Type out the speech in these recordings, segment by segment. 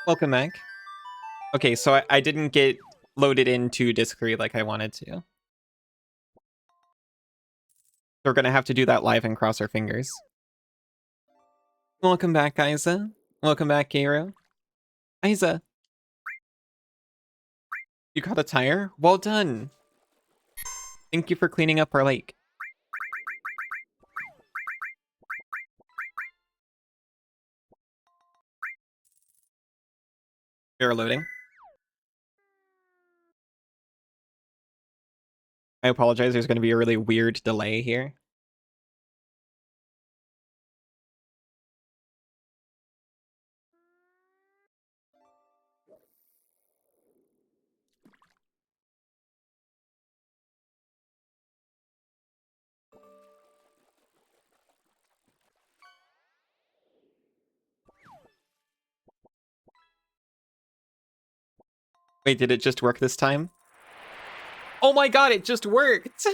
Welcome back. Okay, so I didn't get loaded into Disc 3 like I wanted to. So we're gonna have to do that live and cross our fingers. Welcome back, Isa. Welcome back, Gairo. Isa. You caught a tire? Well done. Thank you for cleaning up our lake. You're loading. I apologize, there's gonna be a really weird delay here. Wait, did it just work this time? Oh my god, it just worked!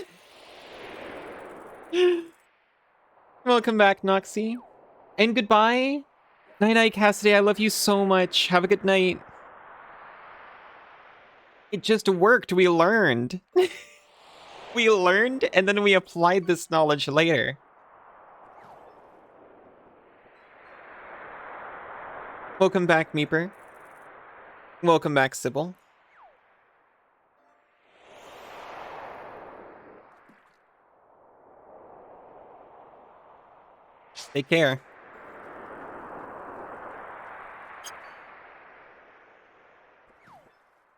Welcome back, Noxie. And goodbye. Night-night, Cassidy, I love you so much. Have a good night. It just worked, we learned. We learned, and then we applied this knowledge later. Welcome back, Meeper. Welcome back, Sybil. Take care.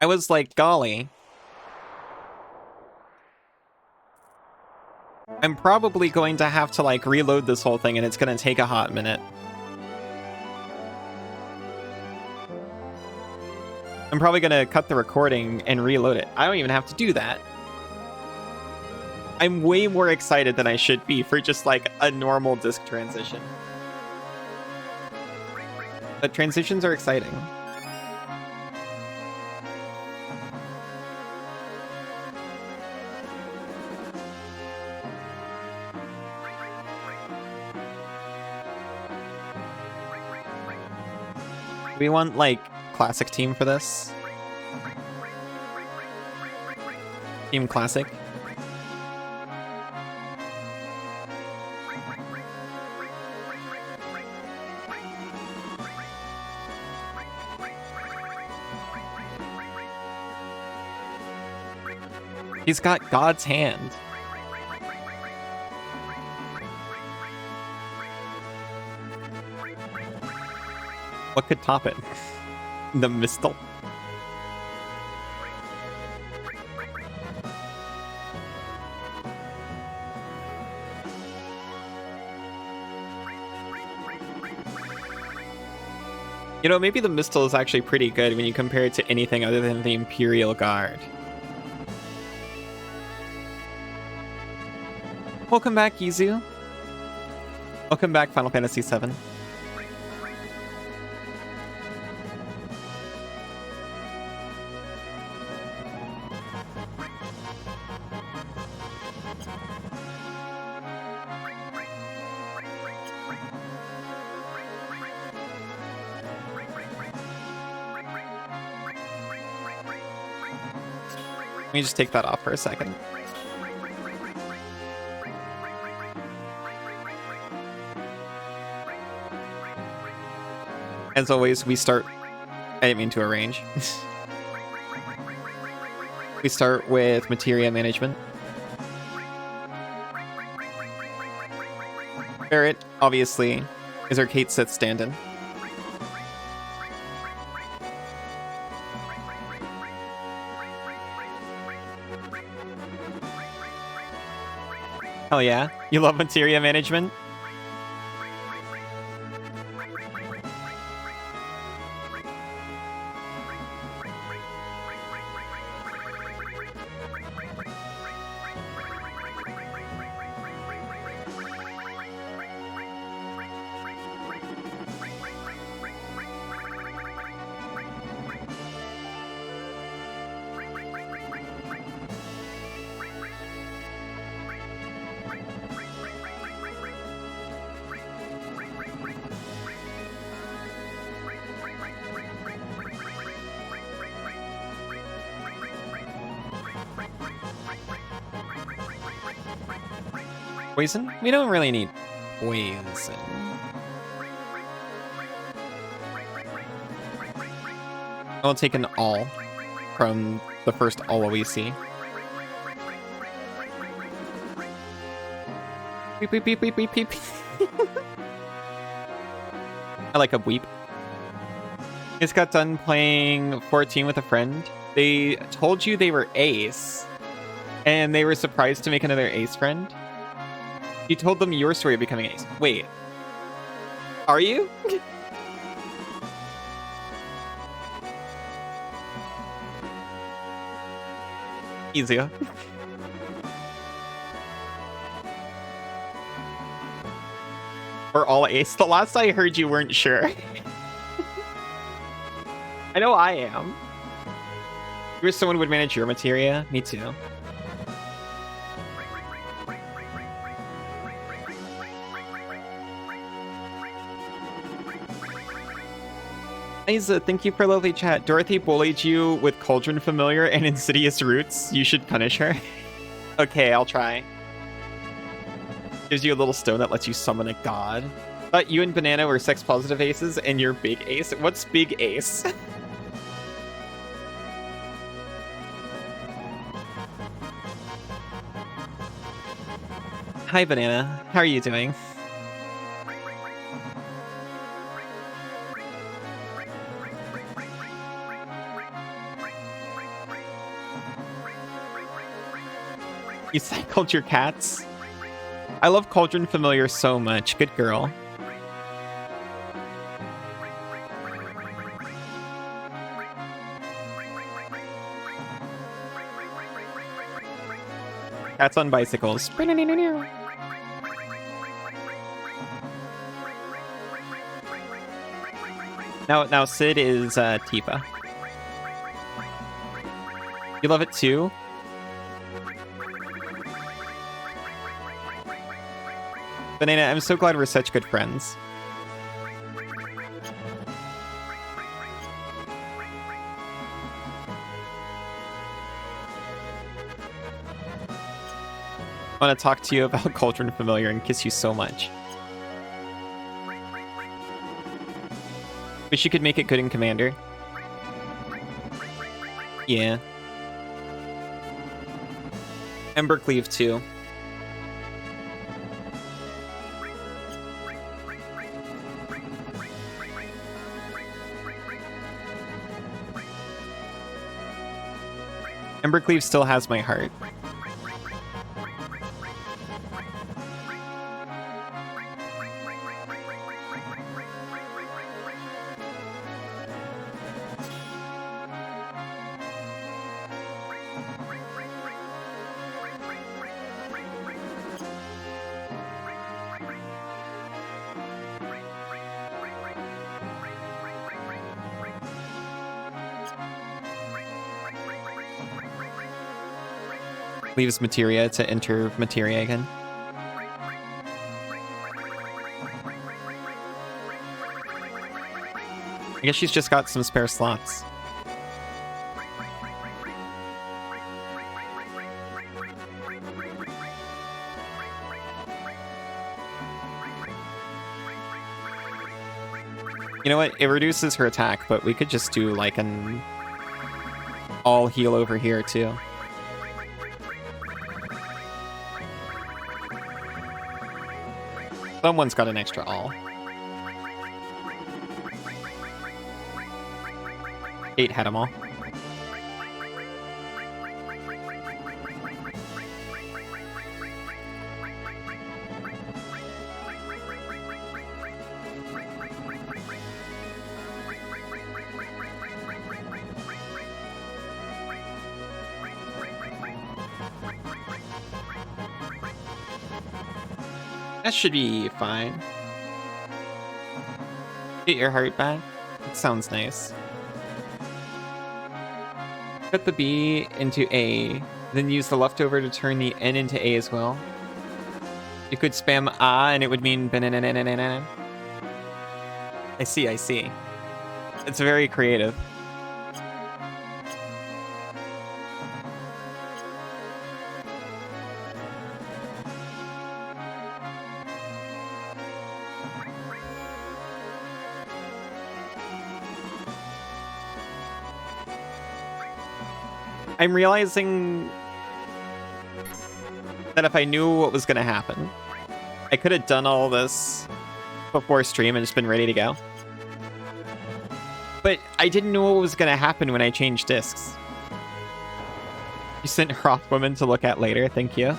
I was like, golly. I'm probably going to have to, like, reload this whole thing, and it's gonna take a hot minute. I'm probably gonna cut the recording and reload it. I don't even have to do that. I'm way more excited than I should be for just, like, a normal disc transition. But transitions are exciting. We want, like, classic team for this. Team classic. He's got God's hand. What could top it? The Mistle. You know, maybe the Mistle is actually pretty good when you compare it to anything other than the Imperial Guard. Welcome back, Izu. Welcome back, Final Fantasy VII. Let me just take that off for a second. As always, we start... I didn't mean to arrange. We start with materia management. Barrett, obviously, is our Kate Sith stand-in. Hell yeah. You love materia management? Poison? We don't really need poison. I'll take an all from the first all we see. Beep, beep, beep, beep, beep, beep. I like a weep. Just got done playing 14 with a friend. They told you they were ace, and they were surprised to make another ace friend. You told them your story of becoming ace. Wait. Are you? Easier. We're all ace. The last I heard you weren't sure. I know I am. You wish someone would manage your materia? Me too. Isa, thank you for lovely chat. Dorothy bullied you with Cauldron Familiar and Insidious Roots. You should punish her. Okay, I'll try. Gives you a little stone that lets you summon a god. But you and Banana were sex-positive aces, and you're big ace. What's big ace? Hi, Banana. How are you doing? You cycled your cats? I love Cauldron Familiar so much. Good girl. Cats on bicycles. Now Sid is Tifa. You love it too? Banana, I'm so glad we're such good friends. I want to talk to you about Cauldron Familiar and kiss you so much. Wish you could make it good in Commander. Yeah. Embercleave too. Embercleave still has my heart. Leaves materia to enter materia again. I guess she's just got some spare slots. You know what? It reduces her attack, but we could just do like an all heal over here too. Someone's got an extra all. 8 had them all. That should be fine. Get your heart back. That sounds nice. Put the B into A, then use the leftover to turn the N into A as well. You could spam A and it would mean banana. I see. It's very creative. I'm realizing that if I knew what was going to happen, I could have done all this before stream and just been ready to go. But I didn't know what was going to happen when I changed discs. You sent Hroth Woman to look at later, thank you.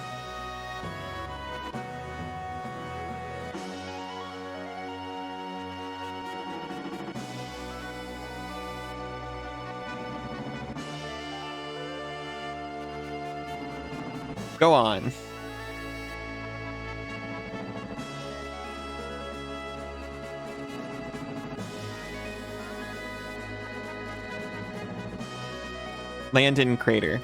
Go on. Land in crater.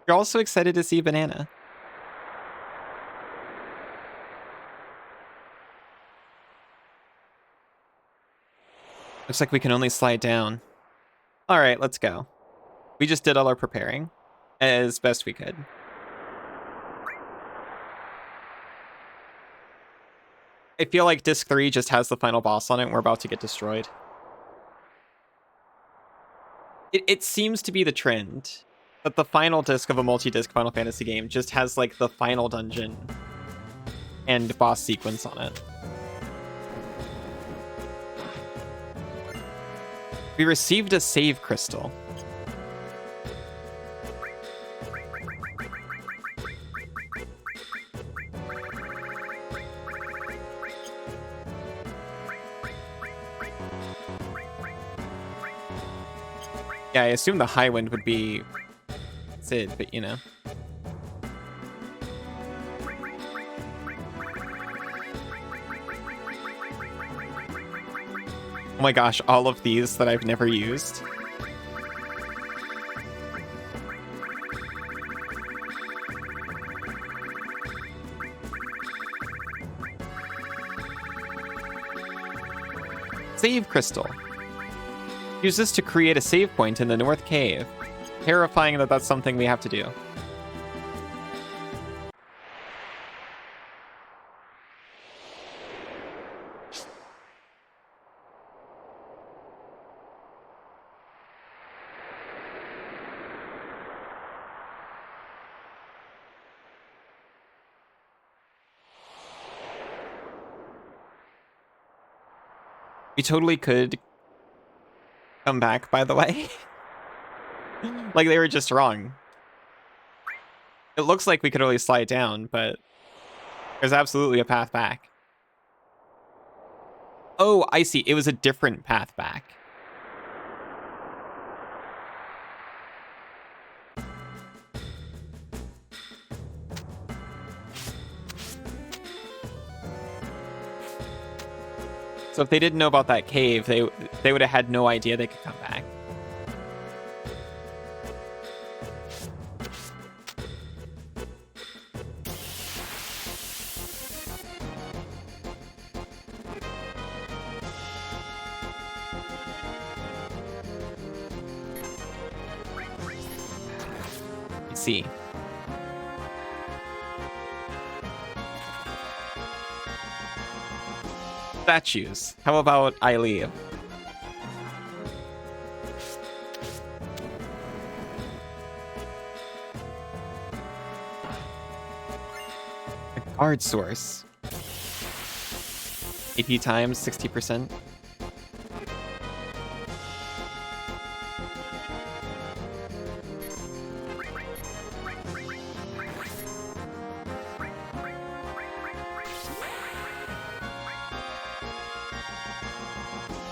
You're also excited to see Banana. Looks like we can only slide down. All right, let's go. We just did all our preparing as best we could. I feel like disc 3 just has the final boss on it and we're about to get destroyed. It seems to be the trend that the final disc of a multi-disc Final Fantasy game just has like the final dungeon and boss sequence on it. We received a save crystal. Yeah, I assume the high wind would be Sid, but you know. Oh my gosh, all of these that I've never used. Save crystal. Use this to create a save point in the North Cave. Terrifying that that's something we have to do. We totally could come back, by the way. Like, they were just wrong. It looks like we could only slide down, but there's absolutely a path back. Oh, I see. It was a different path back. So if they didn't know about that cave, they would have had no idea they could come back. Let's see. Statues. How about I leave? A card source. AP times 60%.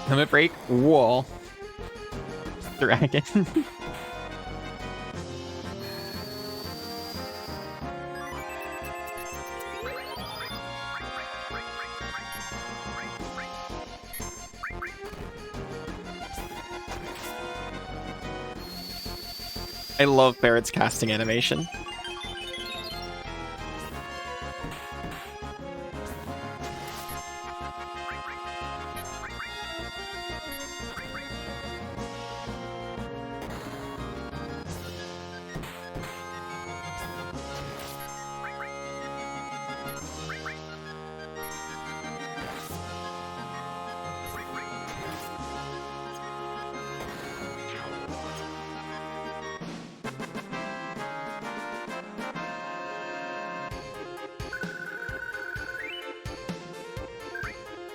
Limit break, wall, dragon. I love Barrett's casting animation.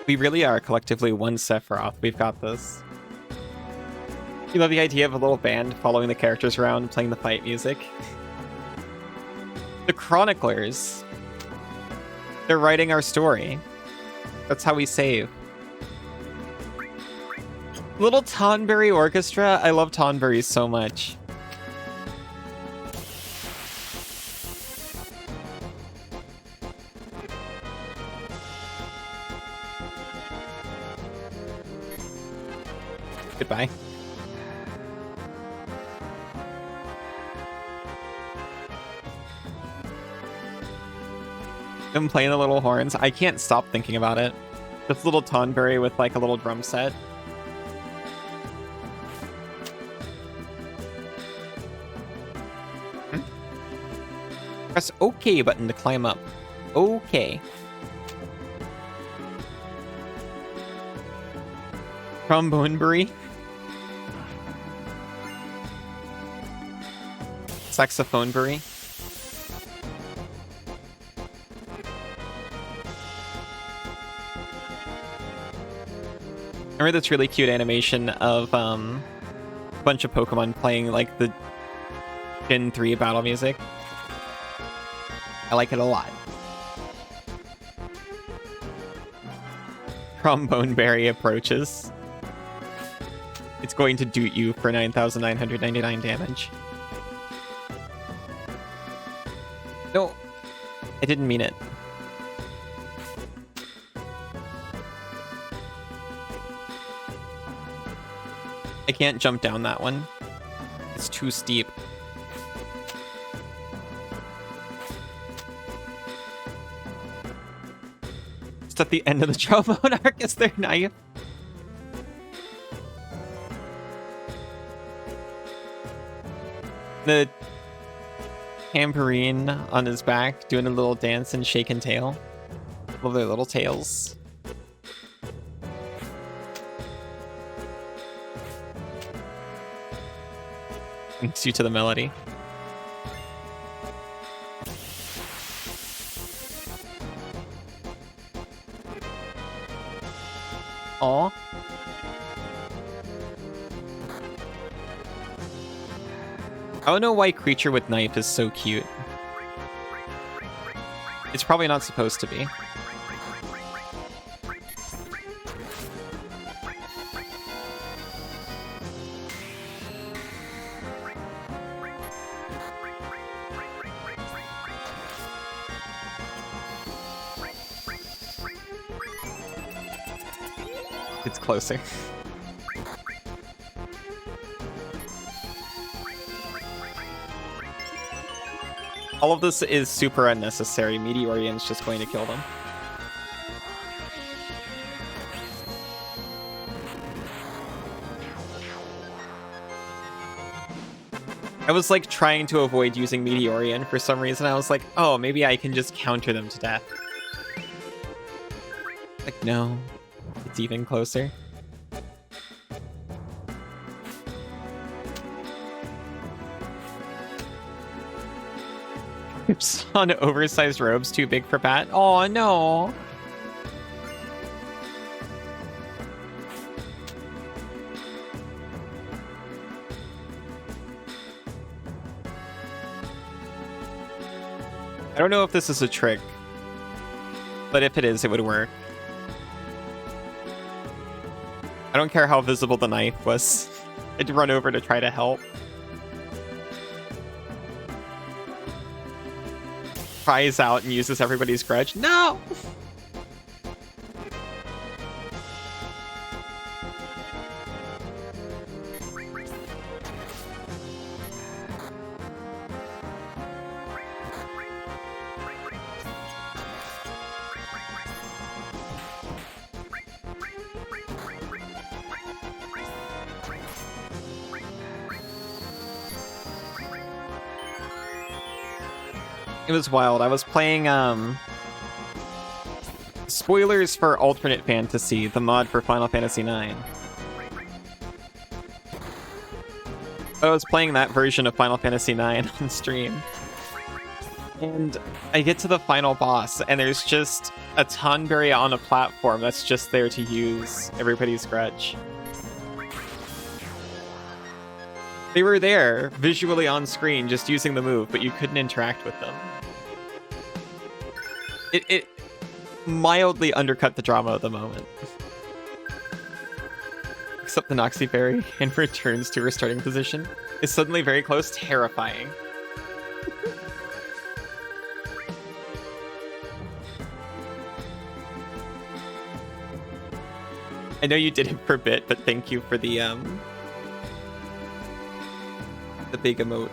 We really are collectively one Sephiroth. We've got this. You love the idea of a little band following the characters around and playing the fight music. The Chroniclers. They're writing our story. That's how we save. Little Tonberry Orchestra. I love Tonberries so much. Goodbye. I'm playing the little horns. I can't stop thinking about it. This little Tonberry with like a little drum set. Press OK button to climb up. Okay. Tromboneberry. Saxophoneberry. Remember this really cute animation of a bunch of Pokemon playing like the Gen 3 battle music? I like it a lot. Tromboneberry approaches. It's going to doot you for 9,999 damage. No, I didn't mean it. I can't jump down that one. It's too steep. Just at the end of the trombone arc is their knife. The tambourine on his back doing a little dance and shaking tail. Love their little tails. Brings you to the melody. Aw. I don't know why Creature with Knife is so cute. It's probably not supposed to be. It's closer. All of this is super unnecessary. Meteorian's just going to kill them. I was like trying to avoid using Meteorian for some reason. I was like, oh, maybe I can just counter them to death. Like, no. It's even closer. Oops, on oversized robes too big for Pat. Oh no. I don't know if this is a trick, but if it is, it would work. I don't care how visible the knife was. I'd run over to try to help. Cries out and uses everybody's grudge. No! It was wild. I was playing, spoilers for Alternate Fantasy, the mod for Final Fantasy IX. But I was playing that version of Final Fantasy IX on stream. And I get to the final boss, and there's just a Tonberry on a platform that's just there to use everybody's grudge. They were there, visually on screen, just using the move, but you couldn't interact with them. It mildly undercut the drama of the moment. Except the Noxie Berry and returns to her starting position is suddenly very close, terrifying. I know you did it for a bit, but thank you for the big emote.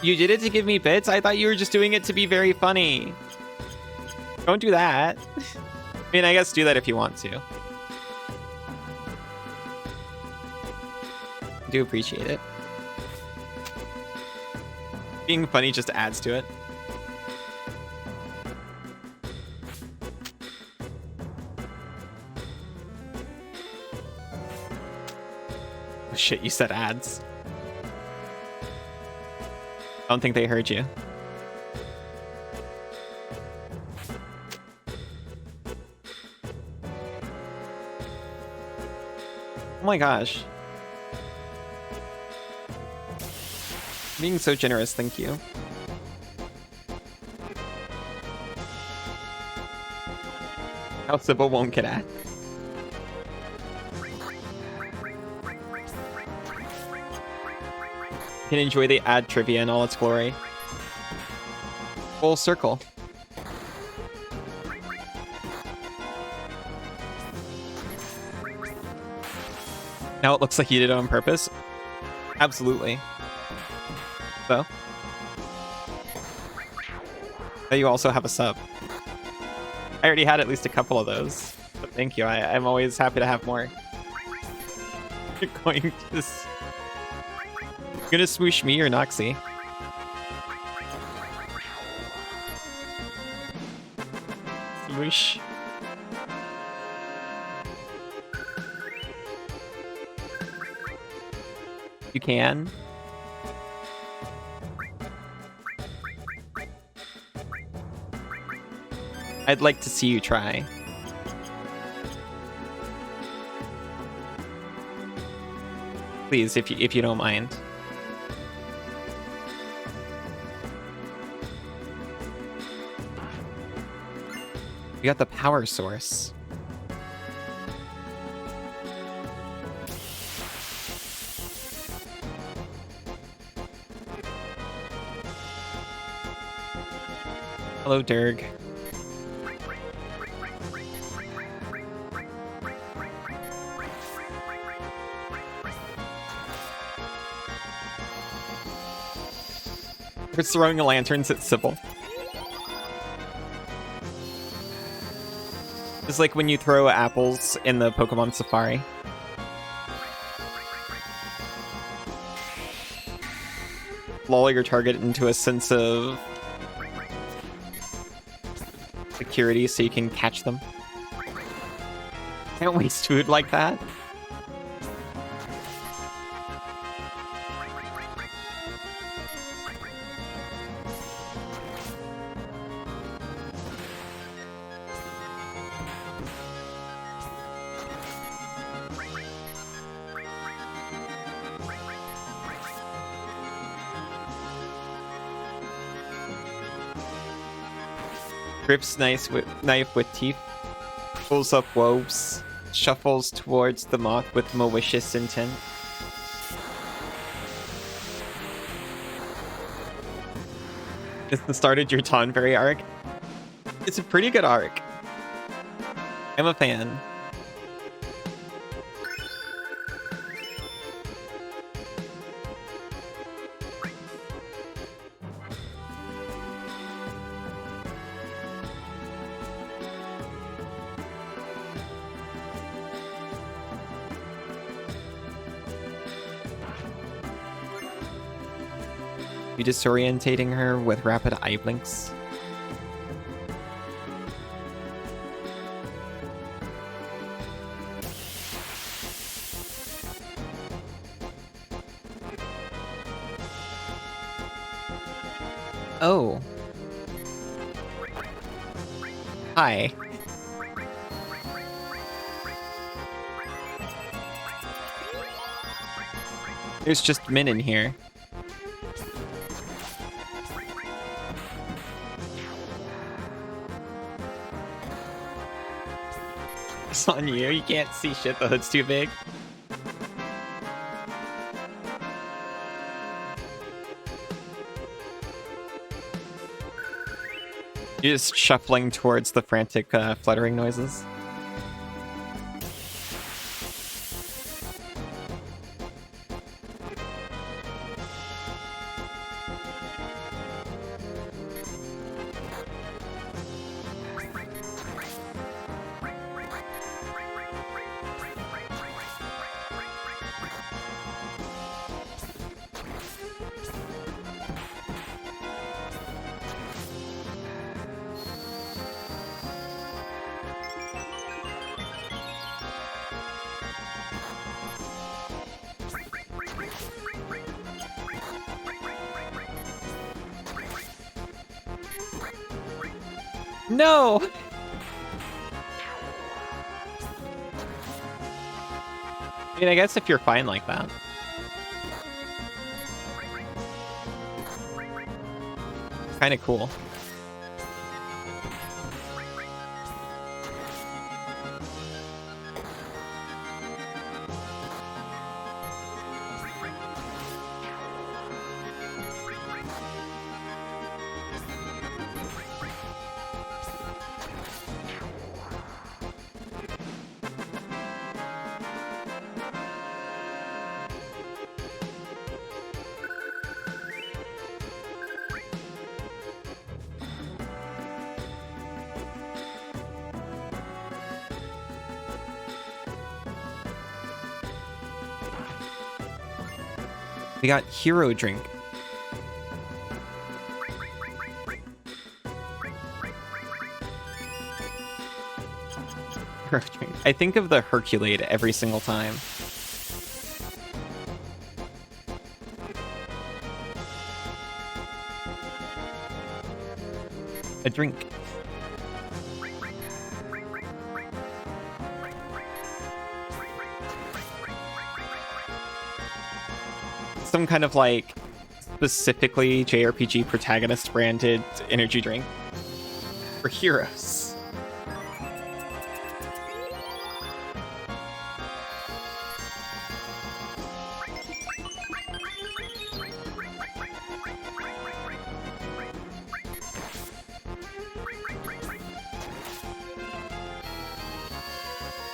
You did it to give me bits? I thought you were just doing it to be very funny. Don't do that. I mean, I guess do that if you want to. I do appreciate it. Being funny just adds to it. Oh shit, you said ads. I don't think they heard you. Oh my gosh. Being so generous, thank you. How Sybil won't get at. Can enjoy the ad trivia in all its glory. Full circle. Now it looks like you did it on purpose. Absolutely. So. Now you also have a sub. I already had at least a couple of those. But thank you. I'm always happy to have more. You're going to... You gonna swoosh me or Noxie? Swoosh. You can. I'd like to see you try. Please, if you don't mind. We got the power source. Hello, Durg. We're throwing lanterns at Sybil. It's like when you throw apples in the Pokemon Safari. Lull your target into a sense of security so you can catch them. Can't waste food like that. Grips knife with teeth, pulls up woes, shuffles towards the moth with malicious intent. It's the start of your Tonberry arc. It's a pretty good arc. I'm a fan. You disorientating her with rapid eye blinks. Oh. Hi. There's just Min in here. It's on you. You can't see shit. The hood's too big. You're just shuffling towards the frantic fluttering noises. No! I mean, I guess if you're fine like that. Kind of cool. We got hero drink. Hero drink. I think of the Herculade every single time. A drink. Some kind of like specifically JRPG protagonist branded energy drink for heroes.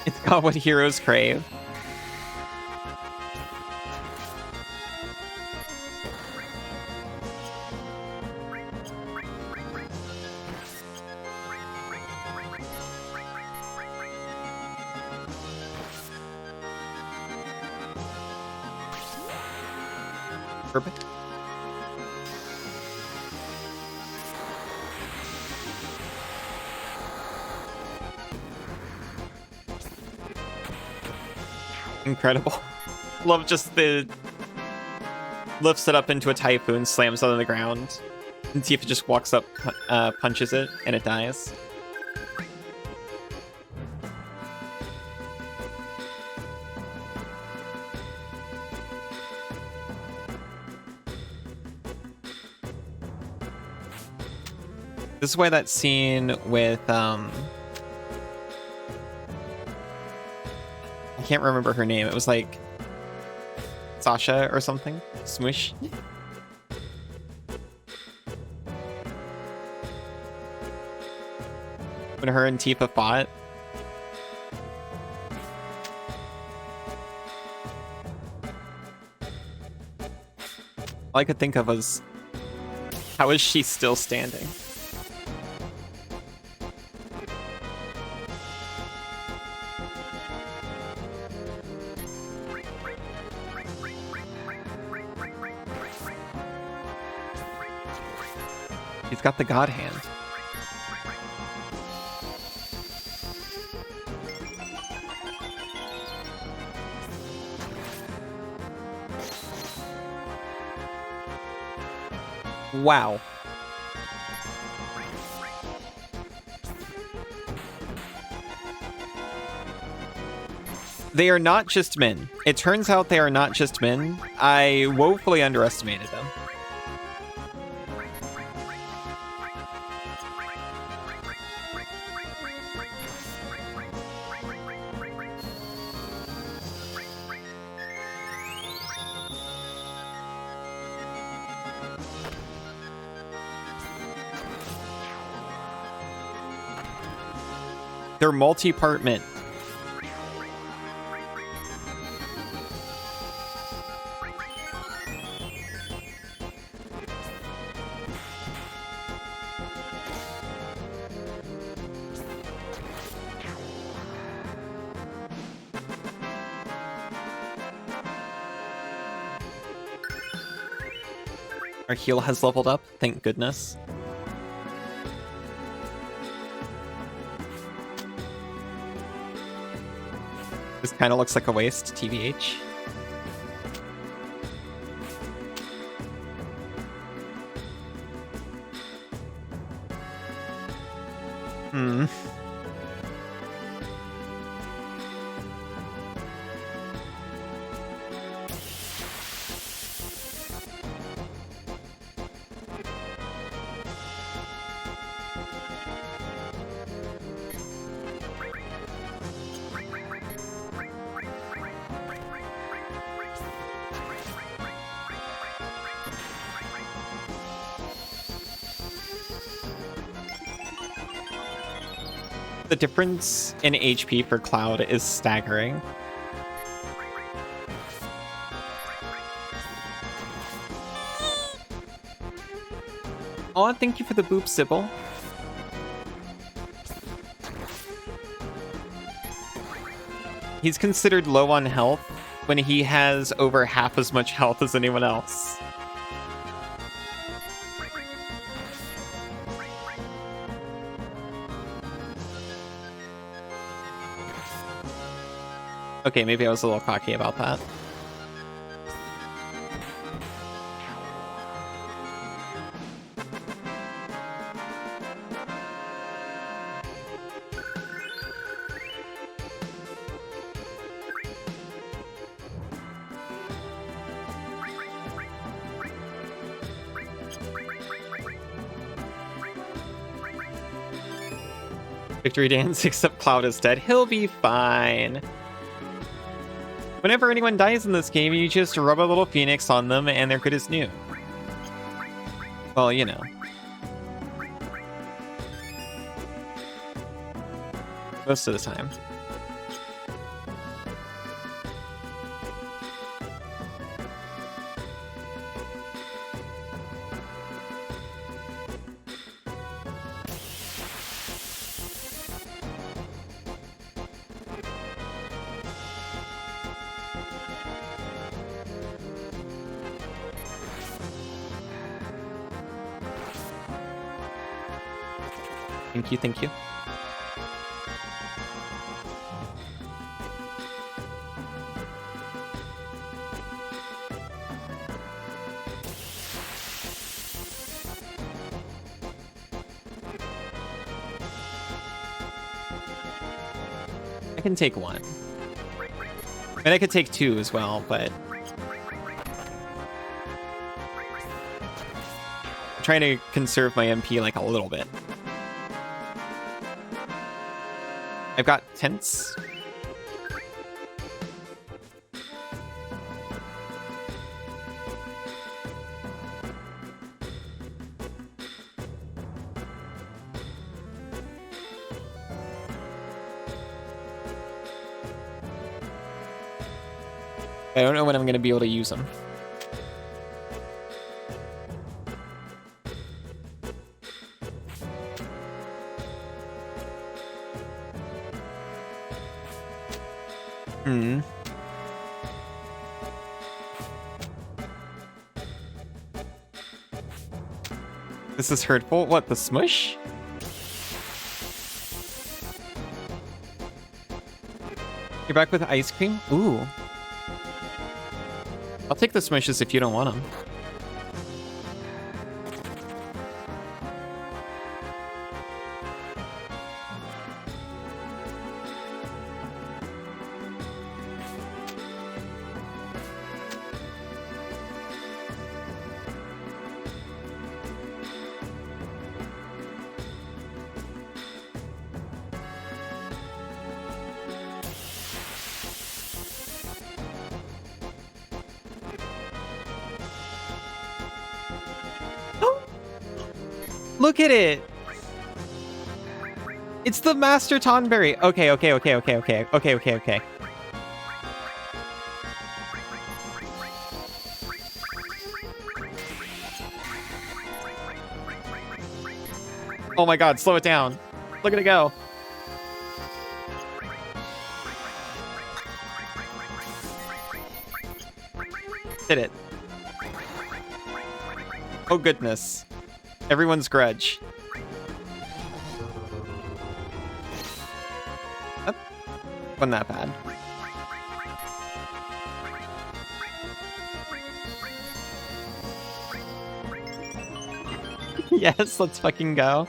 It's got what heroes crave. Perfect. Incredible. Love just the lifts it up into a typhoon, slams it on the ground, and Tifa just walks up, punches it, and it dies. This is why that scene with I can't remember her name. It was like Sasha or something. Smush. When her and Tifa fought. All I could think of was, how is she still standing? He's got the God Hand. Wow. They are not just men. It turns out they are not just men. I woefully underestimated them. They're multi-part men. Our heal has leveled up, thank goodness. This kind of looks like a waste, TBH. The difference in HP for Cloud is staggering. Oh, thank you for the boop, Sybil. He's considered low on health when he has over half as much health as anyone else. Okay, maybe I was a little cocky about that. Victory dance, except Cloud is dead. He'll be fine. Whenever anyone dies in this game, you just rub a little phoenix on them and they're good as new. Well, you know. Most of the time. Thank you, thank you. I can take one. And I could take two as well, but I'm trying to conserve my MP like a little bit. I've got tents. I don't know when I'm going to be able to use them. This is hurtful. What, the smush? You're back with ice cream? Ooh. I'll take the smushes if you don't want them. Look at it! It's the Master Tonberry. Okay. Oh my god, slow it down. Look at it go. Hit it. Oh goodness. Everyone's grudge. That wasn't that bad. Yes, let's fucking go.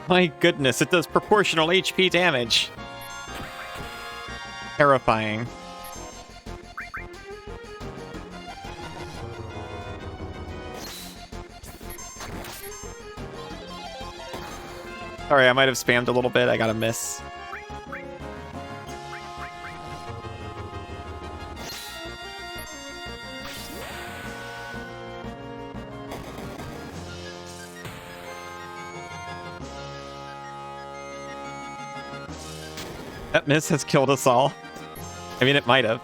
My goodness, it does proportional HP damage. Terrifying. Sorry, I might have spammed a little bit. I got a miss. That miss has killed us all. I mean, it might have.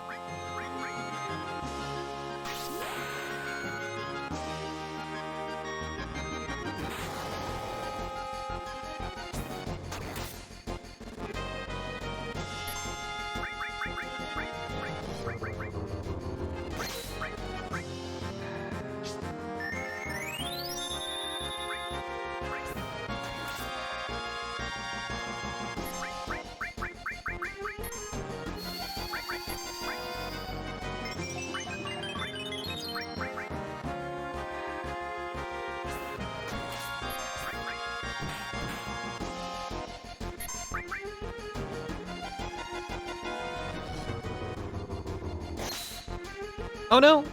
Oh no!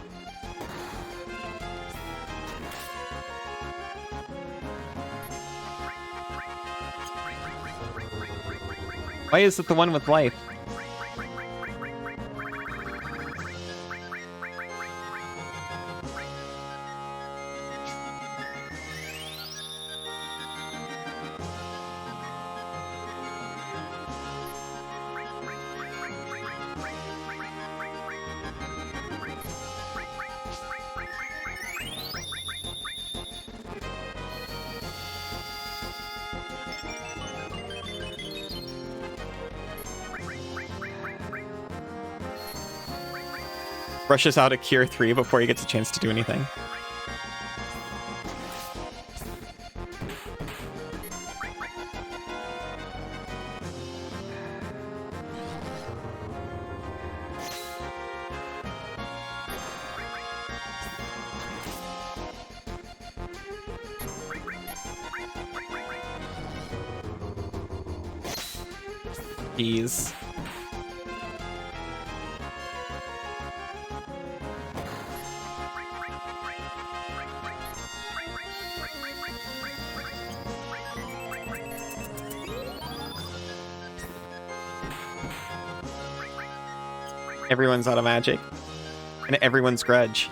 Why is it the one with life? Rushes out a Cure 3 before he gets a chance to do anything. Jeez. Everyone's out of magic. And everyone's grudge.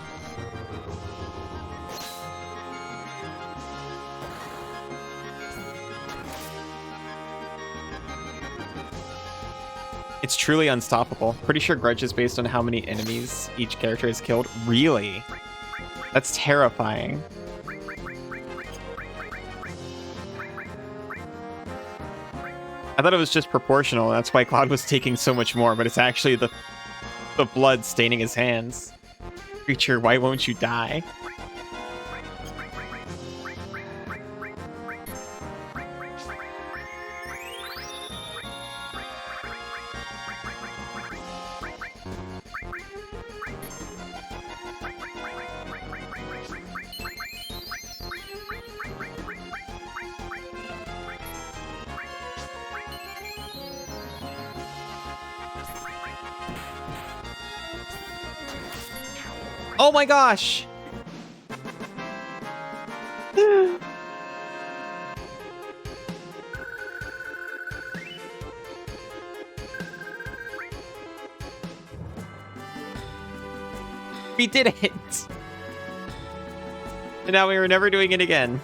It's truly unstoppable. Pretty sure grudge is based on how many enemies each character has killed. Really? That's terrifying. I thought it was just proportional. That's why Cloud was taking so much more, but it's actually the blood staining his hands. Creature, why won't you die? Oh my gosh! We did it! And now we were never doing it again.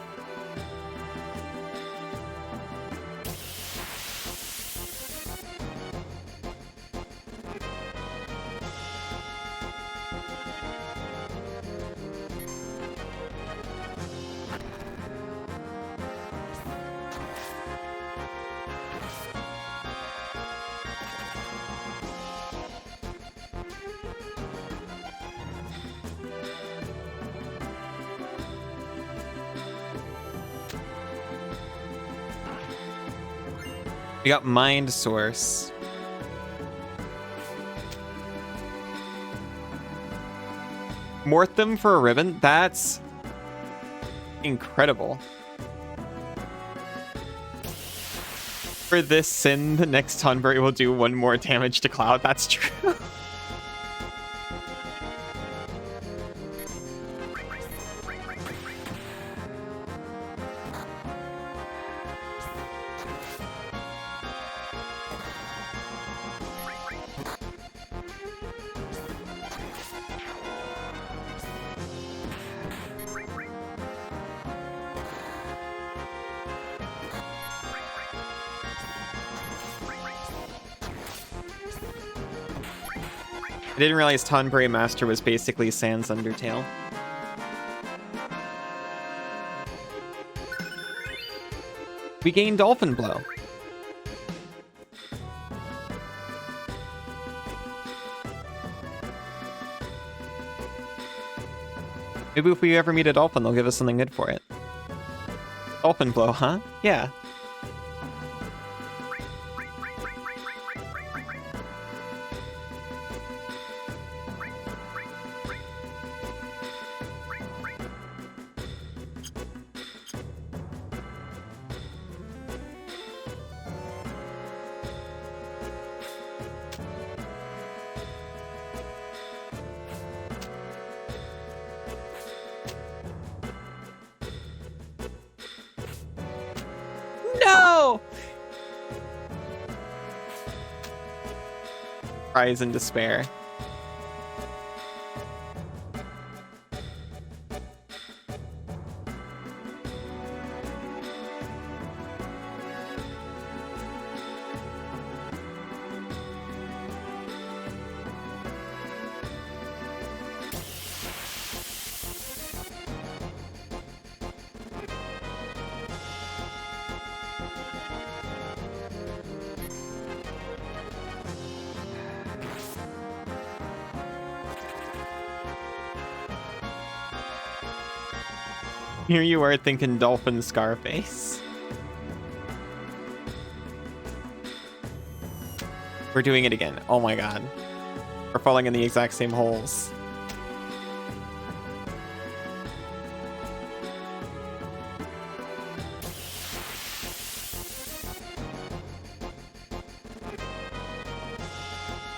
We got Mind Source. Mortham for a ribbon? That's incredible. For this sin, the next Tonberry will do 1 more damage to Cloud. That's true. I didn't realize Tonberry Master was basically Sans Undertale. We gained Dolphin Blow. Maybe if we ever meet a dolphin, they'll give us something good for it. Dolphin Blow, huh? Yeah. No! Cries in despair. Here you are thinking Dolphin Scarface. We're doing it again. Oh my god. We're falling in the exact same holes.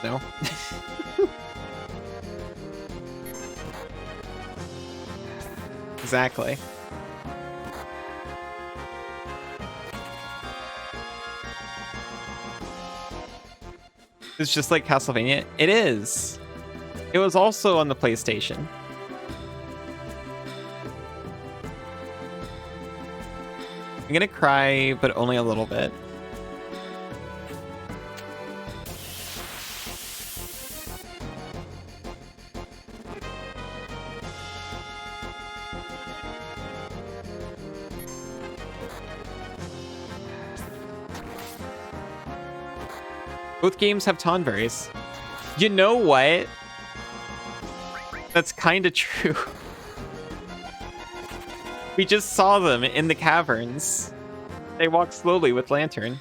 No. Exactly. It's just like Castlevania. It is. It was also on the PlayStation. I'm gonna cry, but only a little bit. Both games have Tonberries. You know what? That's kind of true. We just saw them in the caverns. They walk slowly with Lantern.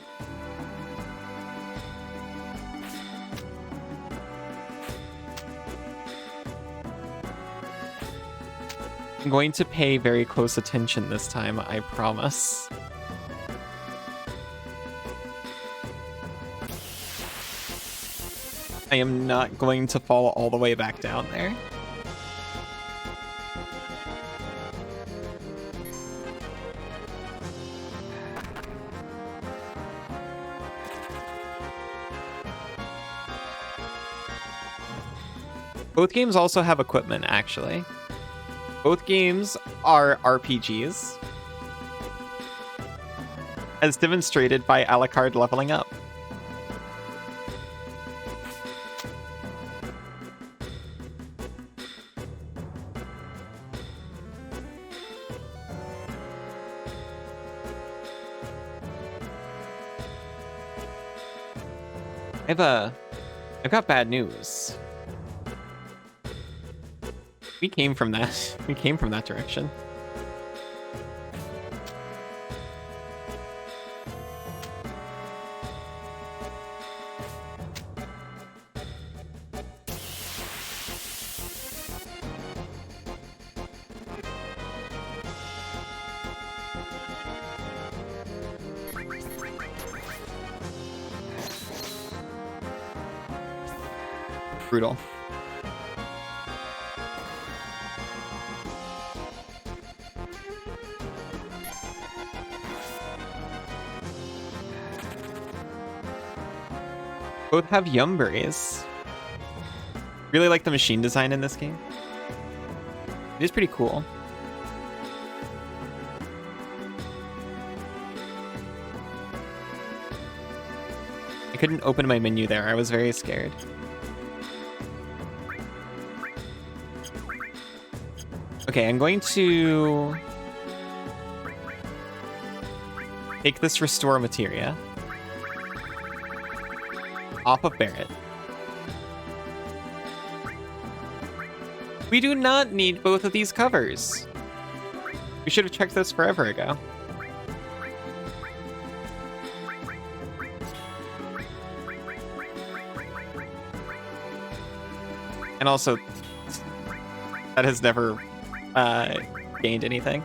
I'm going to pay very close attention this time, I promise. I am not going to fall all the way back down there. Both games also have equipment, actually. Both games are RPGs, as demonstrated by Alucard leveling up. I've got bad news. We came from that. We came from that direction. Brutal. Both have Yumberries. Really like the machine design in this game. It is pretty cool. I couldn't open my menu there. I was very scared. Okay, I'm going to take this restore materia off of Barret. We do not need both of these covers. We should have checked this forever ago. And also, that has never gained anything.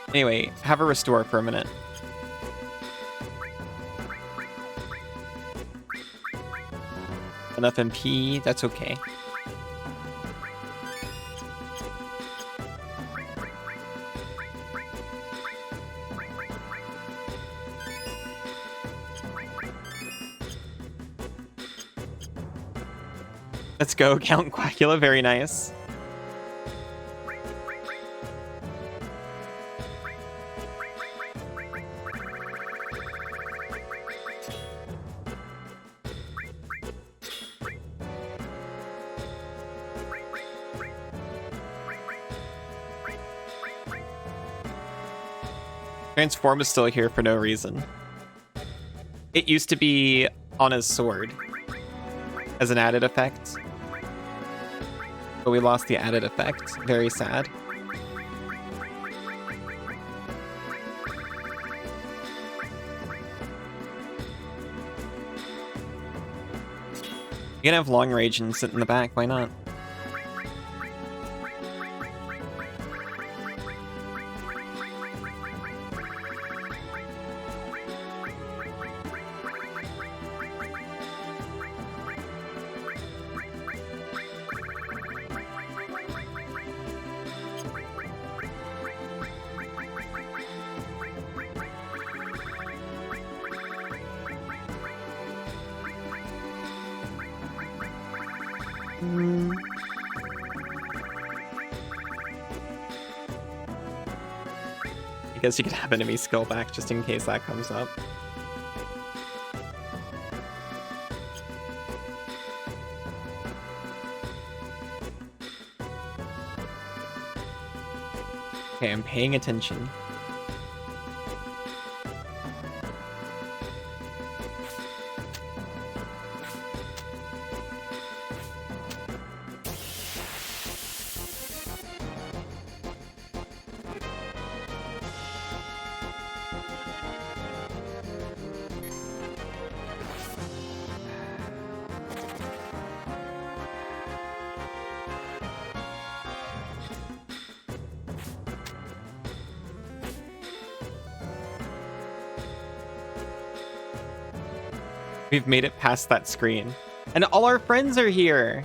Anyway, have a restore for a minute. Enough MP, that's okay. Let's go, Count Quackula, very nice. Transform is still here for no reason. It used to be on his sword as an added effect, but we lost the added effect. Very sad. You can have long rage and sit in the back, why not? I guess you could have enemy skill back just in case that comes up. Okay, I'm paying attention. We've made it past that screen. And all our friends are here!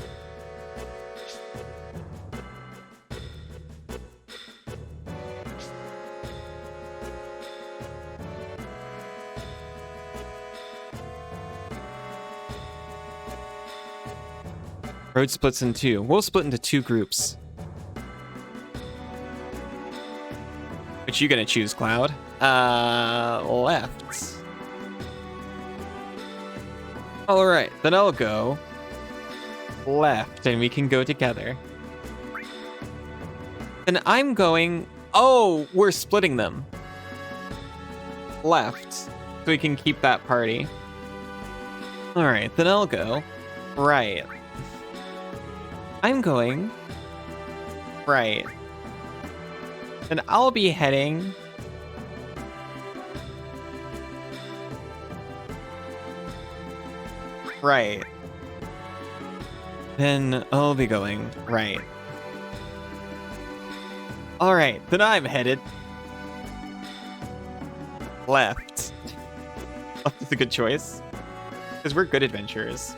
Road splits in two. We'll split into two groups. Which you gonna choose, Cloud? Left. All right, then I'll go left, and we can go together. Then I'm going... Oh, we're splitting them. Left, so we can keep that party. All right, then I'll go right. I'm going right. And I'll be heading right. Then I'll be going right. All right, then I'm headed left. Left is a good choice because we're good adventurers.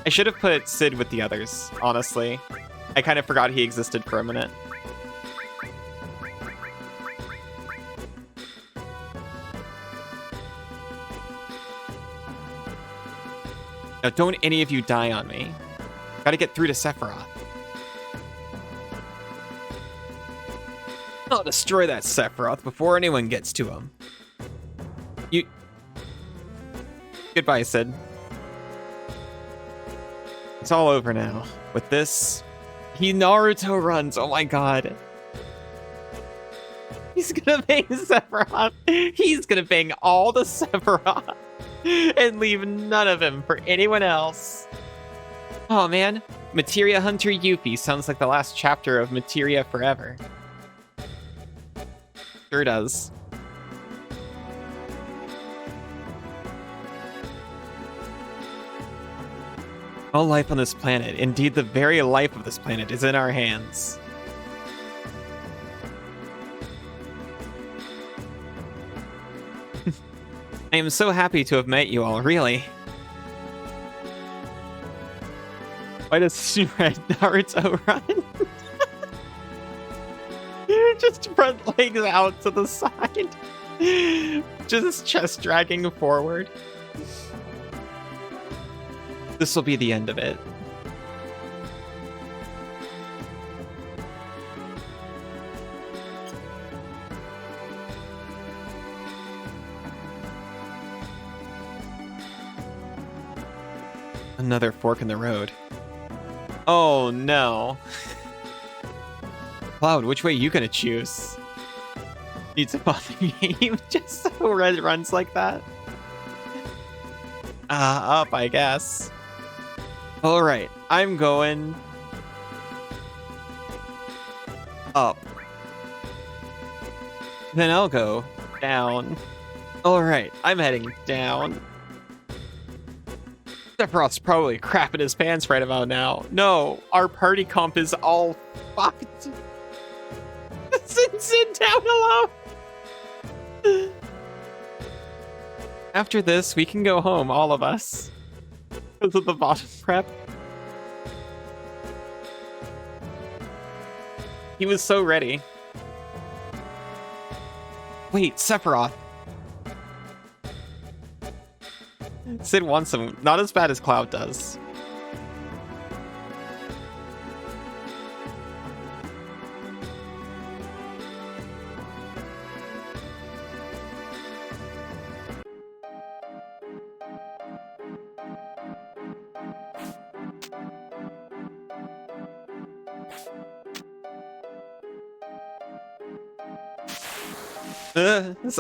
I should have put Sid with the others, honestly. I kind of forgot he existed for a minute. Now, don't any of you die on me. Gotta get through to Sephiroth. I'll destroy that Sephiroth before anyone gets to him. You... Goodbye, Sid. It's all over now. With this, he Naruto runs. Oh my god. He's gonna bang Sephiroth. He's gonna bang all the Sephiroth and leave none of him for anyone else. Oh man, Materia Hunter Yuffie sounds like the last chapter of Materia Forever. Sure does. All life on this planet, indeed the very life of this planet, is in our hands. I am so happy to have met you all, really. Why does Red Naruto run? Just front legs out to the side. Just chest dragging forward. This will be the end of it. Another fork in the road. Oh no. Cloud, which way are you gonna choose? Needs a fun game just so Red runs like that. Up, I guess. Alright, I'm going up. Then I'll go down. Alright, I'm heading down. Sephiroth's probably crapping his pants right about now. No, our party comp is all fucked. Sit down alone. After this, we can go home, all of us. Because of the bottom prep. He was so ready. Wait, Sephiroth. Sid wants him. Not as bad as Cloud does.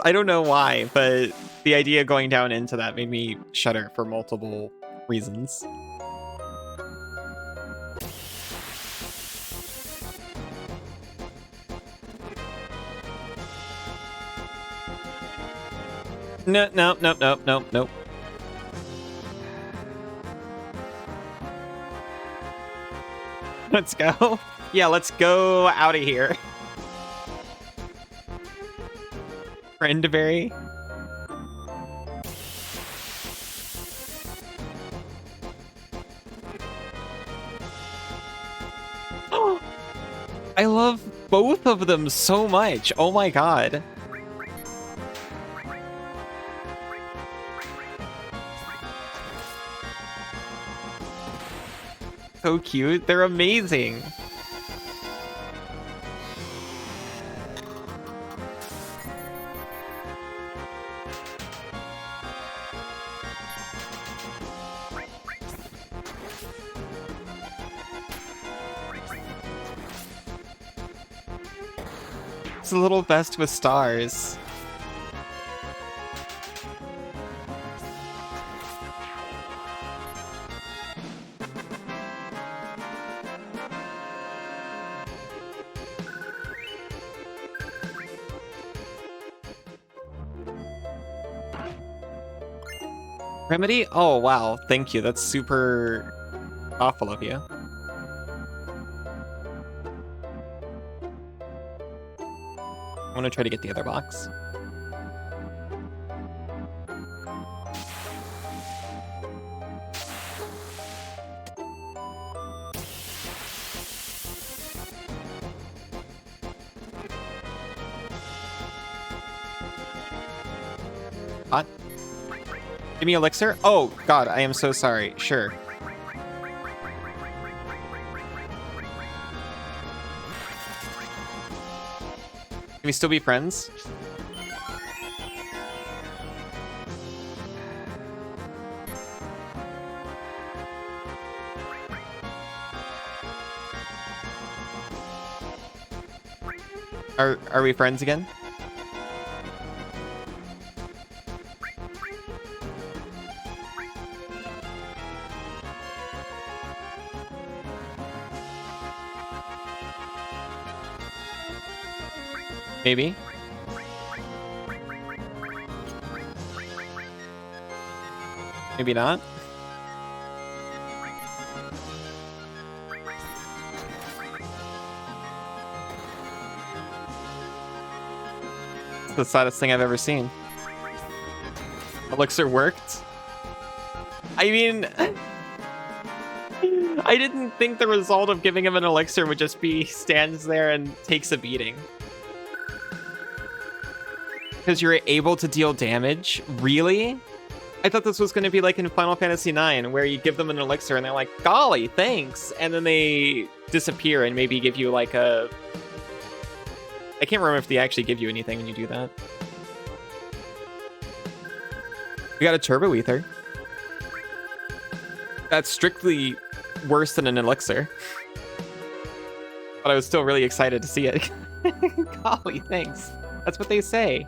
I don't know why, but the idea of going down into that made me shudder for multiple reasons. Nope. Let's go. Yeah, let's go out of here. Friendberry. Oh, I love both of them so much. Oh my god. so cute. They're amazing. It's a little vest with stars. Remedy? Oh, wow. Thank you. That's super thoughtful of you. I want to try to get the other box. Hot. Give me elixir? Oh, God, I am so sorry. Sure. Can we still be friends? Are we friends again? Maybe. Maybe not. It's the saddest thing I've ever seen. Elixir worked. I mean, I didn't think the result of giving him an elixir would just be he stands there and takes a beating. Because you're able to deal damage? Really? I thought this was going to be like in Final Fantasy IX, where you give them an elixir and they're like, golly, thanks! And then they disappear and maybe give you like a... I can't remember if they actually give you anything when you do that. We got a Turbo Ether. That's strictly worse than an elixir. But I was still really excited to see it. Golly, thanks. That's what they say.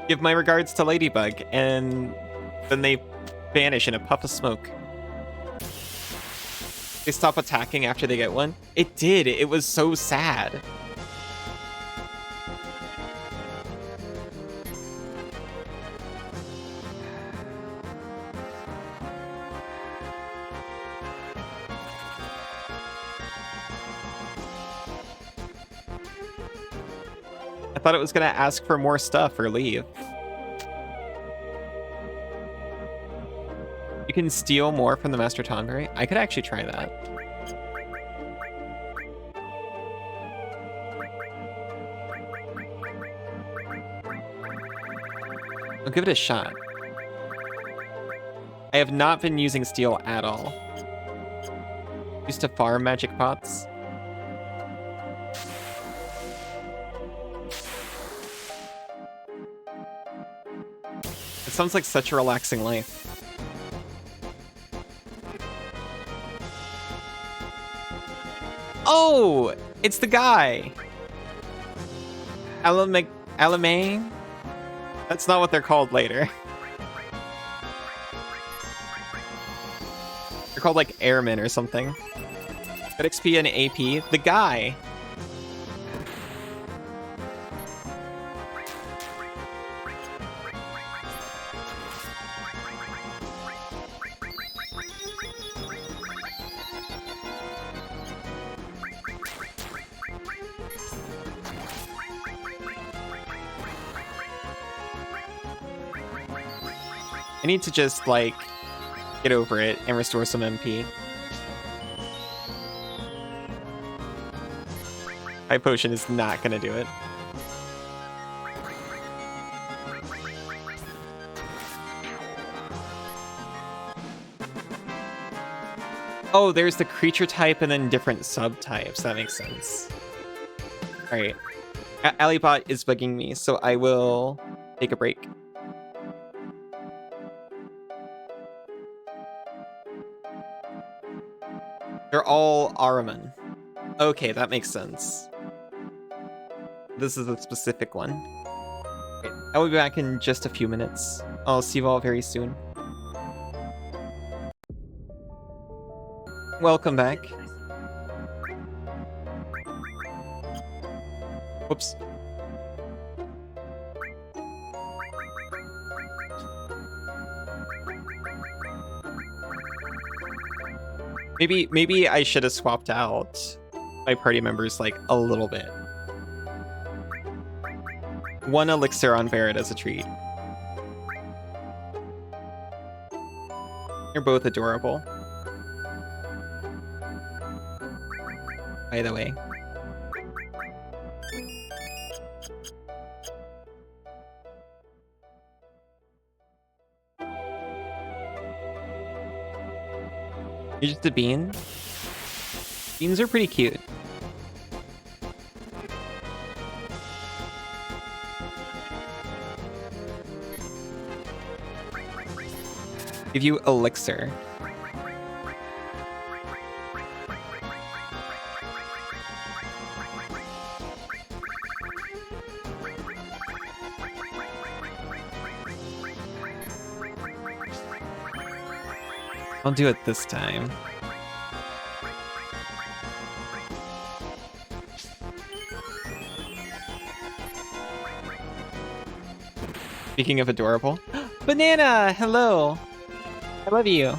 Give my regards to Ladybug, and then they vanish in a puff of smoke. They stop attacking after they get one. It did. It was so sad. I thought it was going to ask for more stuff or leave. You can steal more from the Master Tonberry? I could actually try that. I'll give it a shot. I have not been using steel at all. Used to farm magic pots. It sounds like such a relaxing life. Oh, it's the guy. Alamang? That's not what they're called later. They're called like airmen or something. Good XP and AP. The guy. I need to just, like, get over it and restore some MP. High Potion is not gonna do it. Oh, there's the creature type and then different subtypes. That makes sense. All right. Alibot is bugging me, so I will take a break. They're all Ahriman. Okay, that makes sense. This is a specific one. Okay, I will be back in just a few minutes. I'll see you all very soon. Welcome back. Whoops. Maybe I should have swapped out my party members like a little bit. 1 elixir on Barret as a treat. You're both adorable. By the way. You're just a bean? Beans are pretty cute. Give you elixir. I'll do it this time. Speaking of adorable. Banana, hello. I love you.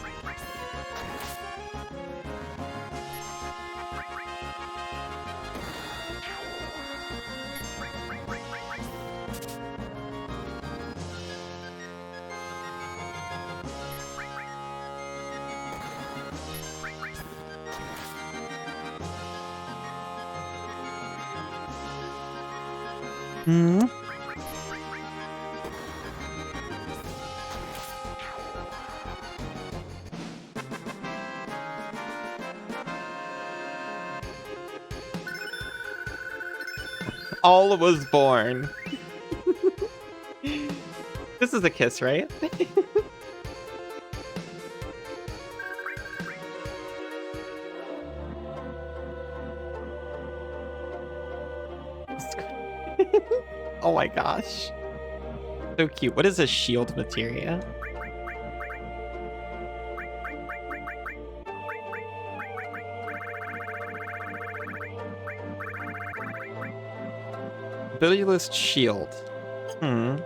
Hmm. All was born. This is a kiss, right? Oh my gosh. So cute. What is a shield materia? Ability list shield. Hmm.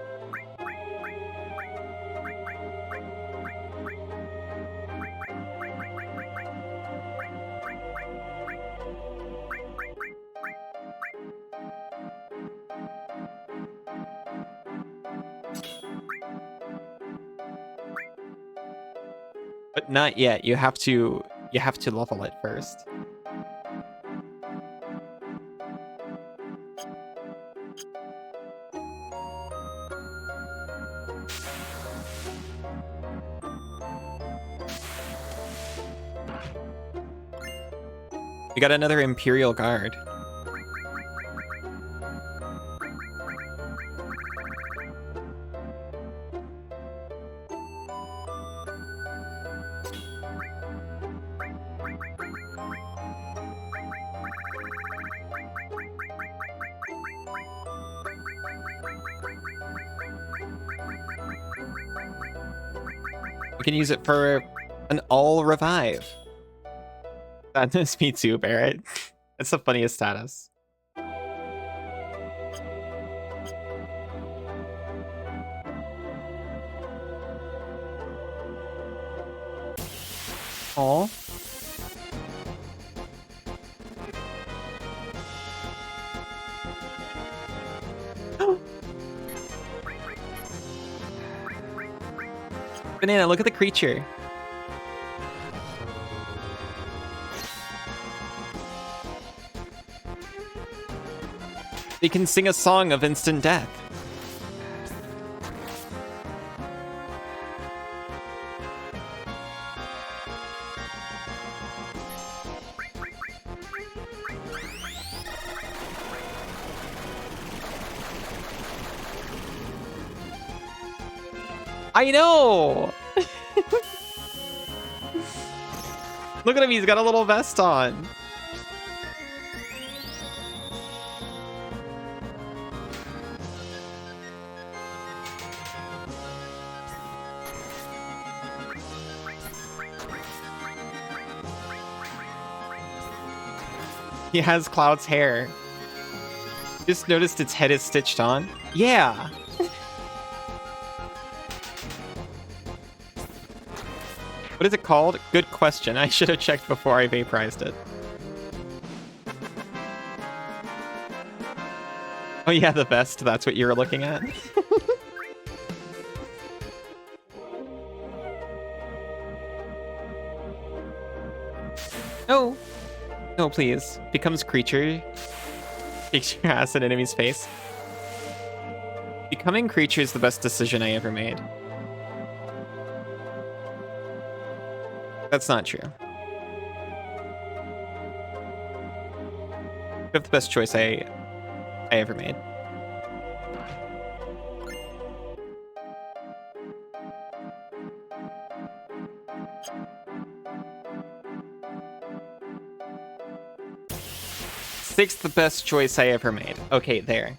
But not yet. You have to level it first. We got another Imperial Guard. We can use it for an all revive. That's me too, Barret. It's the funniest status. Aw. Banana, look at the creature. They can sing a song of instant death. I know! Look at him, he's got a little vest on. He has Cloud's hair. Just noticed its head is stitched on. Yeah. What is it called? Good question. I should have checked before I vaporized it. Oh yeah, the vest. That's what you were looking at. No. No, please. Becomes creature. Takes your ass in enemy's face. Becoming creature is the best decision I ever made. That's not true. Fifth best choice I ever made. Sixth best choice I ever made. Okay, there.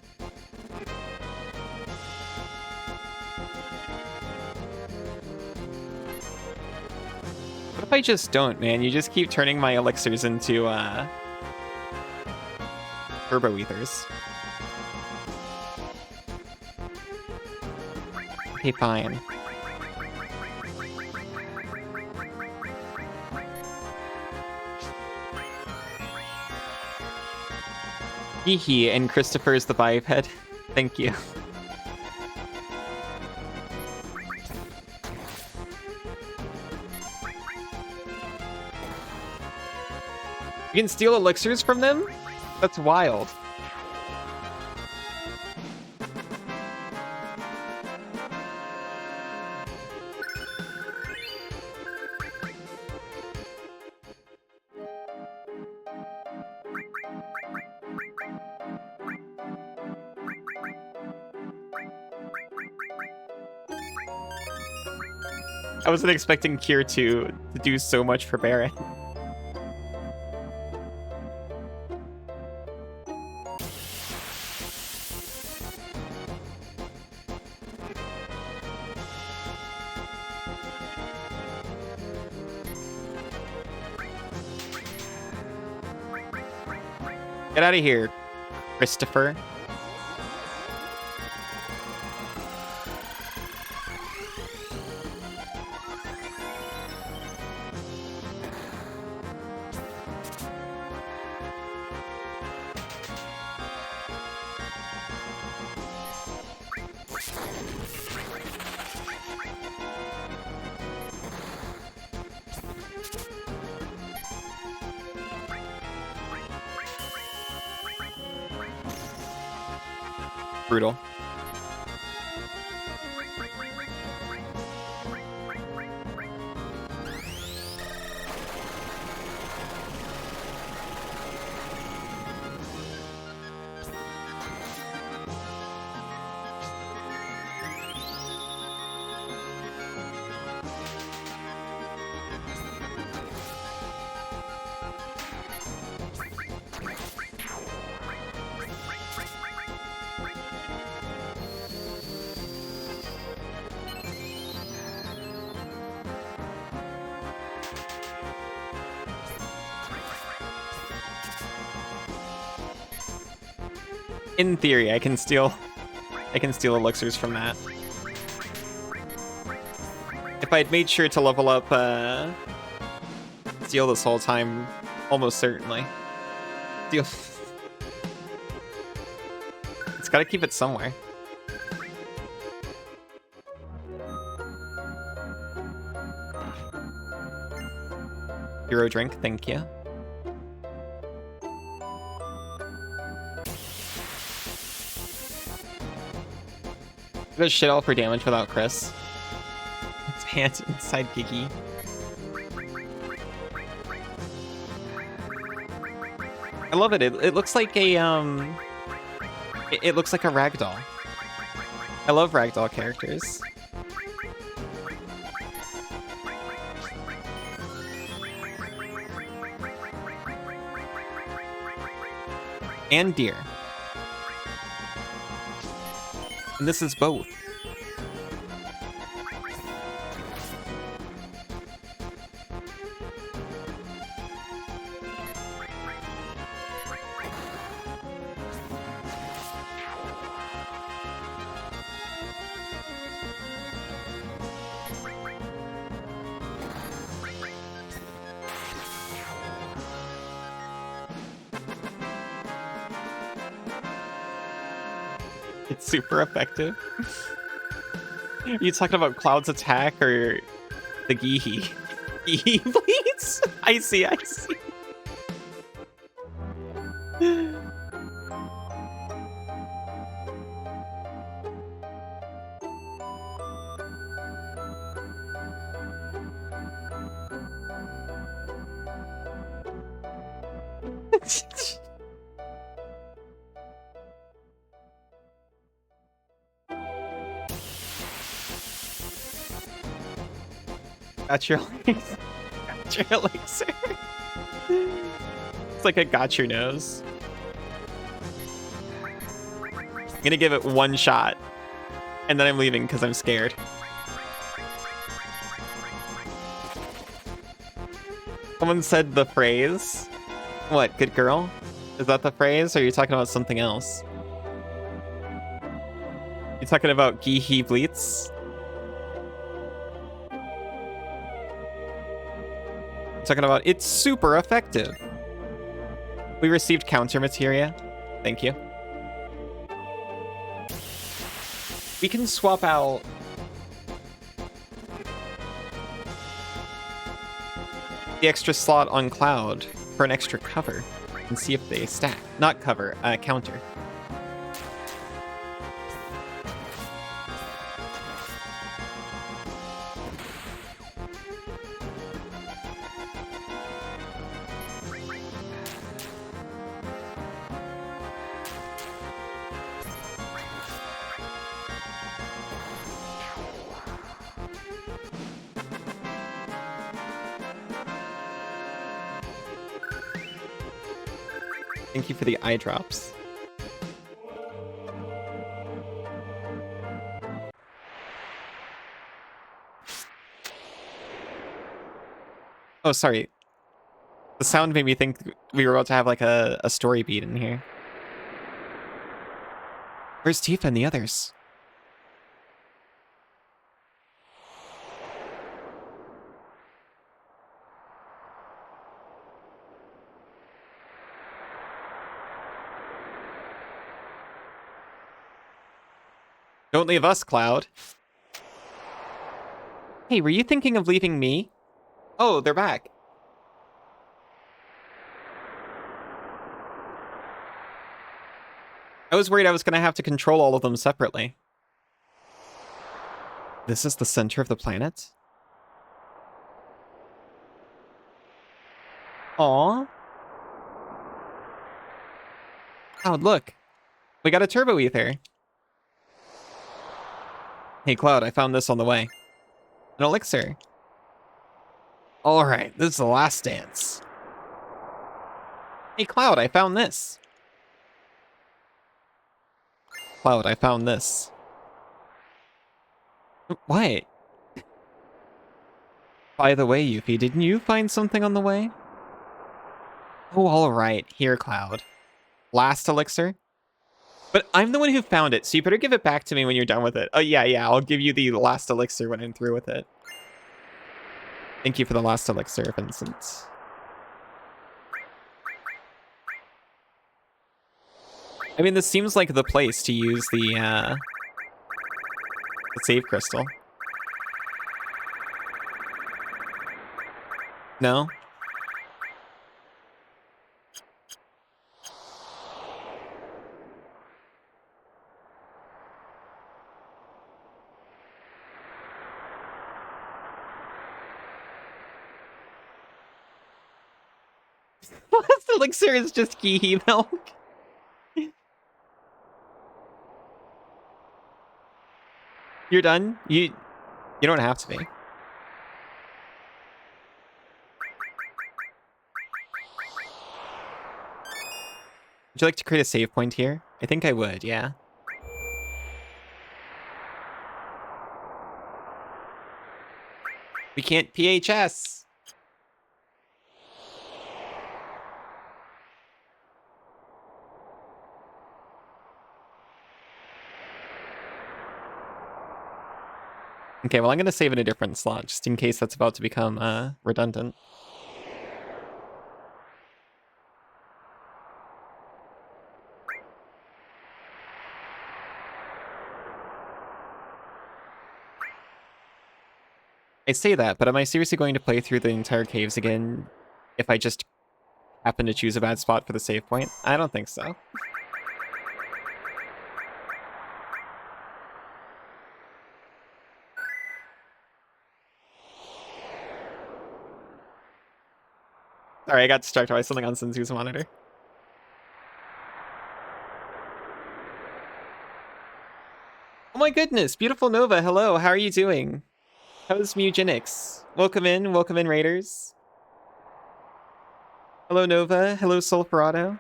What if I just don't, man? You just keep turning my elixirs into, turbo ethers. Okay, fine. Hee and Christopher is the biped. Thank you. You can steal elixirs from them? That's wild. I wasn't expecting Cure to do so much for Barret. Get out of here, Christopher. Brutal. In theory, I can steal elixirs from that. If I'd made sure to level up Steel this whole time, almost certainly. Steel. It's gotta keep it somewhere. Hero drink, thank you. Does shit all for damage without Chris. It's hands inside Gigi. I love it. It looks like a it looks like a ragdoll. I love ragdoll characters. and deer. And this is both. It's super effective. Are you talking about Cloud's attack or the Gihi? Gihi bleeds? I see, I see. Got your elixir. Got your elixir. It's like I got your nose. I'm gonna give it one shot, and then I'm leaving because I'm scared. Someone said the phrase. What, good girl? Is that the phrase, or are you talking about something else? You talking about Gihi Bleats? Talking about it's super effective. We received counter materia. Thank you. We can swap out the extra slot on Cloud for an extra cover and see if they stack. Not cover, counter. Thank you for the eye drops. Oh, sorry. The sound made me think we were about to have like a story beat in here. Where's Tifa and the others? Don't leave us, Cloud. Hey, were you thinking of leaving me? Oh, they're back. I was worried I was going to have to control all of them separately. This is the center of the planet? Aww. Cloud, look. We got a turbo ether. Hey, Cloud, I found this on the way. An elixir. Alright, this is the last dance. Hey, Cloud, I found this. Cloud, I found this. What? By the way, Yuffie, didn't you find something on the way? Oh, alright. Here, Cloud. Last elixir? But I'm the one who found it, so you better give it back to me when you're done with it. Oh, yeah, I'll give you the last elixir when I'm through with it. Thank you for the last elixir, Vincent. I mean, this seems like the place to use the save crystal. No? Last elixir is just Gihi milk. You're done? You don't have to be. Would you like to create a save point here? I think I would, yeah. We can't PHS. Okay, well, I'm going to save in a different slot, just in case that's about to become redundant. I say that, but am I seriously going to play through the entire caves again if I just happen to choose a bad spot for the save point? I don't think so. Sorry, I got distracted by something on Senzu's monitor. Oh my goodness, beautiful Nova, hello, how are you doing? How's Mugenics? Welcome in, Raiders. Hello Nova, hello Sulfurado.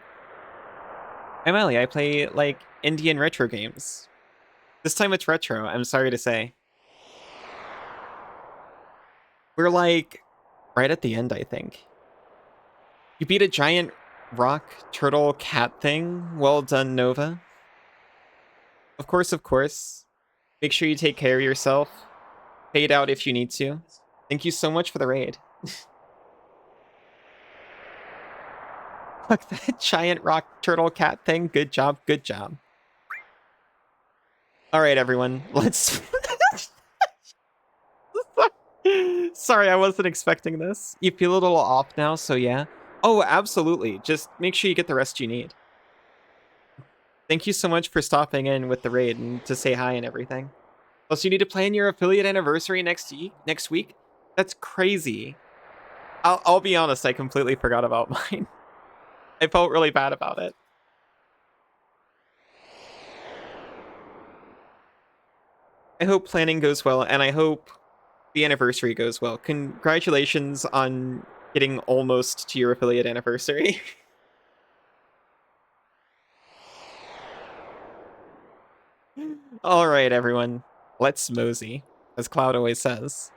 I'm Ali, I play, like, Indian retro games. This time it's retro, I'm sorry to say. We're, like, right at the end, I think. You beat a giant rock turtle cat thing? Well done, Nova. Of course, of course. Make sure you take care of yourself. Fade out if you need to. Thank you so much for the raid. Fuck that giant rock turtle cat thing. Good job, good job. Alright, everyone. Let's... Sorry, I wasn't expecting this. You feel a little off now, so yeah. Oh, absolutely. Just make sure you get the rest you need. Thank you so much for stopping in with the raid and to say hi and everything. Plus, you need to plan your affiliate anniversary next week? That's crazy. I'll be honest, I completely forgot about mine. I felt really bad about it. I hope planning goes well, and I hope the anniversary goes well. Congratulations on getting almost to your affiliate anniversary. All right, everyone. Let's mosey, as Cloud always says.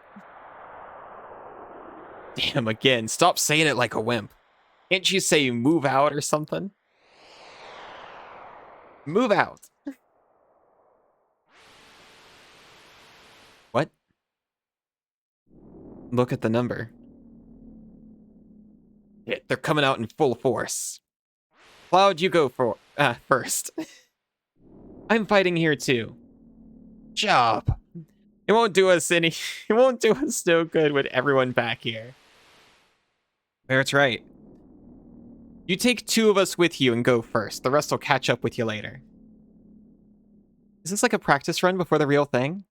Damn, again. Stop saying it like a wimp. Can't you say move out or something? Move out. What? Look at the number. They're coming out in full force. Cloud, you go first. I'm fighting here too. Job. It won't do us no good with everyone back here. That's right. You take 2 of us with you and go first. The rest will catch up with you later. Is this like a practice run before the real thing?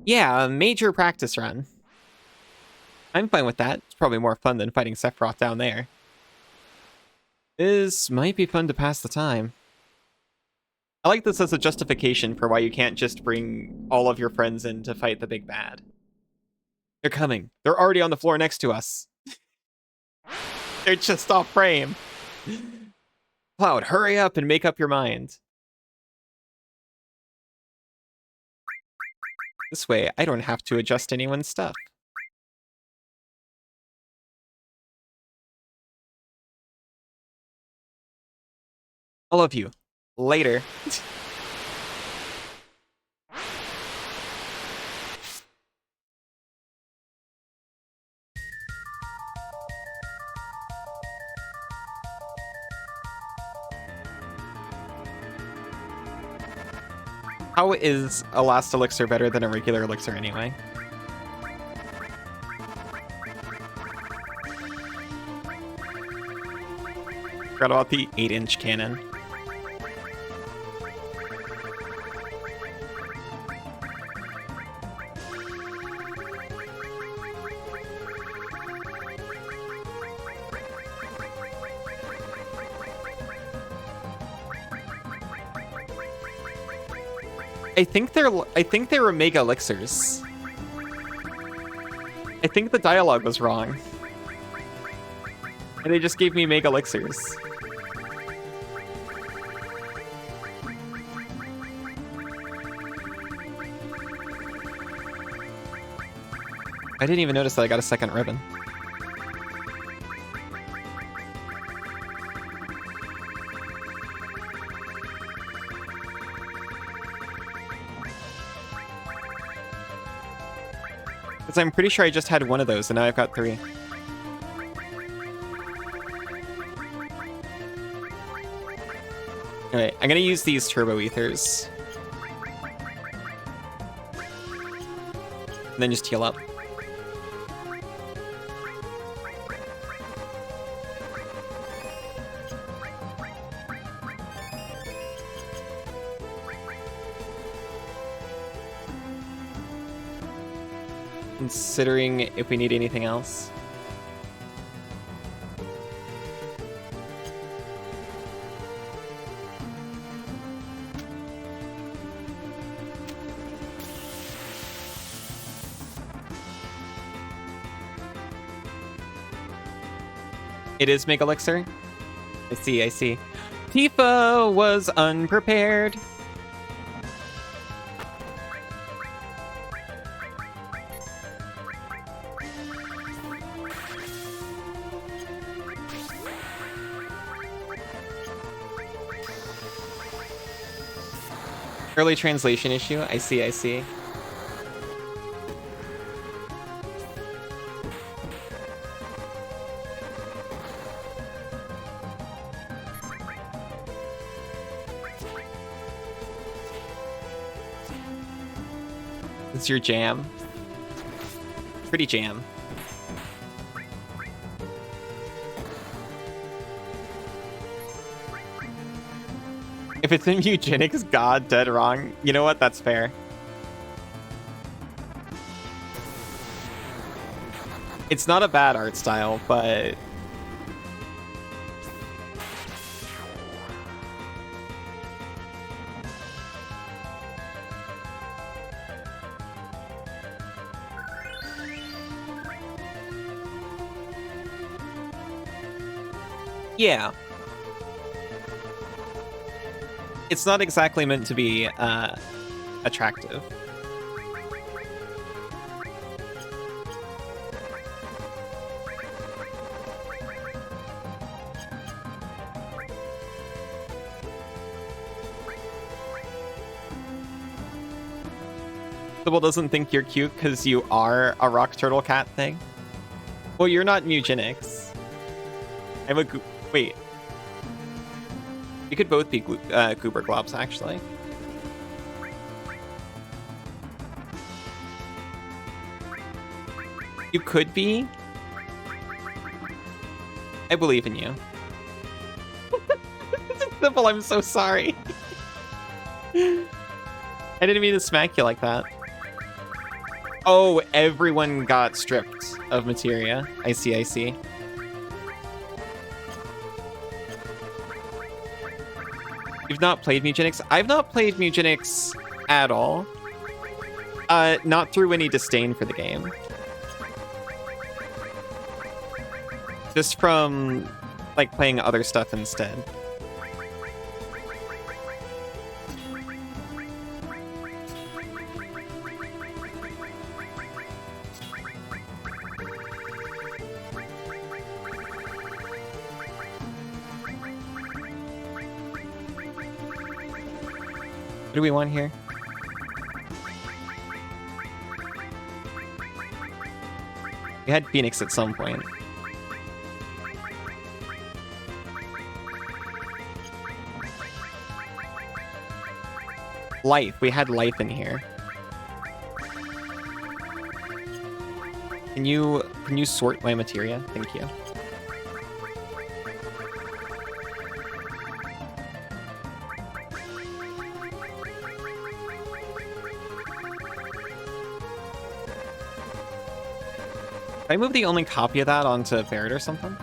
Yeah, a major practice run. I'm fine with that. It's probably more fun than fighting Sephiroth down there. This might be fun to pass the time. I like this as a justification for why you can't just bring all of your friends in to fight the big bad. They're coming. They're already on the floor next to us. They're just off frame. Cloud, hurry up and make up your mind. This way, I don't have to adjust anyone's stuff. All of you. Later. How is a last elixir better than a regular elixir anyway? Forgot about the 8-inch cannon. I think they were mega elixirs. I think the dialogue was wrong. And they just gave me mega elixirs. I didn't even notice that I got a second ribbon. Because I'm pretty sure I just had one of those, and now I've got 3. Alright, I'm gonna use these turbo ethers. And then just heal up. Considering if we need anything else. It is Mega Elixir? I see, I see. Tifa was unprepared. Early translation issue. I see, I see. It's your jam. Pretty jam. If it's in eugenics, god, dead wrong. You know what? That's fair. It's not a bad art style, but... yeah. It's not exactly meant to be attractive. Sybil doesn't think you're cute because you are a rock turtle cat thing. Well, you're not Mugenics. I'm a wait. You could both be Goober Globs, actually. You could be. I believe in you. It's simple, I'm so sorry. I didn't mean to smack you like that. Oh, everyone got stripped of materia. I see, I see. You've not played Mugenics? I've not played Mugenics at all. Not through any disdain for the game. Just from, like, playing other stuff instead. What do we want here? We had Phoenix at some point. Life. We had life in here. Can you sort my materia? Thank you. Can I move the only copy of that onto Barrett or something?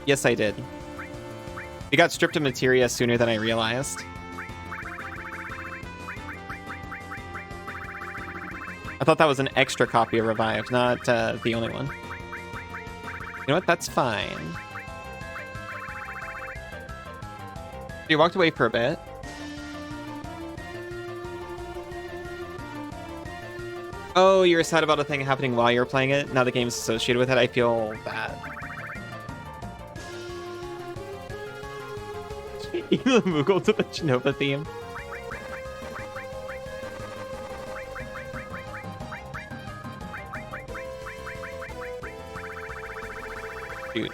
Yes, I did. We got stripped of materia sooner than I realized. I thought that was an extra copy of Revived, not the only one. You know what? That's fine. You walked away for a bit. Oh, you're sad about a thing happening while you're playing it? Now the game's associated with it, I feel bad. Even the Moogle to the Genova theme. Dude.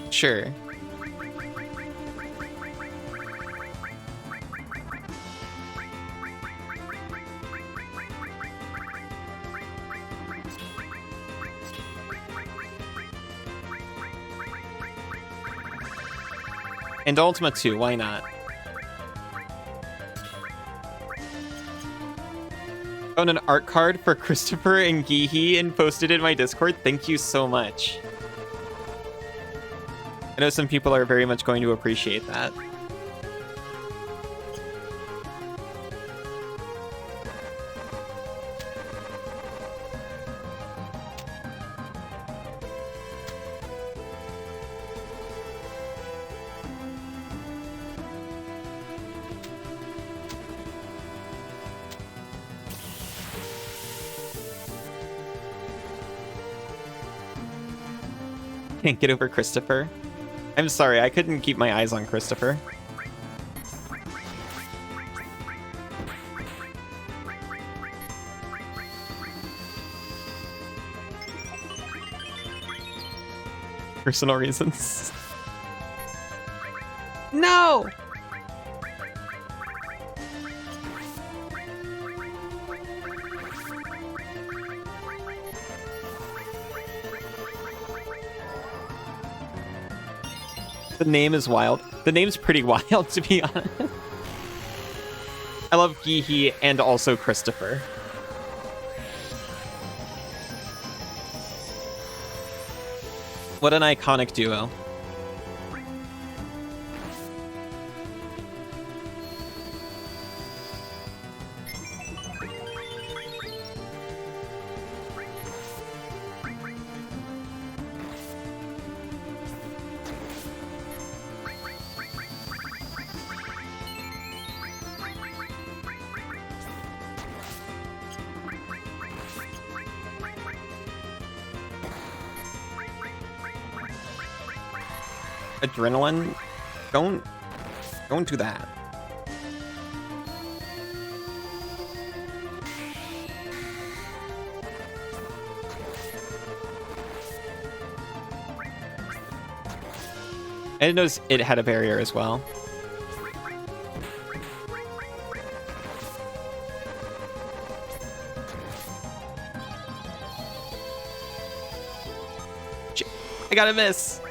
Sure. And Ultima 2, why not? Found an art card for Christopher and Gihi and posted it in my Discord. Thank you so much. I know some people are very much going to appreciate that. Can't get over Christopher. I'm sorry, I couldn't keep my eyes on Christopher. Personal reasons. No! The name is wild. The name's pretty wild, to be honest. I love Gihi and also Christopher. What an iconic duo. Adrenaline? Don't do that. I didn't notice it had a barrier as well. I gotta miss.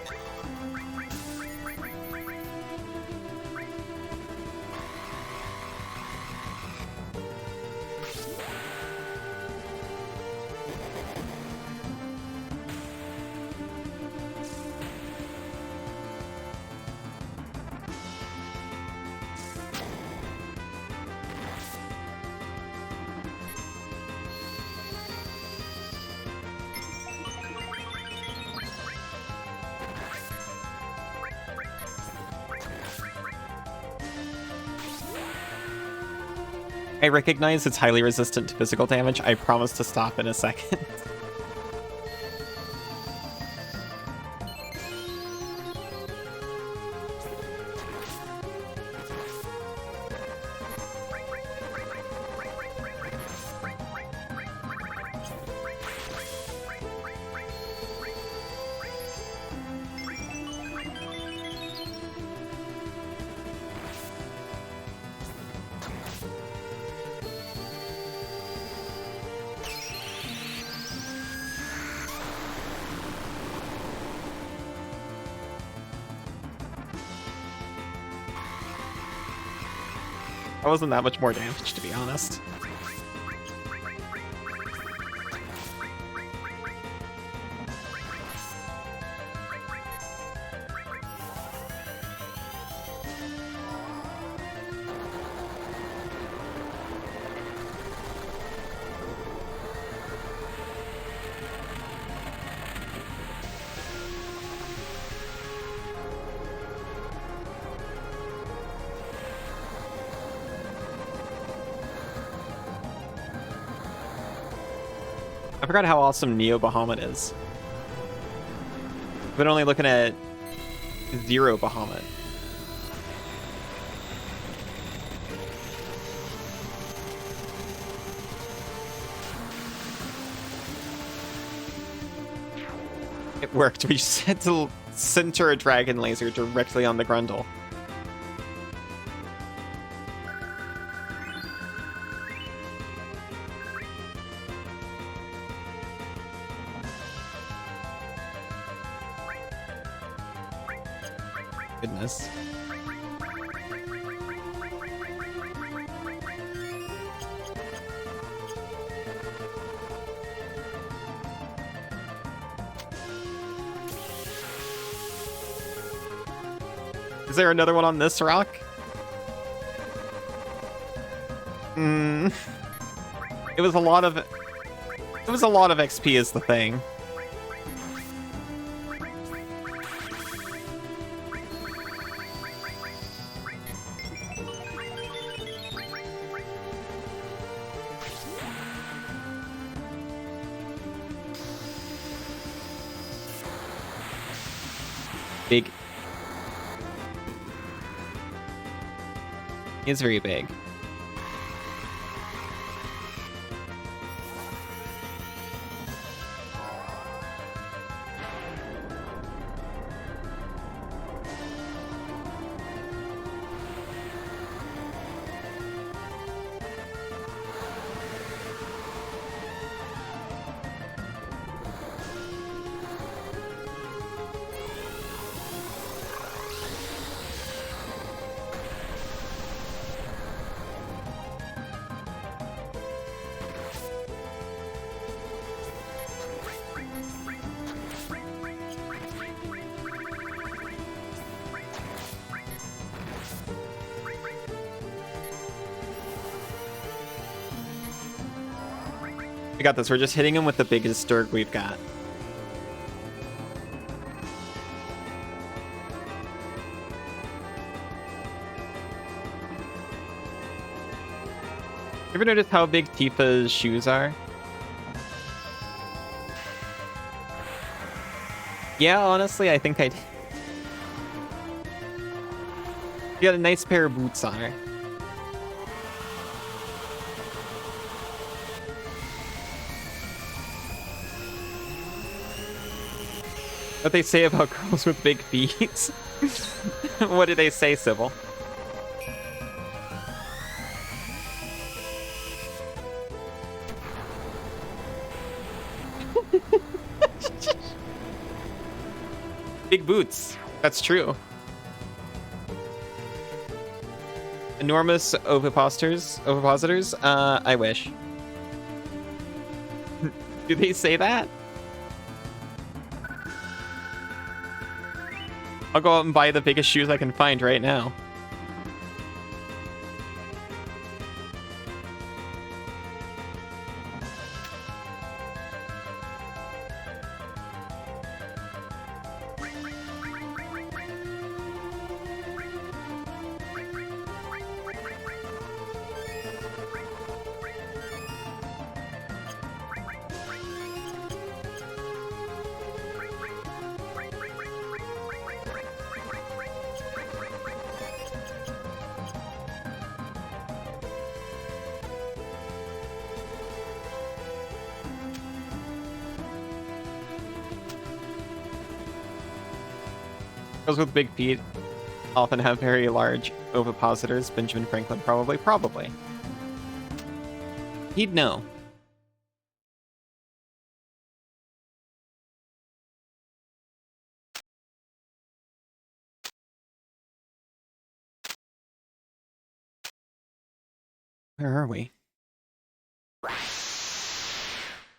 I recognize it's highly resistant to physical damage. I promise to stop in a second. That wasn't that much more damage, to be honest. I forgot how awesome Neo Bahamut is. But only looking at Zero Bahamut. It worked. We just had to center a dragon laser directly on the Grundle. Goodness. Is there another one on this rock? It was a lot of XP is the thing. Big. It's very big. We got this. We're just hitting him with the biggest Durg we've got. You ever notice how big Tifa's shoes are? Yeah, honestly, I think I did. You got a nice pair of boots on her. What they say about girls with big feet? What do they say, Sybil? Big boots. That's true. Enormous ovipositors? I wish. Do they say that? I'll go out and buy the biggest shoes I can find right now. Girls with big feet often have very large ovipositors. Benjamin Franklin probably. He'd know. Where are we?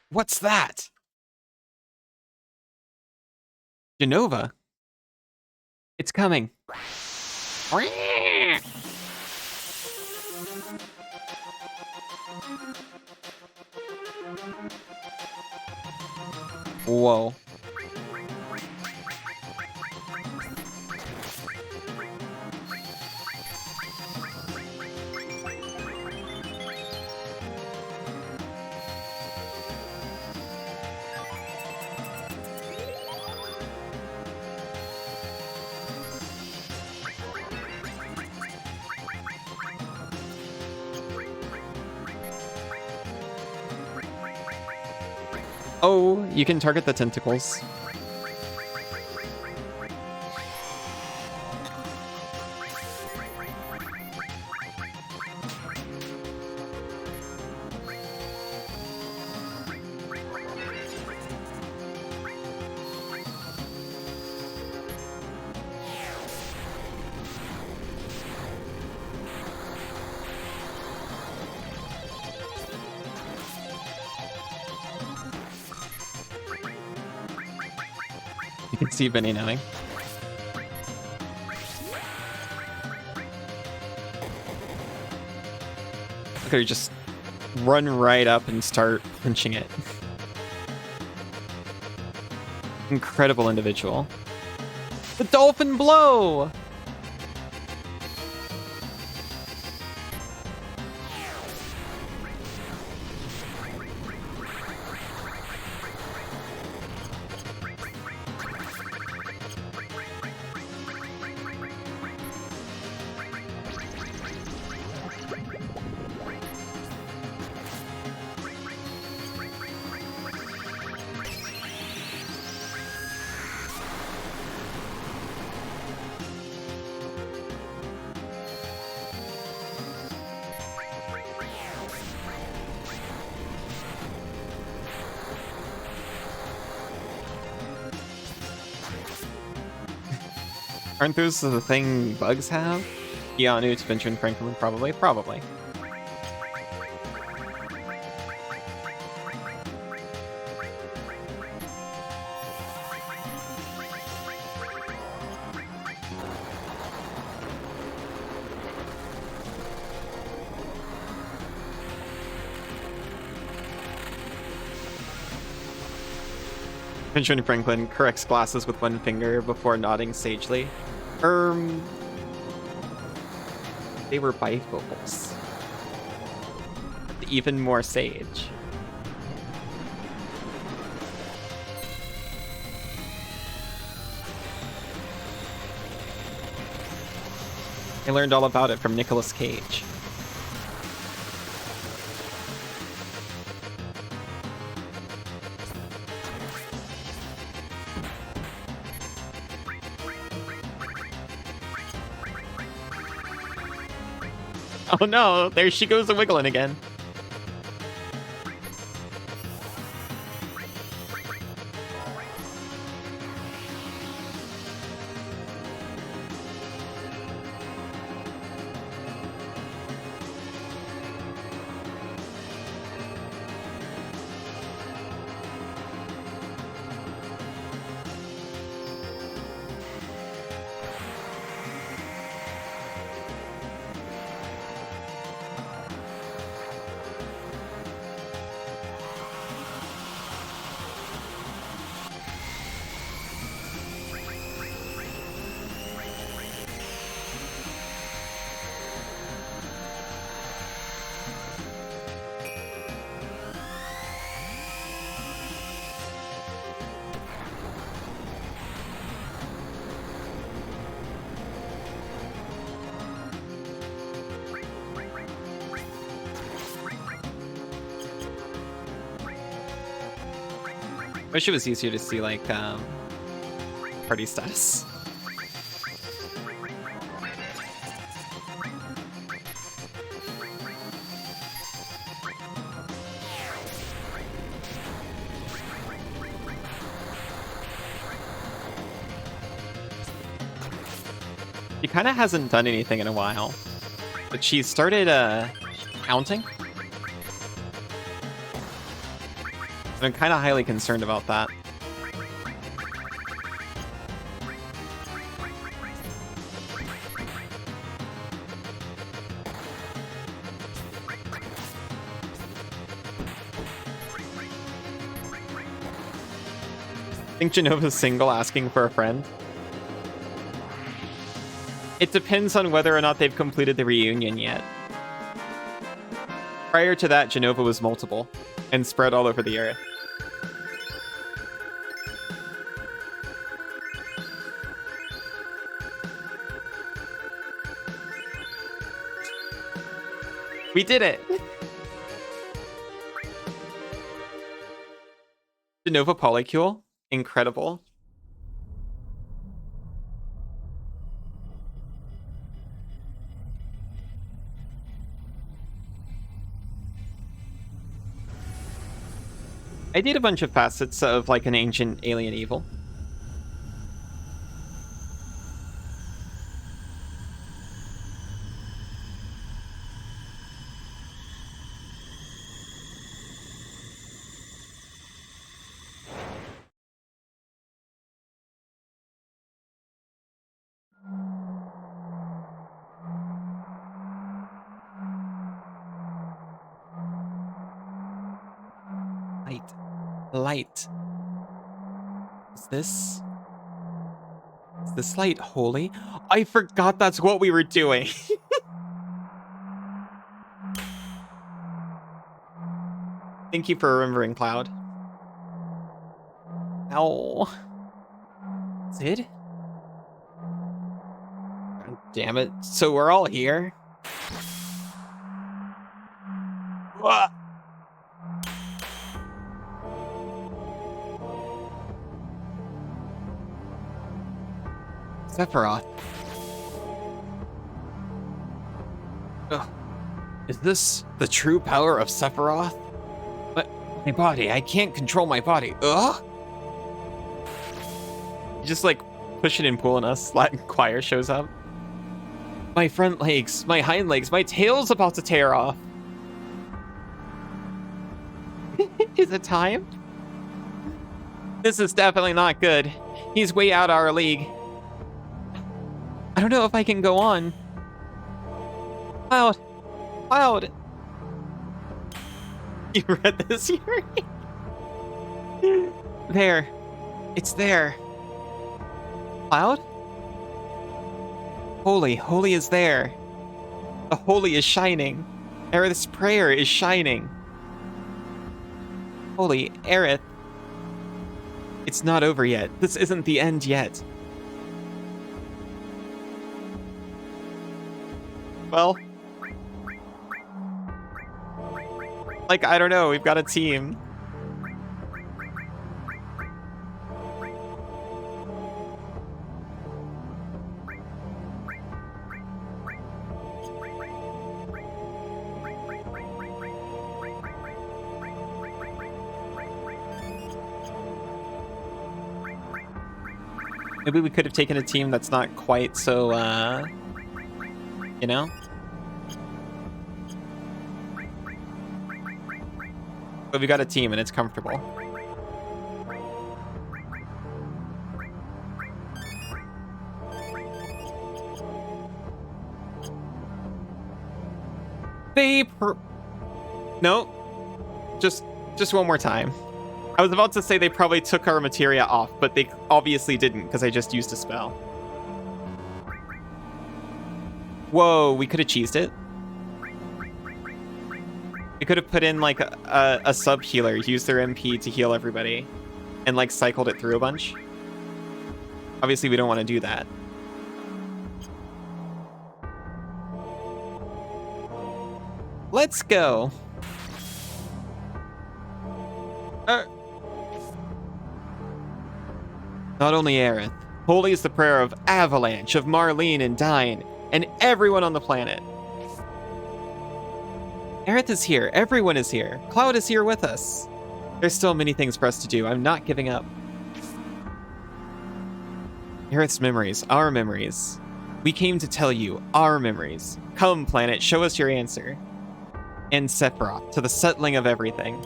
What's that? Genova? It's coming. Whoa. Oh, you can target the tentacles. You can see Benny knowing. Look at her just run right up and start punching it. Incredible individual. The dolphin blow! Aren't those the thing bugs have? Keanu to Benjamin Franklin, probably. Probably. Benjamin Franklin corrects glasses with one finger before nodding sagely. They were bifocals. Even more sage. I learned all about it from Nicolas Cage. Oh no, there she goes wiggling again. Wish it was easier to see, like, party status. She kind of hasn't done anything in a while, but she started counting. And I'm kind of highly concerned about that. Think Genova's single asking for a friend? It depends on whether or not they've completed the reunion yet. Prior to that, Genova was multiple and spread all over the earth. We did it! De Nova Polycule. Incredible. I did a bunch of facets of like an ancient alien evil. Light. Is this light holy? I forgot that's what we were doing. Thank you for remembering, Cloud. Ow. Sid? God damn it. So we're all here? Ah. Sephiroth. Ugh. Is this the true power of Sephiroth? But my body, I can't control my body. Ugh! Just like pushing and pulling us. Latin choir shows up. My front legs, my hind legs, my tail's about to tear off. Is it time? This is definitely not good. He's way out our league. I don't know if I can go on. Cloud. You read this, Yuri? There. It's there. Cloud? Holy is there. The holy is shining. Aerith's prayer is shining. Holy, Aerith. It's not over yet. This isn't the end yet. Well, like, I don't know, we've got a team. Maybe we could have taken a team that's not quite so, you know? But we got a team and it's comfortable. No. Just one more time. I was about to say they probably took our materia off, but they obviously didn't because I just used a spell. Whoa, we could have cheesed it. We could have put in like a sub healer, used their MP to heal everybody, and like cycled it through a bunch. Obviously, we don't want to do that. Let's go. Not only Aerith. Holy is the prayer of Avalanche, of Marlene and Dine, and everyone on the planet. Aerith is here. Everyone is here. Cloud is here with us. There's still many things for us to do. I'm not giving up. Aerith's memories. Our memories. We came to tell you our memories. Come, planet, show us your answer. And Sephiroth, to the settling of everything.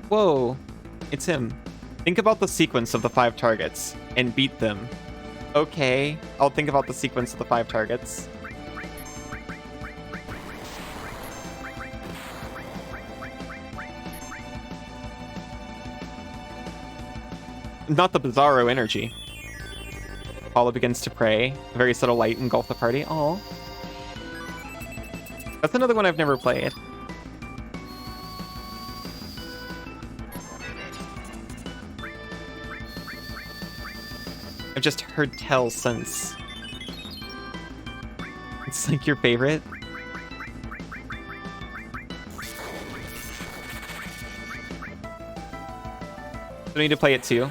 Whoa, it's him. Think about the sequence of the 5 targets and beat them. Okay, I'll think about the sequence of the 5 targets. Not the Bizarro energy. Apollo begins to pray. A very subtle light engulf the party. Aw. That's another one I've never played. I've just heard tell since. It's like your favorite. Do I need to play it too?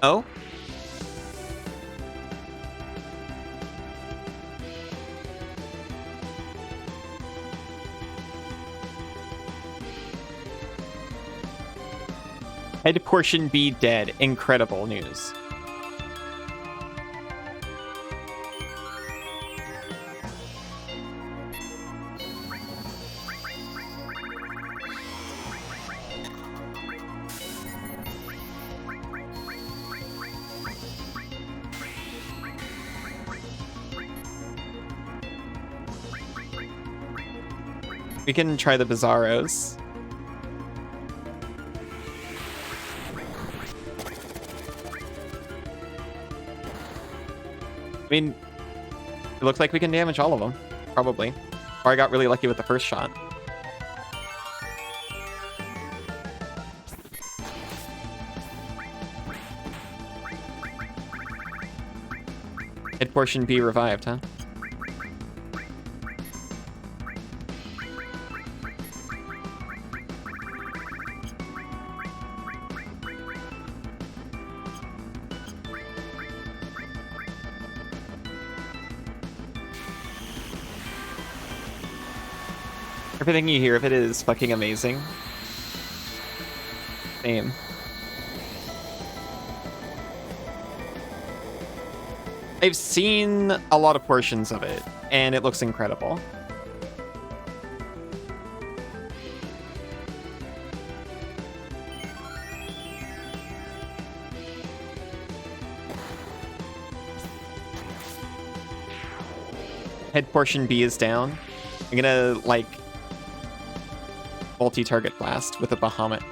Oh? Head portion B dead. Incredible news. We can try the Bizarros. I mean, it looks like we can damage all of them, probably. Or I got really lucky with the first shot. Head portion B revived, huh? Everything you hear of it is fucking amazing. Same. I've seen a lot of portions of it, and it looks incredible. Head portion B is down. I'm gonna, like, multi-target blast with a Bahamut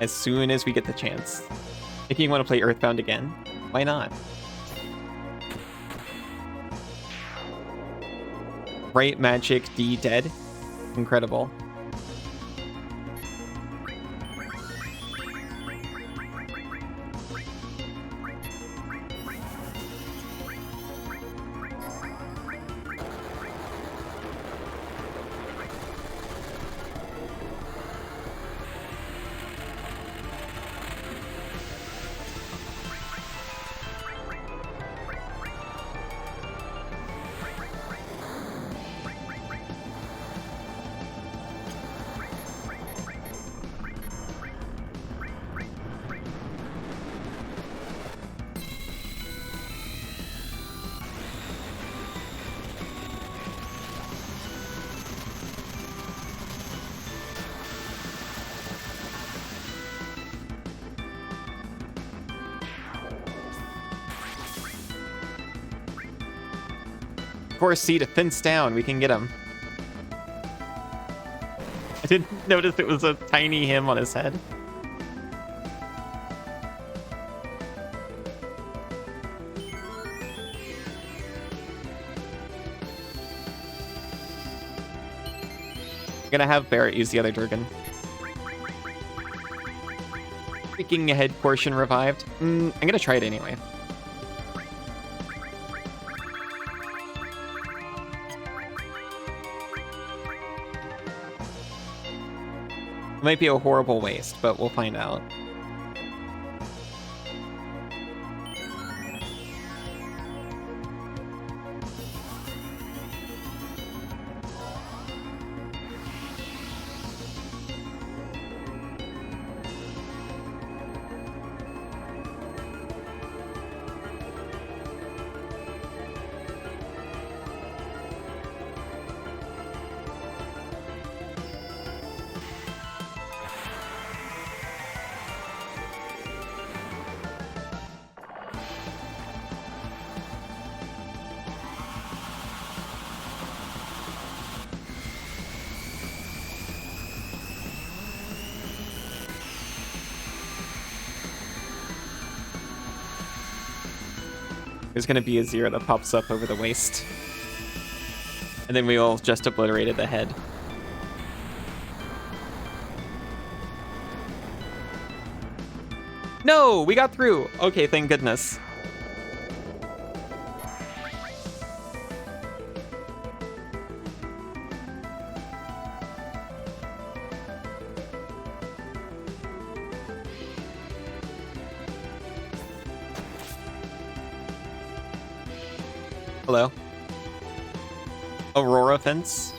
as soon as we get the chance. If you want to play Earthbound again, why not? Bright Magic D dead. Incredible. Force C to fence down. We can get him. I didn't notice it was a tiny him on his head. I'm gonna have Barrett use the other Durgan. Freaking head portion revived. I'm gonna try it anyway. It might be a horrible waste, but we'll find out. There's gonna be a 0 that pops up over the waist. And then we all just obliterated the head. No, we got through. Okay, thank goodness. Hello. Aurora fence.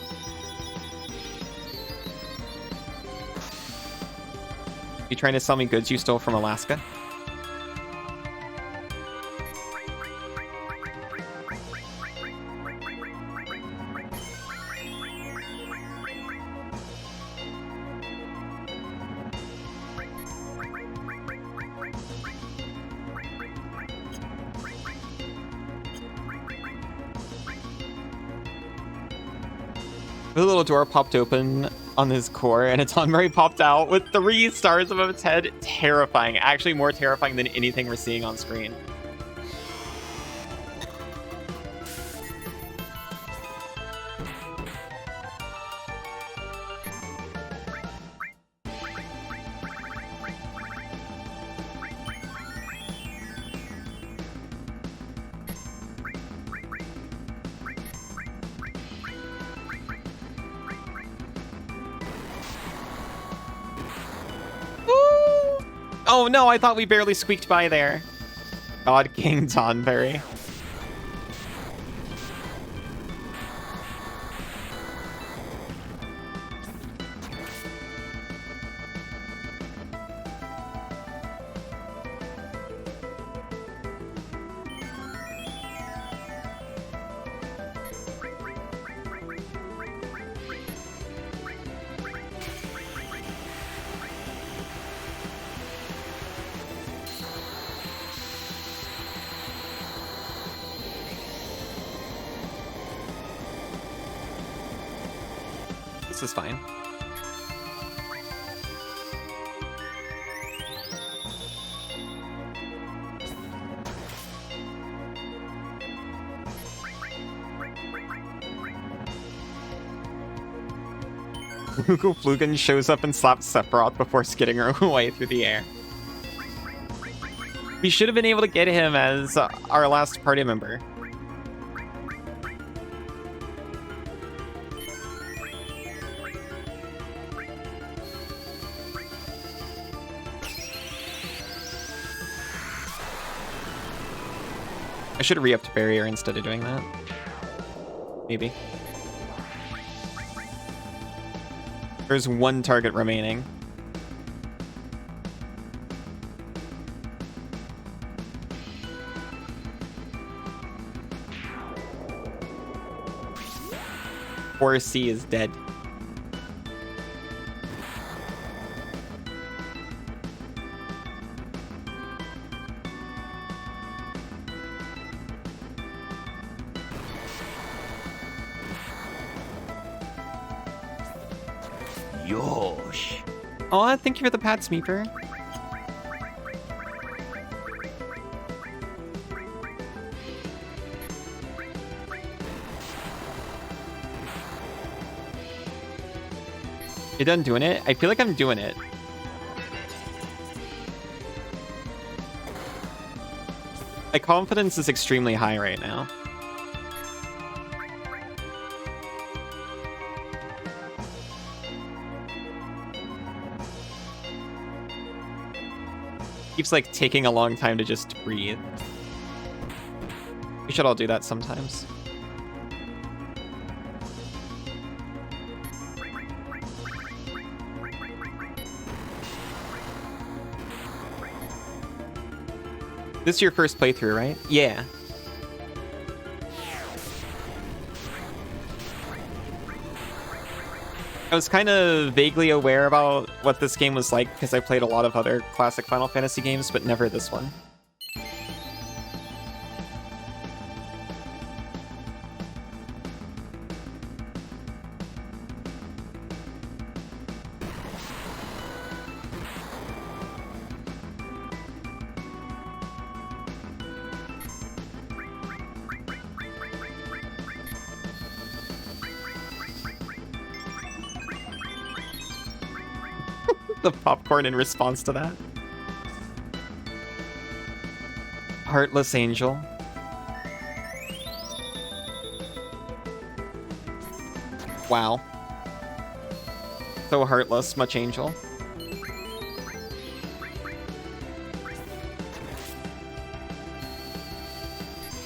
You trying to sell me goods you stole from Alaska? The little door popped open on his core, and its Hanmari popped out with 3 stars above its head. Terrifying. Actually more terrifying than anything we're seeing on screen. Oh no, I thought we barely squeaked by there. God King Tonberry. This is fine. Google Flugan shows up and slaps Sephiroth before skidding her away through the air. We should have been able to get him as our last party member. I should have re-upped barrier instead of doing that. Maybe. There's 1 target remaining. Forest C is dead. Yosh. Aw, thank you for the pat, Smeeper. You done doing it? I feel like I'm doing it. My confidence is extremely high right now. Keeps like taking a long time to just breathe. We should all do that sometimes. This is your first playthrough, right? Yeah. I was kind of vaguely aware about what this game was like because I played a lot of other classic Final Fantasy games, but never this one. The popcorn in response to that. Heartless Angel. Wow. So heartless, much angel.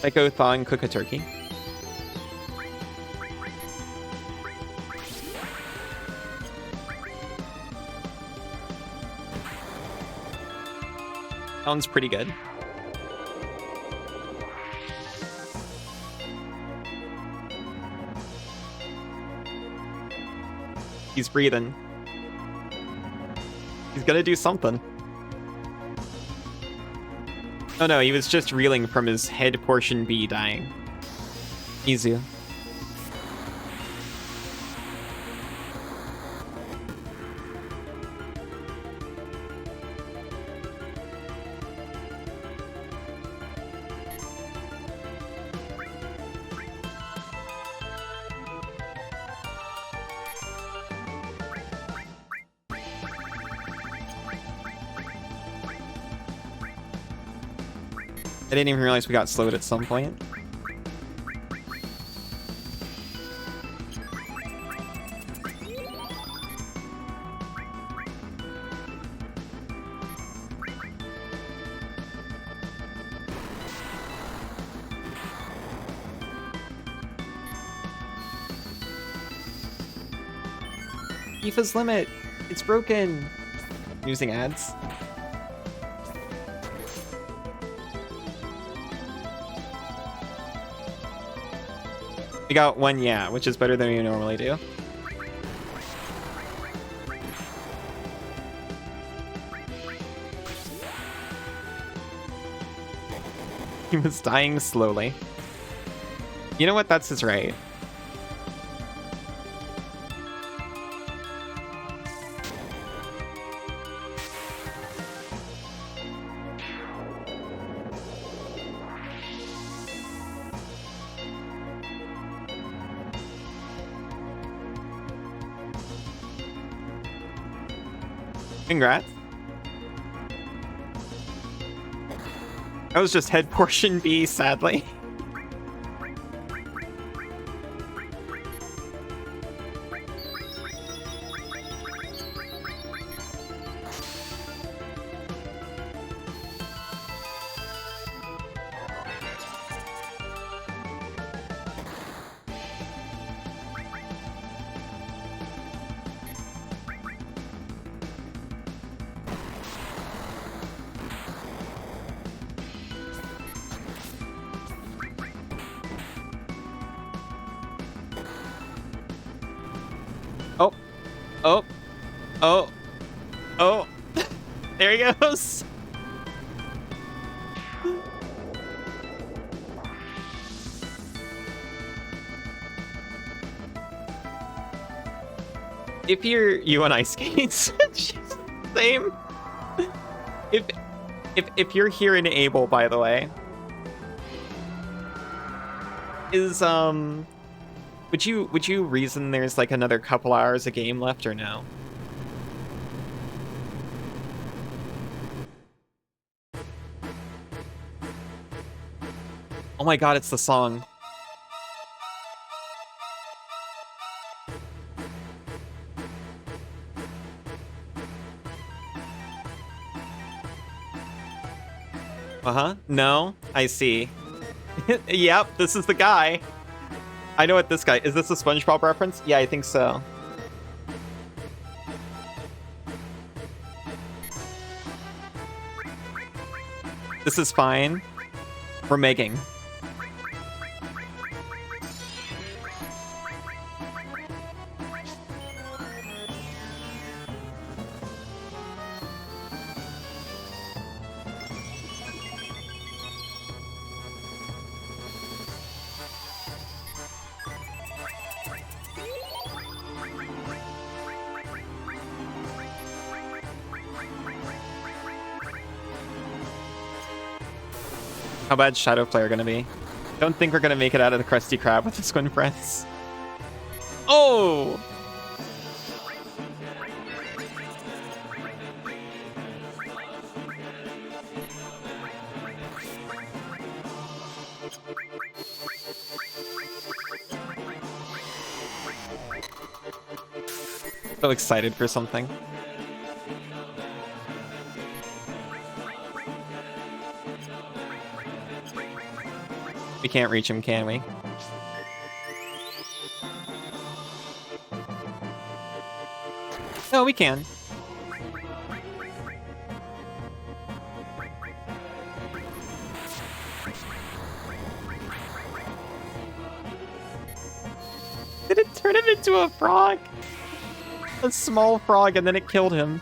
I go thaw and cook a turkey. Sounds pretty good. He's breathing. He's gonna do something. Oh no, he was just reeling from his head portion B dying. Easy. I didn't even realize we got slowed at some point. FIFA's limit! It's broken! Using ads. We got one yeah, which is better than we normally do. He was dying slowly. You know what? That's his right. Congrats. That was just head portion B, sadly. Oh. Oh. Oh. There he goes. If you and I skates, same. If you're here in Able, by the way, is would you reason there's like another couple hours of game left or no? Oh my god, it's the song. Uh-huh. No, I see. Yep, this is the guy. I know what this guy... Is this a SpongeBob reference? Yeah, I think so. This is fine. We're making. How bad Shadow Player gonna be? Don't think we're gonna make it out of the Krusty Krab with the Squin Friends. Oh! So excited for something. We can't reach him, can we? No, we can. Did it turn him into a frog? A small frog, and then it killed him.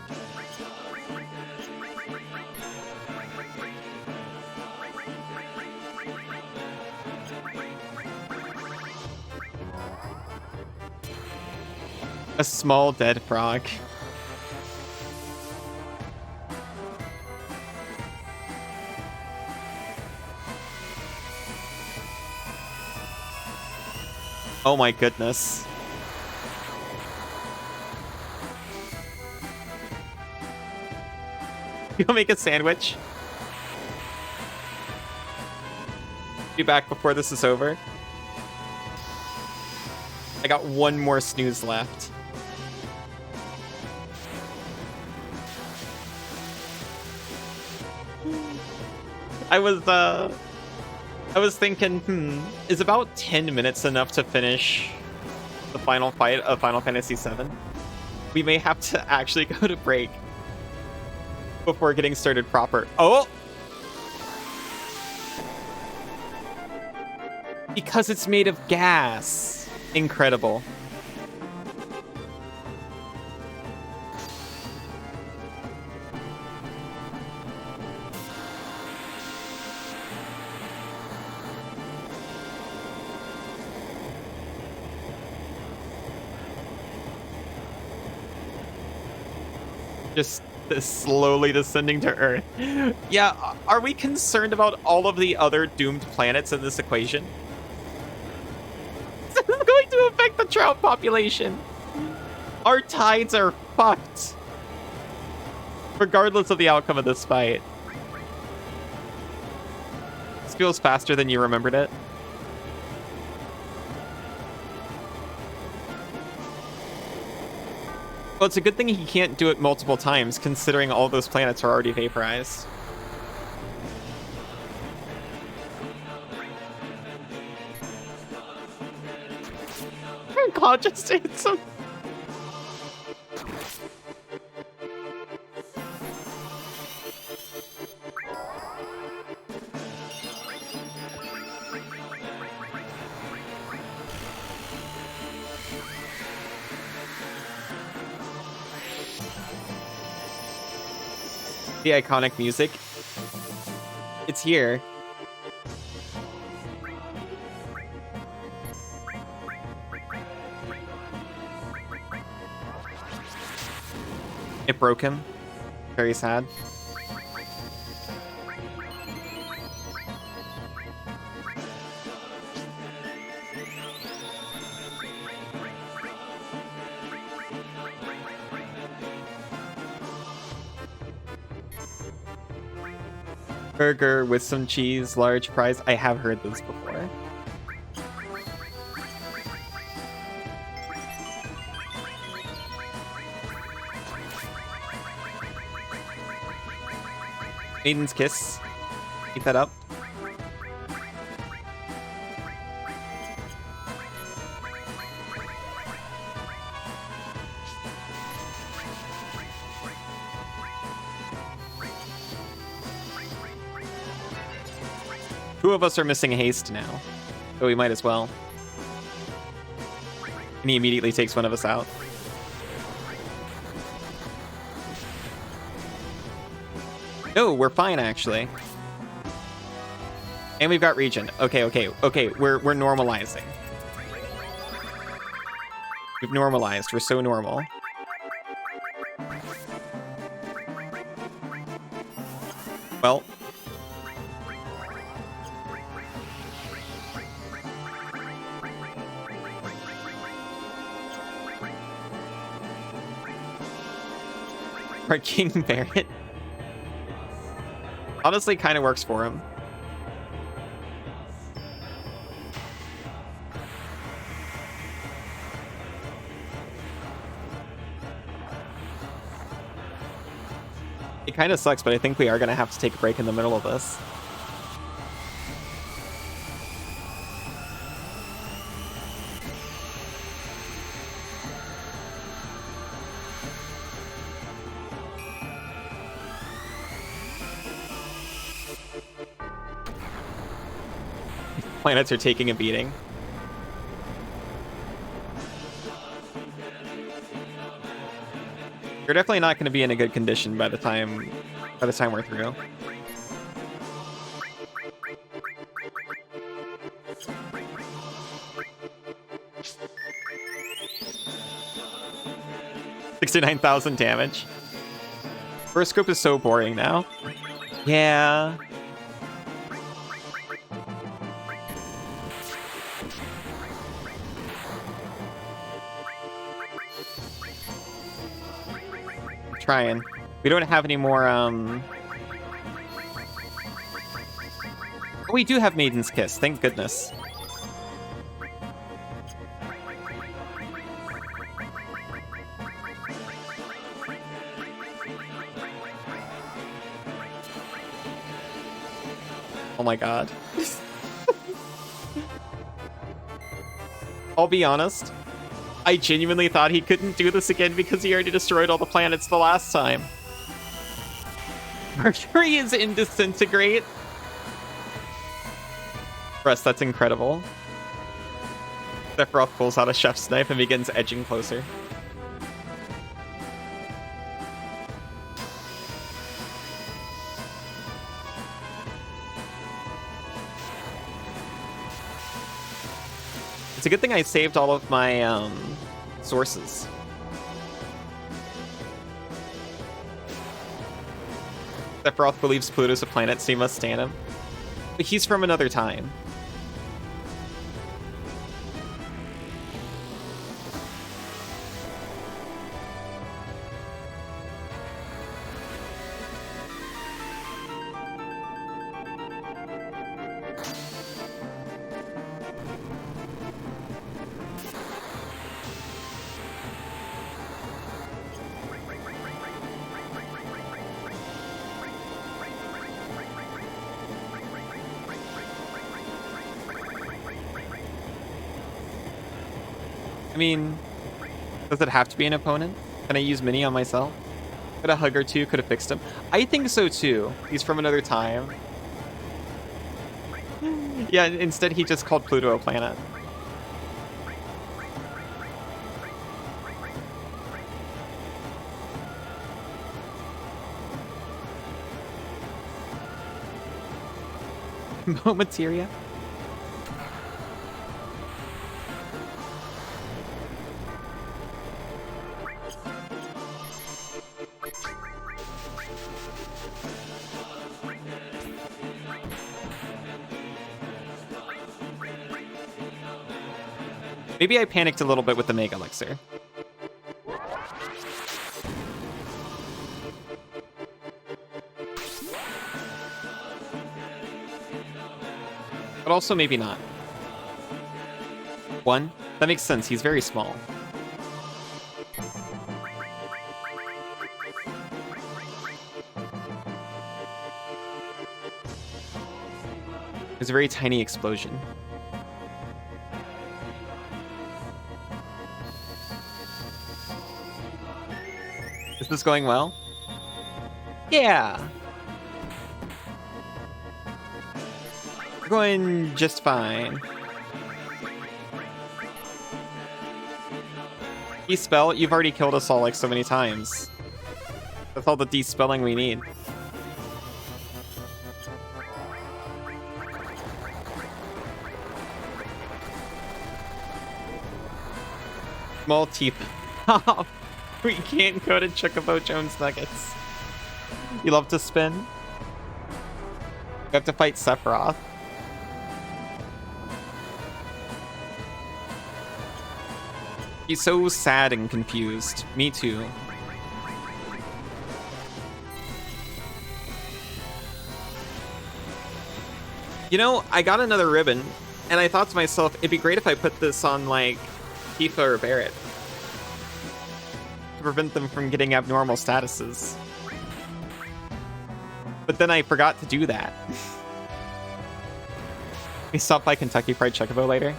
A small dead frog. Oh my goodness. You'll make a sandwich? Be back before this is over. I got one more snooze left. I was thinking, is about 10 minutes enough to finish the final fight of Final Fantasy VII? We may have to actually go to break before getting started proper. Oh! Because it's made of gas. Incredible. Just slowly descending to Earth. Yeah, are we concerned about all of the other doomed planets in this equation? This is going to affect the trout population. Our tides are fucked. Regardless of the outcome of this fight. This feels faster than you remembered it. Well, it's a good thing he can't do it multiple times, considering all those planets are already vaporized. God just ate some. The iconic music. It's here. It broke him. Very sad. Burger with some cheese, large fries. I have heard this before. Maiden's Kiss. Eat that up. Two of us are missing haste now, so we might as well. And he immediately takes one of us out. No, we're fine, actually. And we've got regen. Okay. We're normalizing. We've normalized. We're so normal. Well. Our King Barrett. Honestly, kind of works for him. It kind of sucks, but I think we are going to have to take a break in the middle of this. Planets are taking a beating. You're definitely not going to be in a good condition by the time we're through. $69,000 damage. First scope is so boring now. Yeah. Trying. We don't have any more, We do have Maiden's Kiss, thank goodness. Oh my god. I'll be honest. I genuinely thought he couldn't do this again because he already destroyed all the planets the last time. Mercury is in Disintegrate. Russ, that's incredible. Sephiroth pulls out a chef's knife and begins edging closer. It's a good thing I saved all of my sources. Sephiroth believes Pluto's a planet, so you must stand him. But he's from another time. I mean, does it have to be an opponent? Can I use Mini on myself? Could a hug or two could have fixed him? I think so too. He's from another time. Yeah, instead he just called Pluto a planet. Momenteria? Maybe I panicked a little bit with the Mega Elixir. But also maybe not. One? That makes sense, he's very small. There's a very tiny explosion. Is this going well? Yeah. We're going just fine. Despell? You've already killed us all like so many times. That's all the despelling we need. Small teeth. We can't go to Chocobo Jones Nuggets. You love to spin? We have to fight Sephiroth. He's so sad and confused. Me too. You know, I got another ribbon, and I thought to myself, it'd be great if I put this on, like, Tifa or Barret. To prevent them from getting abnormal statuses. But then I forgot to do that. We stop by Kentucky Fried Chocobo later?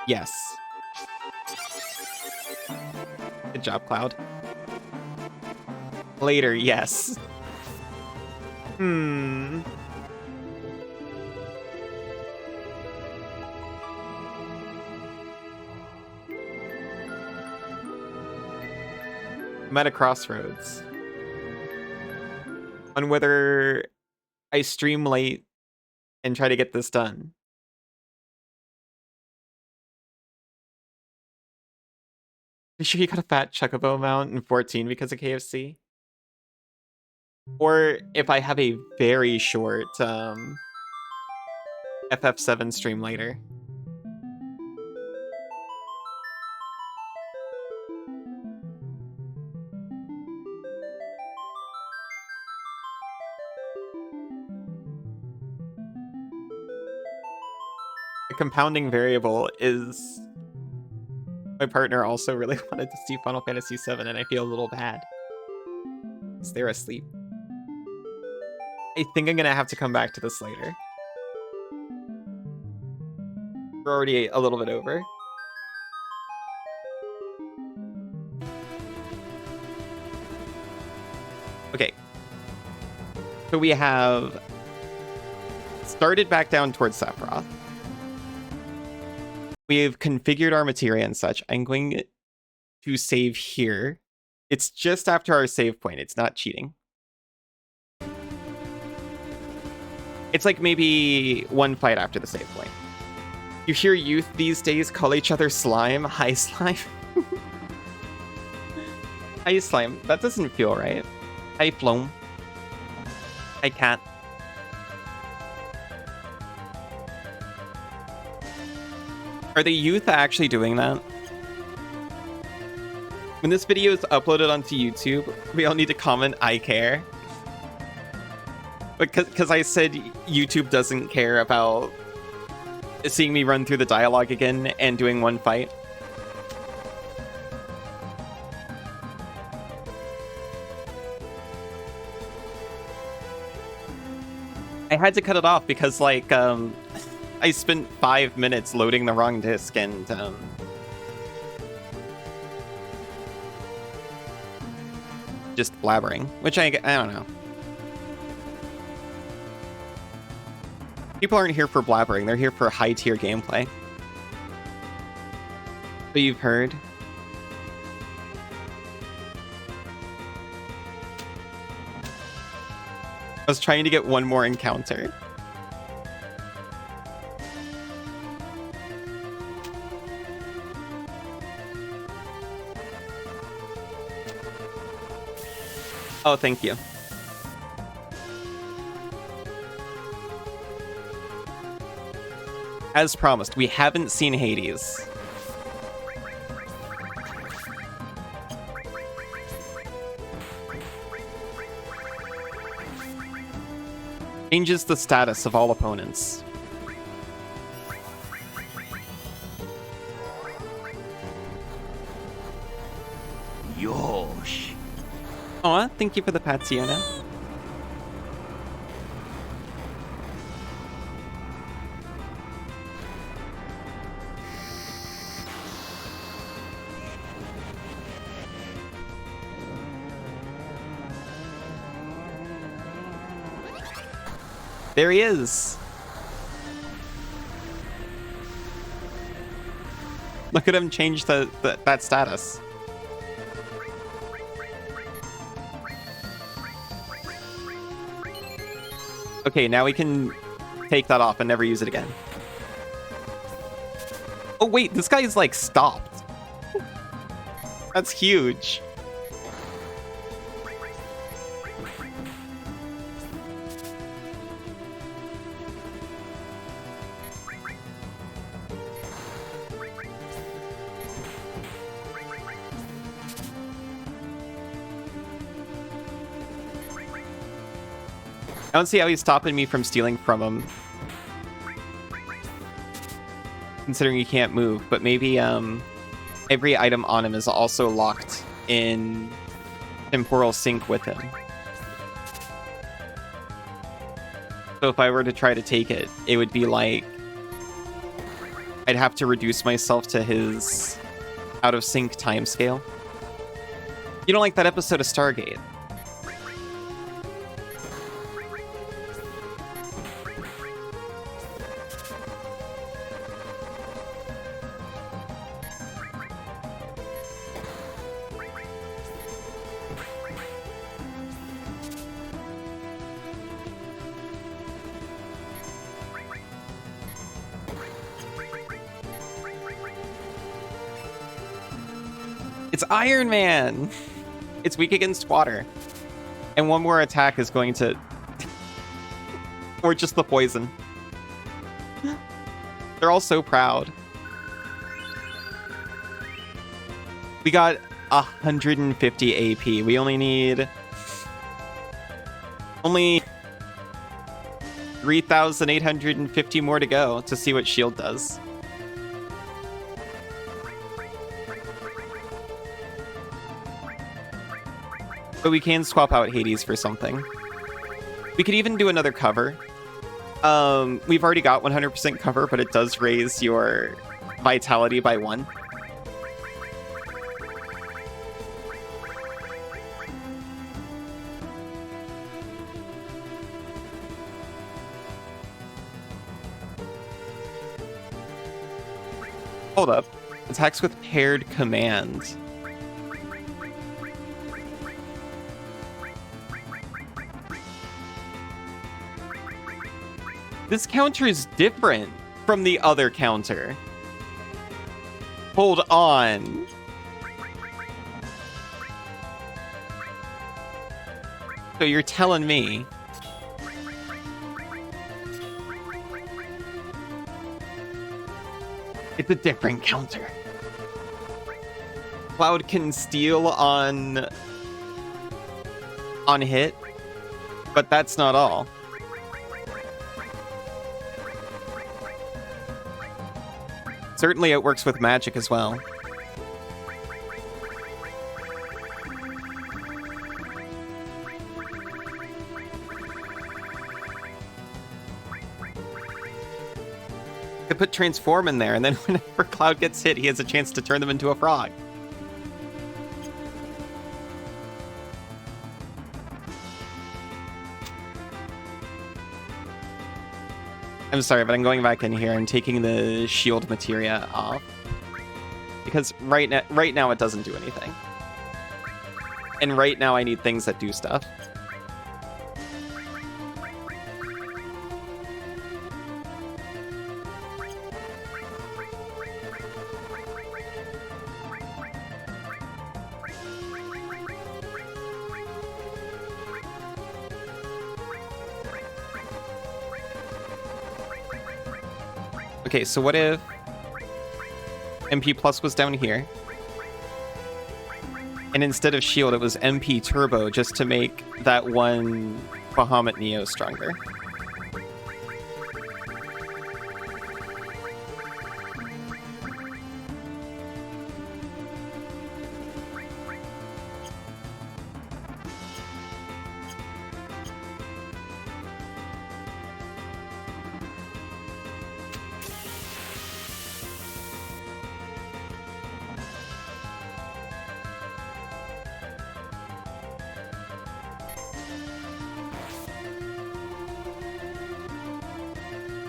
Yes. Good job, Cloud. Later, yes. I'm at a crossroads on whether I stream late and try to get this done. Pretty sure you got a fat Chocobo amount in 14 because of KFC. Or if I have a very short FF7 stream later. The compounding variable is my partner also really wanted to see Final Fantasy VII, and I feel a little bad. Is they're asleep. I think I'm gonna have to come back to this later. We're already a little bit over. Okay. So we have started back down towards Sephiroth. We've configured our materia and such. I'm going to save here. It's just after our save point. It's not cheating. It's like maybe one fight after the save point. You hear youth these days call each other slime. Hi, slime. Hi, slime. That doesn't feel right. Hi, Floam. Hi, cat. Are the youth actually doing that? When this video is uploaded onto YouTube, we all need to comment, I care. Because I said YouTube doesn't care about seeing me run through the dialogue again and doing one fight. I had to cut it off because, like, I spent 5 minutes loading the wrong disc and, just blabbering, which I don't know. People aren't here for blabbering, they're here for high-tier gameplay. So you've heard. I was trying to get one more encounter. Oh, thank you. As promised, we haven't seen Hades. Changes the status of all opponents. Yosh. Aw, thank you for the Patsiona. There he is. Look at him change that status. Okay, now we can take that off and never use it again. Oh wait, this guy is like stopped. That's huge. I don't see how he's stopping me from stealing from him. Considering he can't move, but maybe every item on him is also locked in temporal sync with him. So if I were to try to take it, it would be like I'd have to reduce myself to his out of sync timescale. You don't like that episode of Stargate? It's Iron Man! It's weak against water. And one more attack is going to... or just the poison. They're all so proud. We got 150 AP. We only need... only 3,850 more to go to see what shield does. But we can swap out Hades for something. We could even do another cover. We've already got 100% cover, but it does raise your vitality by 1. Hold up. Attacks with paired command. This counter is different from the other counter. Hold on. So you're telling me it's a different counter. Cloud can steal on hit, but that's not all. Certainly it works with magic as well. Could put transform in there, and then whenever Cloud gets hit, he has a chance to turn them into a frog. I'm sorry, but I'm going back in here and taking the shield materia off. Because right now it doesn't do anything. And right now I need things that do stuff. Okay, so what if MP Plus was down here? And instead of shield, it was MP Turbo, just to make that one Bahamut Neo stronger.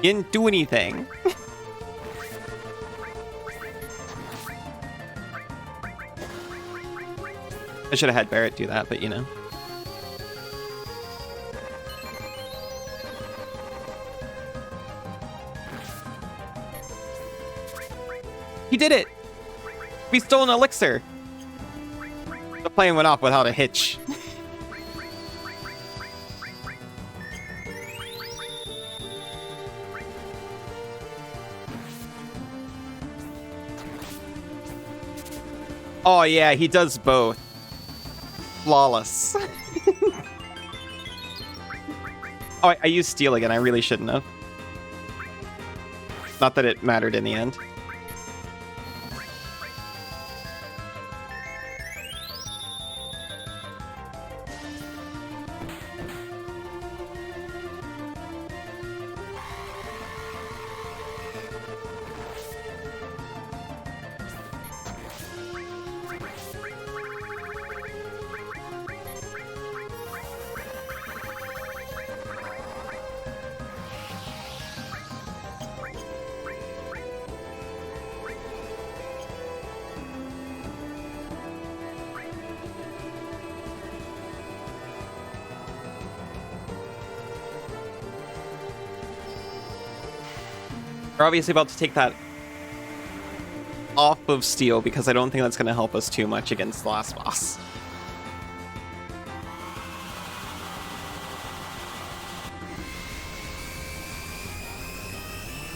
Didn't do anything. I should have had Barrett do that, but you know. He did it! We stole an elixir! The plane went off without a hitch. Oh yeah, he does both. Flawless. Oh, I used Steel again. I really shouldn't have. Not that it mattered in the end. We're obviously about to take that off of steel because I don't think that's going to help us too much against the last boss.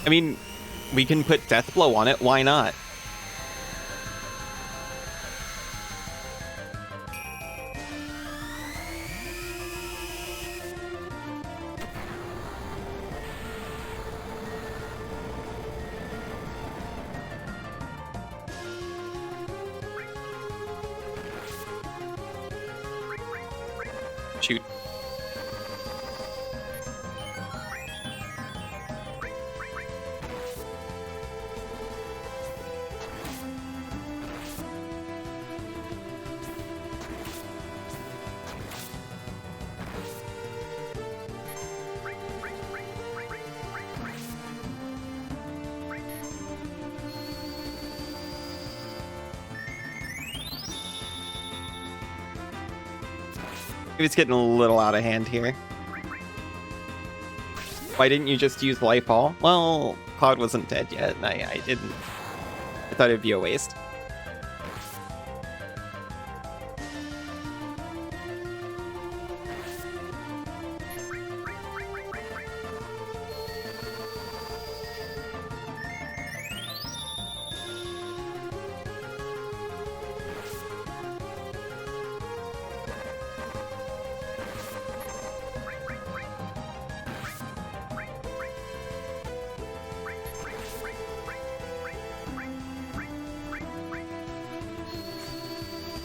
I mean, we can put Death Blow on it. Why not? Shoot. It's getting a little out of hand here. Why didn't you just use Light Ball? Well, Cloud wasn't dead yet, and I didn't. I thought it'd be a waste.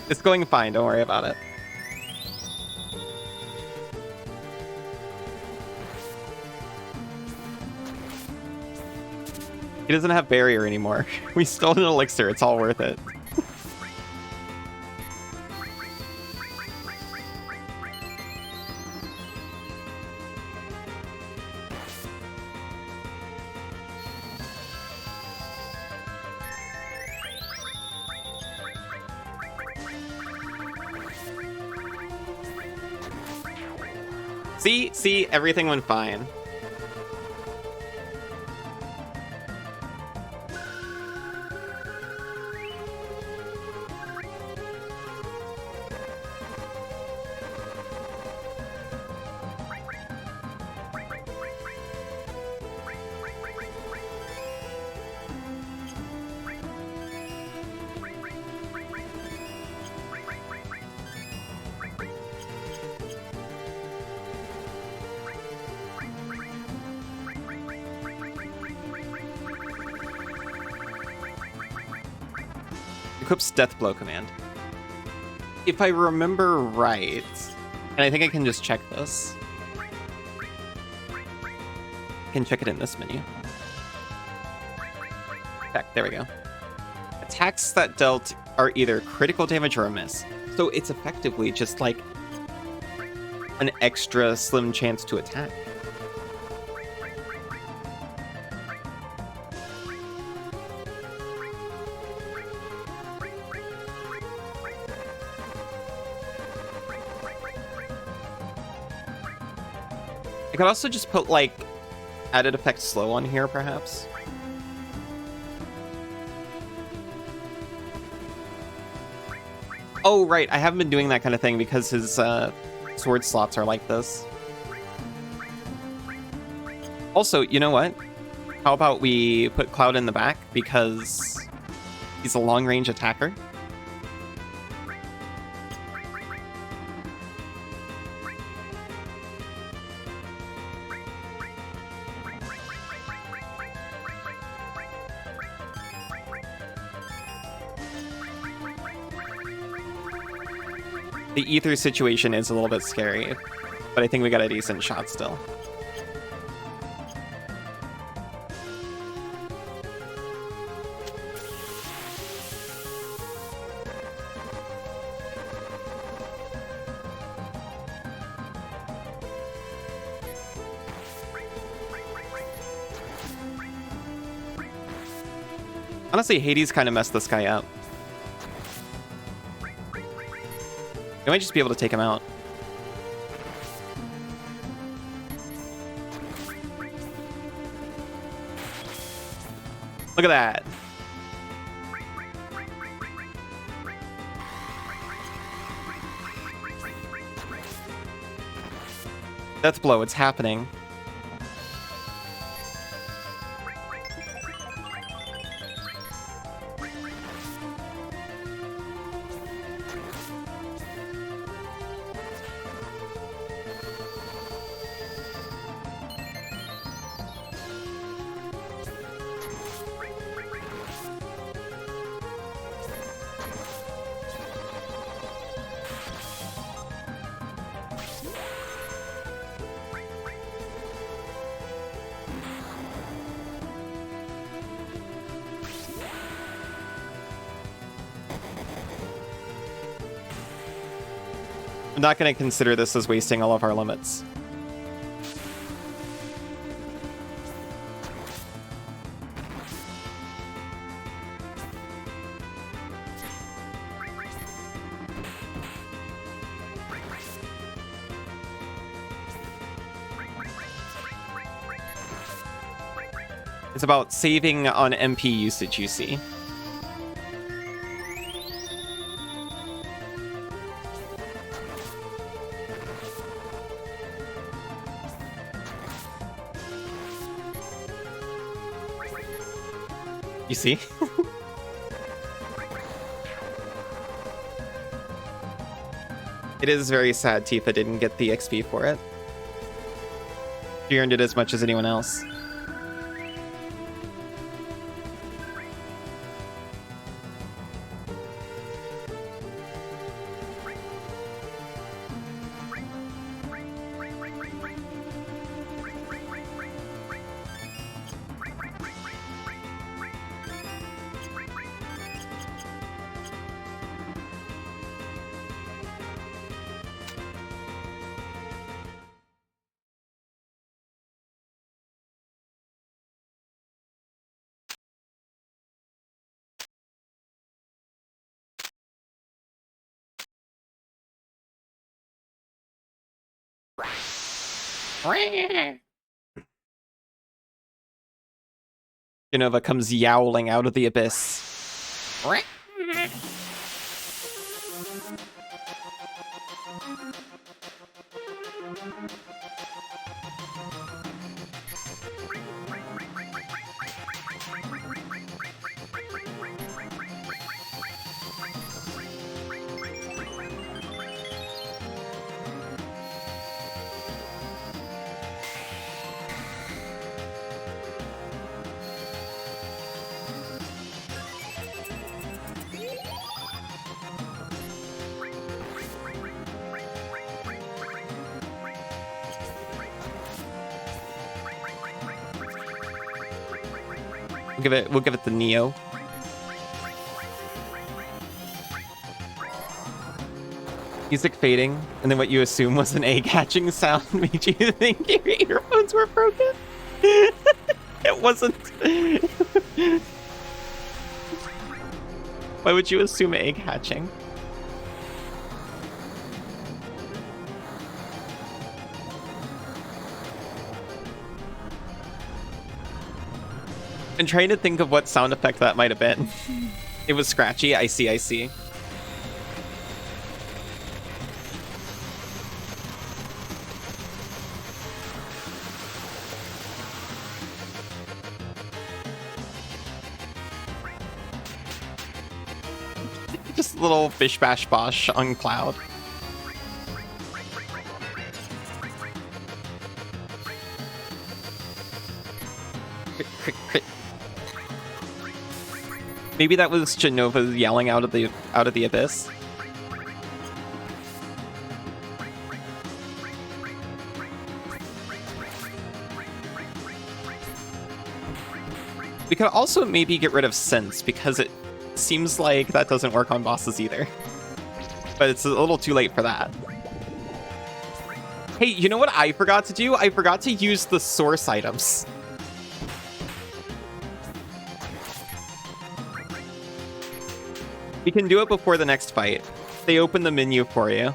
It's going fine, don't worry about it. He doesn't have barrier anymore. We stole an elixir, it's all worth it. See, everything went fine. Equips Death Blow command. If I remember right, and I think I can just check this. I can check it in this menu. Check, there we go. Attacks that dealt are either critical damage or a miss. So it's effectively just like an extra slim chance to attack. I could also just put, like, added effect slow on here, perhaps. Oh, right, I haven't been doing that kind of thing because his sword slots are like this. Also, you know what? How about we put Cloud in the back because he's a long-range attacker? The ether situation is a little bit scary, but I think we got a decent shot still. Honestly, Hades kind of messed this guy up. I might just be able to take him out. Look at that. Death blow, it's happening. I'm not going to consider this as wasting all of our limits. It's about saving on MP usage, you see. You see? It is very sad Tifa didn't get the XP for it. She earned it as much as anyone else. Genova comes yowling out of the abyss. We'll give it the Neo. Music fading, and then what you assume was an egg hatching sound made you think your earphones were broken. It wasn't. Why would you assume egg hatching? I'm trying to think of what sound effect that might have been. It was scratchy. I see, I see. Just a little bish bash bosh on Cloud. Crit, crit, crit. Maybe that was Genova yelling out of the abyss. We could also maybe get rid of Sense, because it seems like that doesn't work on bosses either. But it's a little too late for that. Hey, you know what I forgot to do? I forgot to use the source items. We can do it before the next fight. They open the menu for you.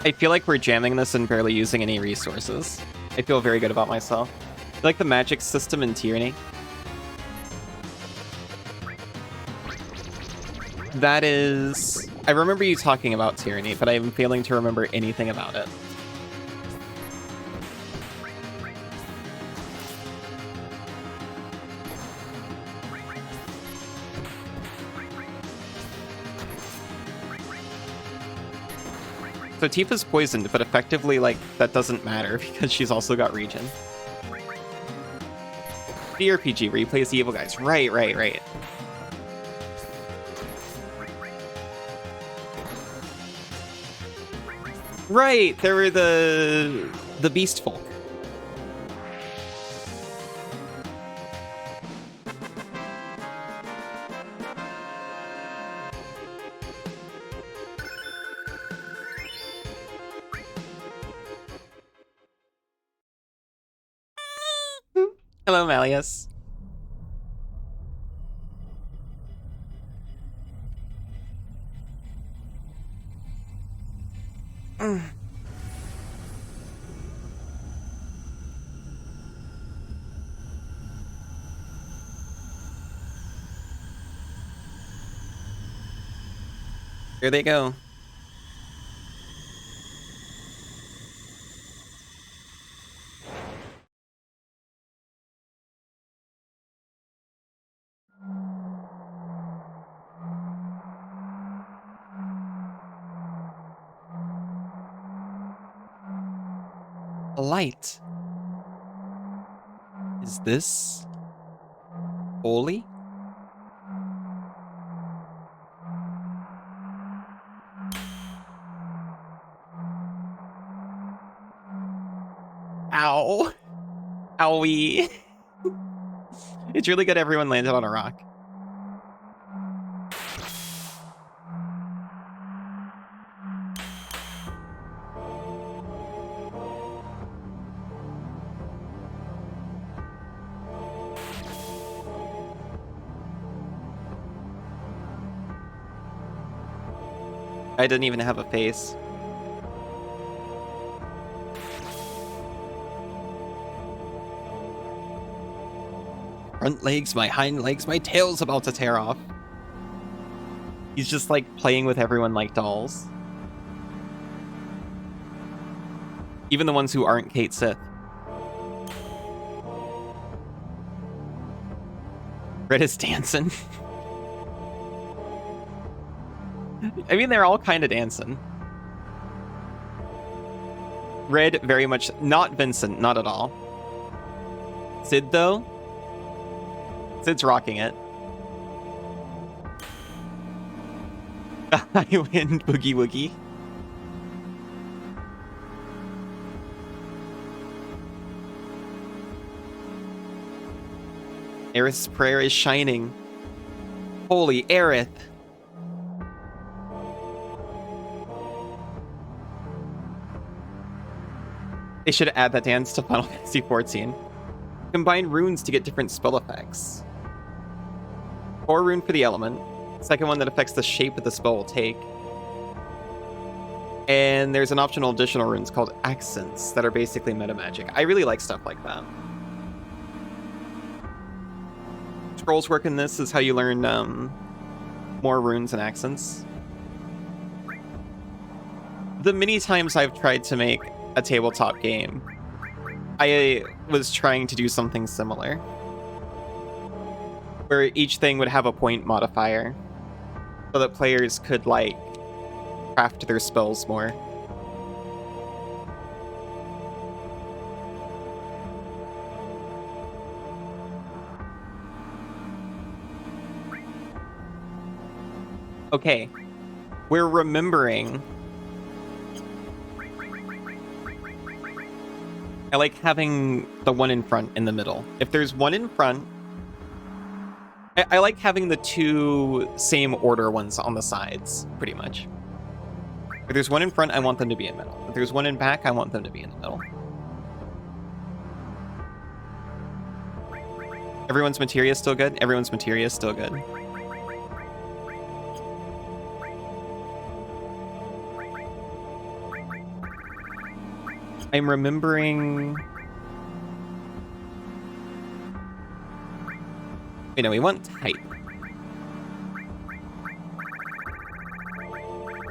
I feel like we're jamming this and barely using any resources. I feel very good about myself. I like the magic system in Tyranny. That is... I remember you talking about Tyranny, but I'm failing to remember anything about it. So Tifa's poisoned, but effectively, like, that doesn't matter because she's also got regen. DRPG replays the evil guys. Right. Right, there were the beast folk. Hello, Malleus. Here they go. A light. Is this holy? Ow. Owie. It's really good everyone landed on a rock. I didn't even have a face. Front legs, my hind legs, my tail's about to tear off. He's just like playing with everyone like dolls. Even the ones who aren't Kate Sith. Red is dancing. I mean, they're all kind of dancing. Red, very much not Vincent, not at all. Sid, though? Sid's rocking it. I win Boogie Woogie. Aerith's prayer is shining. Holy Aerith. They should add that dance to Final Fantasy XIV. Combine runes to get different spell effects. 4 rune for the element. Second one that affects the shape that the spell will take. And there's an optional additional runes called accents that are basically meta magic. I really like stuff like that. Scrolls work in this is how you learn more runes and accents. The many times I've tried to make a tabletop game, I was trying to do something similar, where each thing would have a point modifier, so that players could, like, craft their spells more. Okay, we're remembering. I like having the one in front in the middle. If there's one in front, I like having the 2 same order ones on the sides, pretty much. If there's one in front, I want them to be in the middle. If there's one in back, I want them to be in the middle. Everyone's materia is still good? Everyone's materia is still good. I'm remembering... Wait, no, we want type.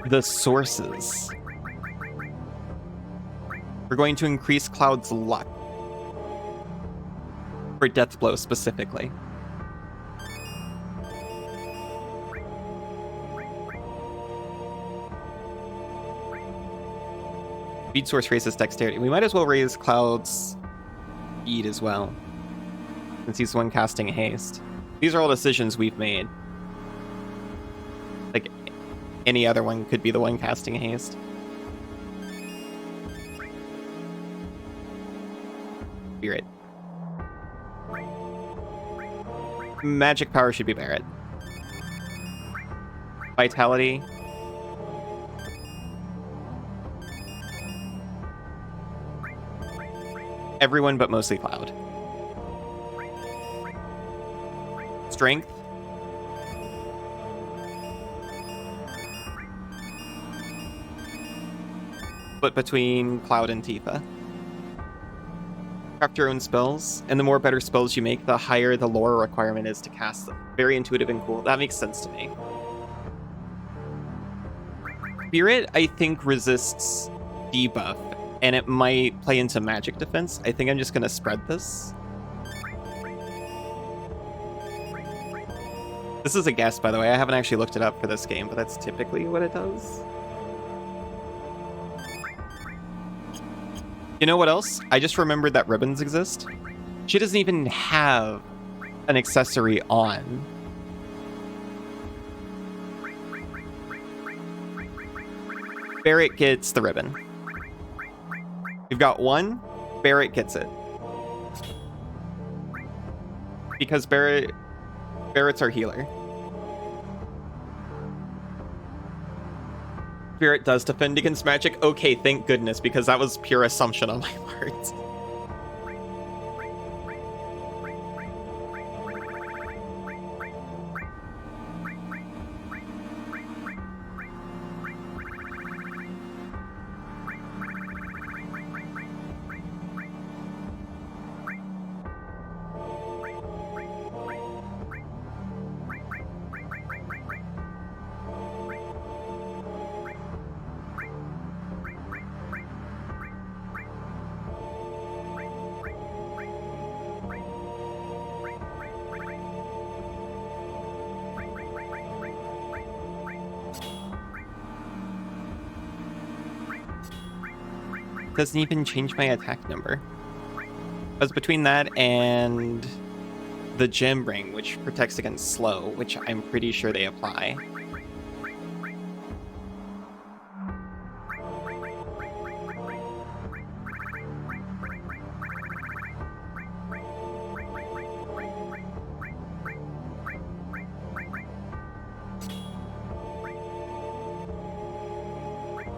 The sources. We're going to increase Cloud's luck. For Death Blow specifically. Speed source raises dexterity. We might as well raise Cloud's speed as well, since he's the one casting haste. These are all decisions we've made. Like, any other one could be the one casting haste. Spirit. Magic power should be Barret. Vitality. Everyone but mostly Cloud. Strength. Split between Cloud and Tifa. Craft your own spells, and the more better spells you make, the higher the lore requirement is to cast them. Very intuitive and cool. That makes sense to me. Spirit, I think, resists debuff, and it might play into magic defense. I think I'm just going to spread this. This is a guess, by the way. I haven't actually looked it up for this game, but that's typically what it does. You know what else? I just remembered that ribbons exist. She doesn't even have an accessory on. Barret gets the ribbon. We've got one. Barret gets it. Because Barret's our healer. Spirit does defend against magic. Okay, thank goodness, because that was pure assumption on my part. Doesn't even change my attack number. Because between that and the gem ring, which protects against slow, which I'm pretty sure they apply.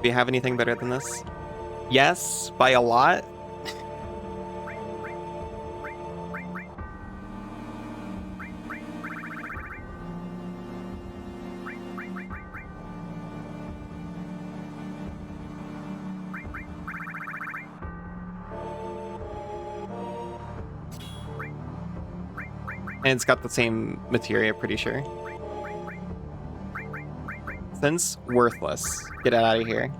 Do you have anything better than this? Yes, by a lot. And it's got the same materia, pretty sure. Since worthless. Get out of here.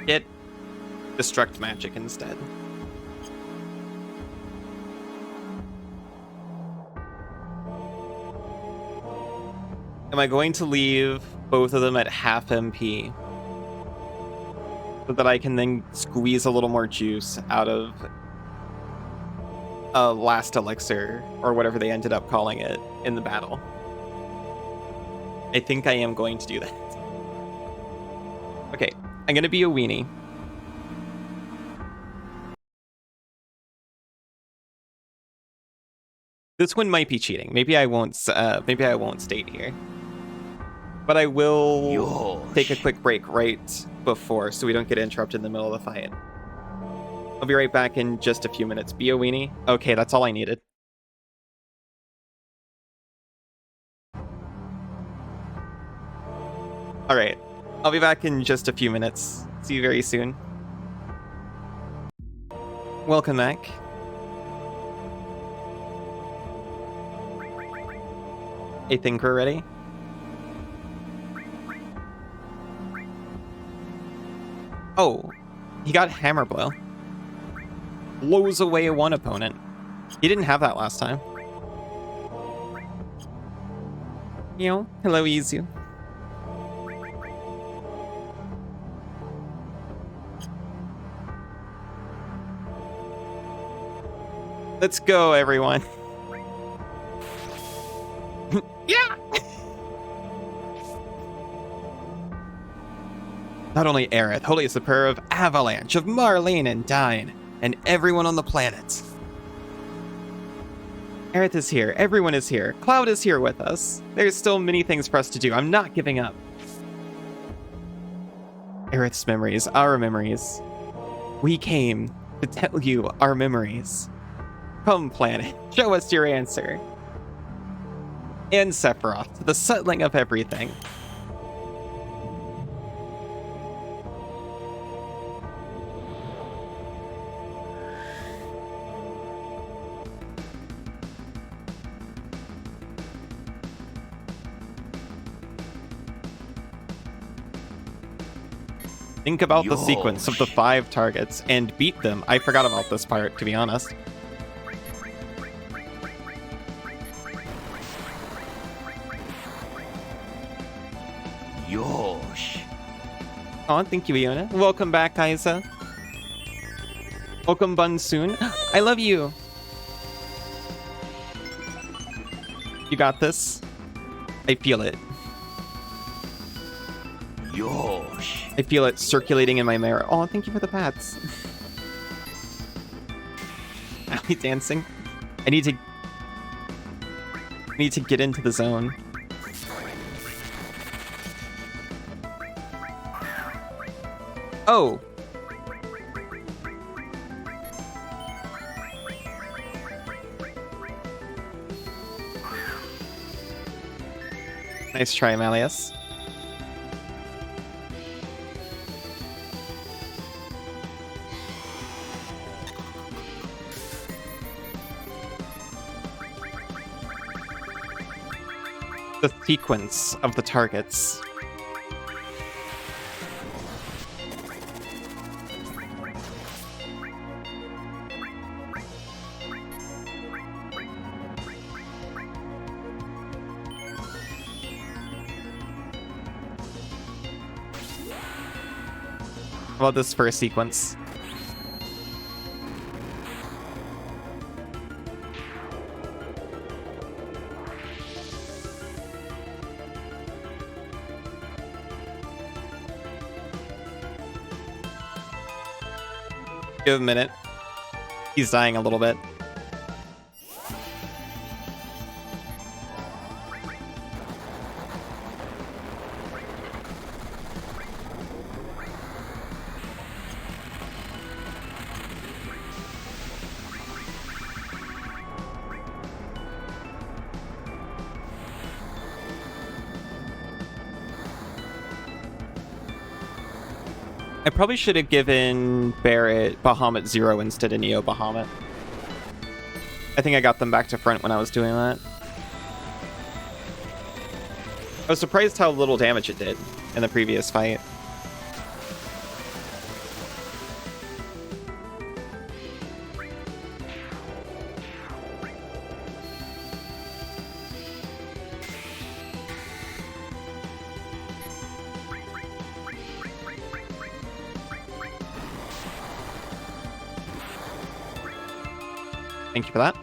Get destruct magic instead. Am I going to leave both of them at half MP so that I can then squeeze a little more juice out of a last elixir, or whatever they ended up calling it, in the battle? I think I am going to do that. Okay, I'm going to be a weenie. This one might be cheating. Maybe I won't state here. But I will take a quick break right before so we don't get interrupted in the middle of the fight. I'll be right back in just a few minutes. Be a weenie. Okay, that's all I needed. All right. I'll be back in just a few minutes. See you very soon. Welcome back. I think we're ready. Oh, he got Hammer Blow. Blows away one opponent. He didn't have that last time. Yo, hello, Izu. Let's go, everyone. Yeah! Not only Aerith, holy is the prayer of Avalanche, of Marlene and Dine, and everyone on the planet. Aerith is here, everyone is here, Cloud is here with us. There's still many things for us to do, I'm not giving up. Aerith's memories, our memories. We came to tell you our memories. Come, planet, show us your answer. And Sephiroth, the settling of everything. Think about the sequence of the 5 targets and beat them. I forgot about this part, to be honest. Yosh. Oh, thank you, Iona. Welcome back, Isa. Welcome, Bunsoon. I love you. You got this. I feel it. Yosh. I feel it circulating in my mirror. Oh, thank you for the pats. Alley dancing. I need to get into the zone. Oh. Nice try, Malleus. The sequence of the targets. How about this first sequence? Give him a minute. He's dying a little bit. I probably should have given Barrett Bahamut 0 instead of Neo Bahamut. I think I got them back to front when I was doing that. I was surprised how little damage it did in the previous fight. Thank you for that.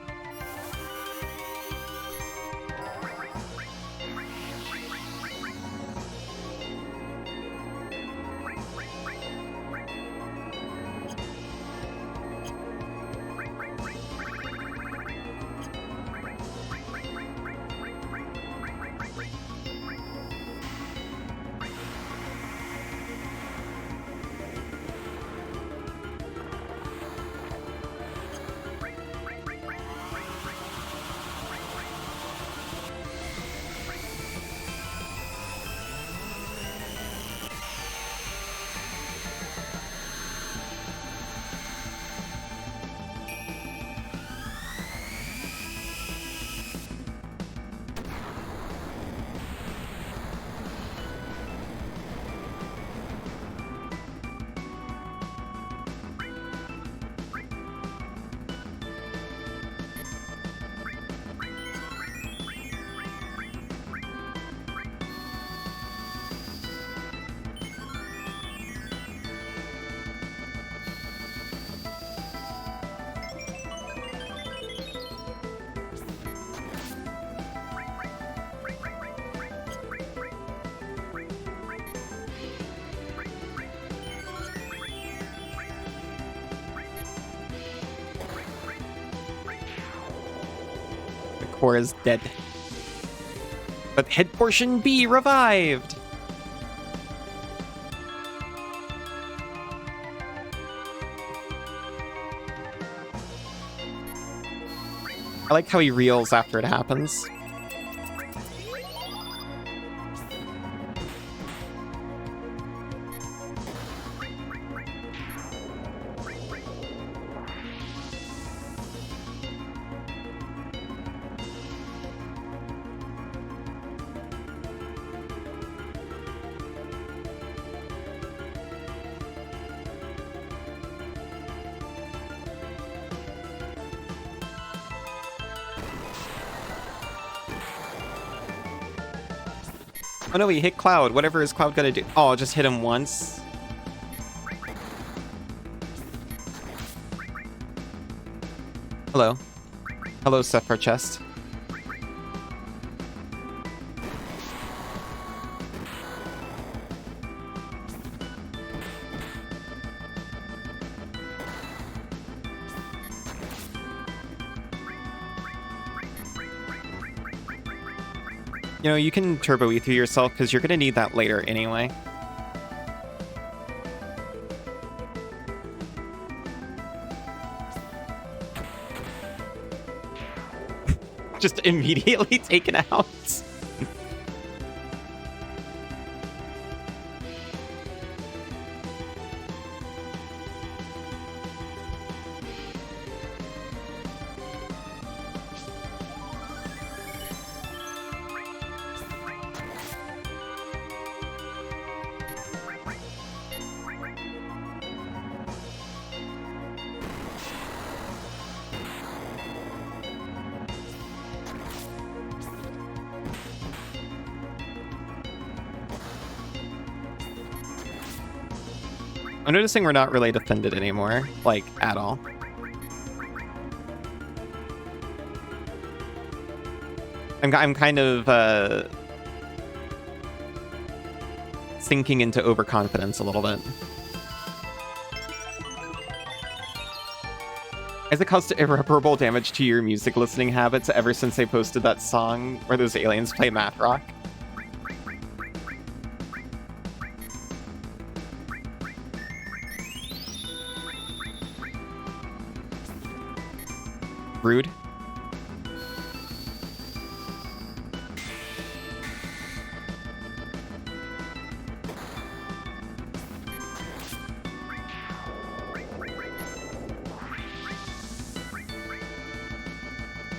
core is dead. But head portion B revived! I like how he reels after it happens. Oh no, he hit Cloud. Whatever is Cloud gonna do? Oh, just hit him once. Hello. Hello, Sephiroth chest. You know, you can turbo E through yourself because you're going to need that later anyway. Just immediately taken out. I'm noticing we're not really defended anymore, like, at all. I'm kind of, sinking into overconfidence a little bit. Isaac caused irreparable damage to your music listening habits ever since they posted that song where those aliens play math rock. Rude.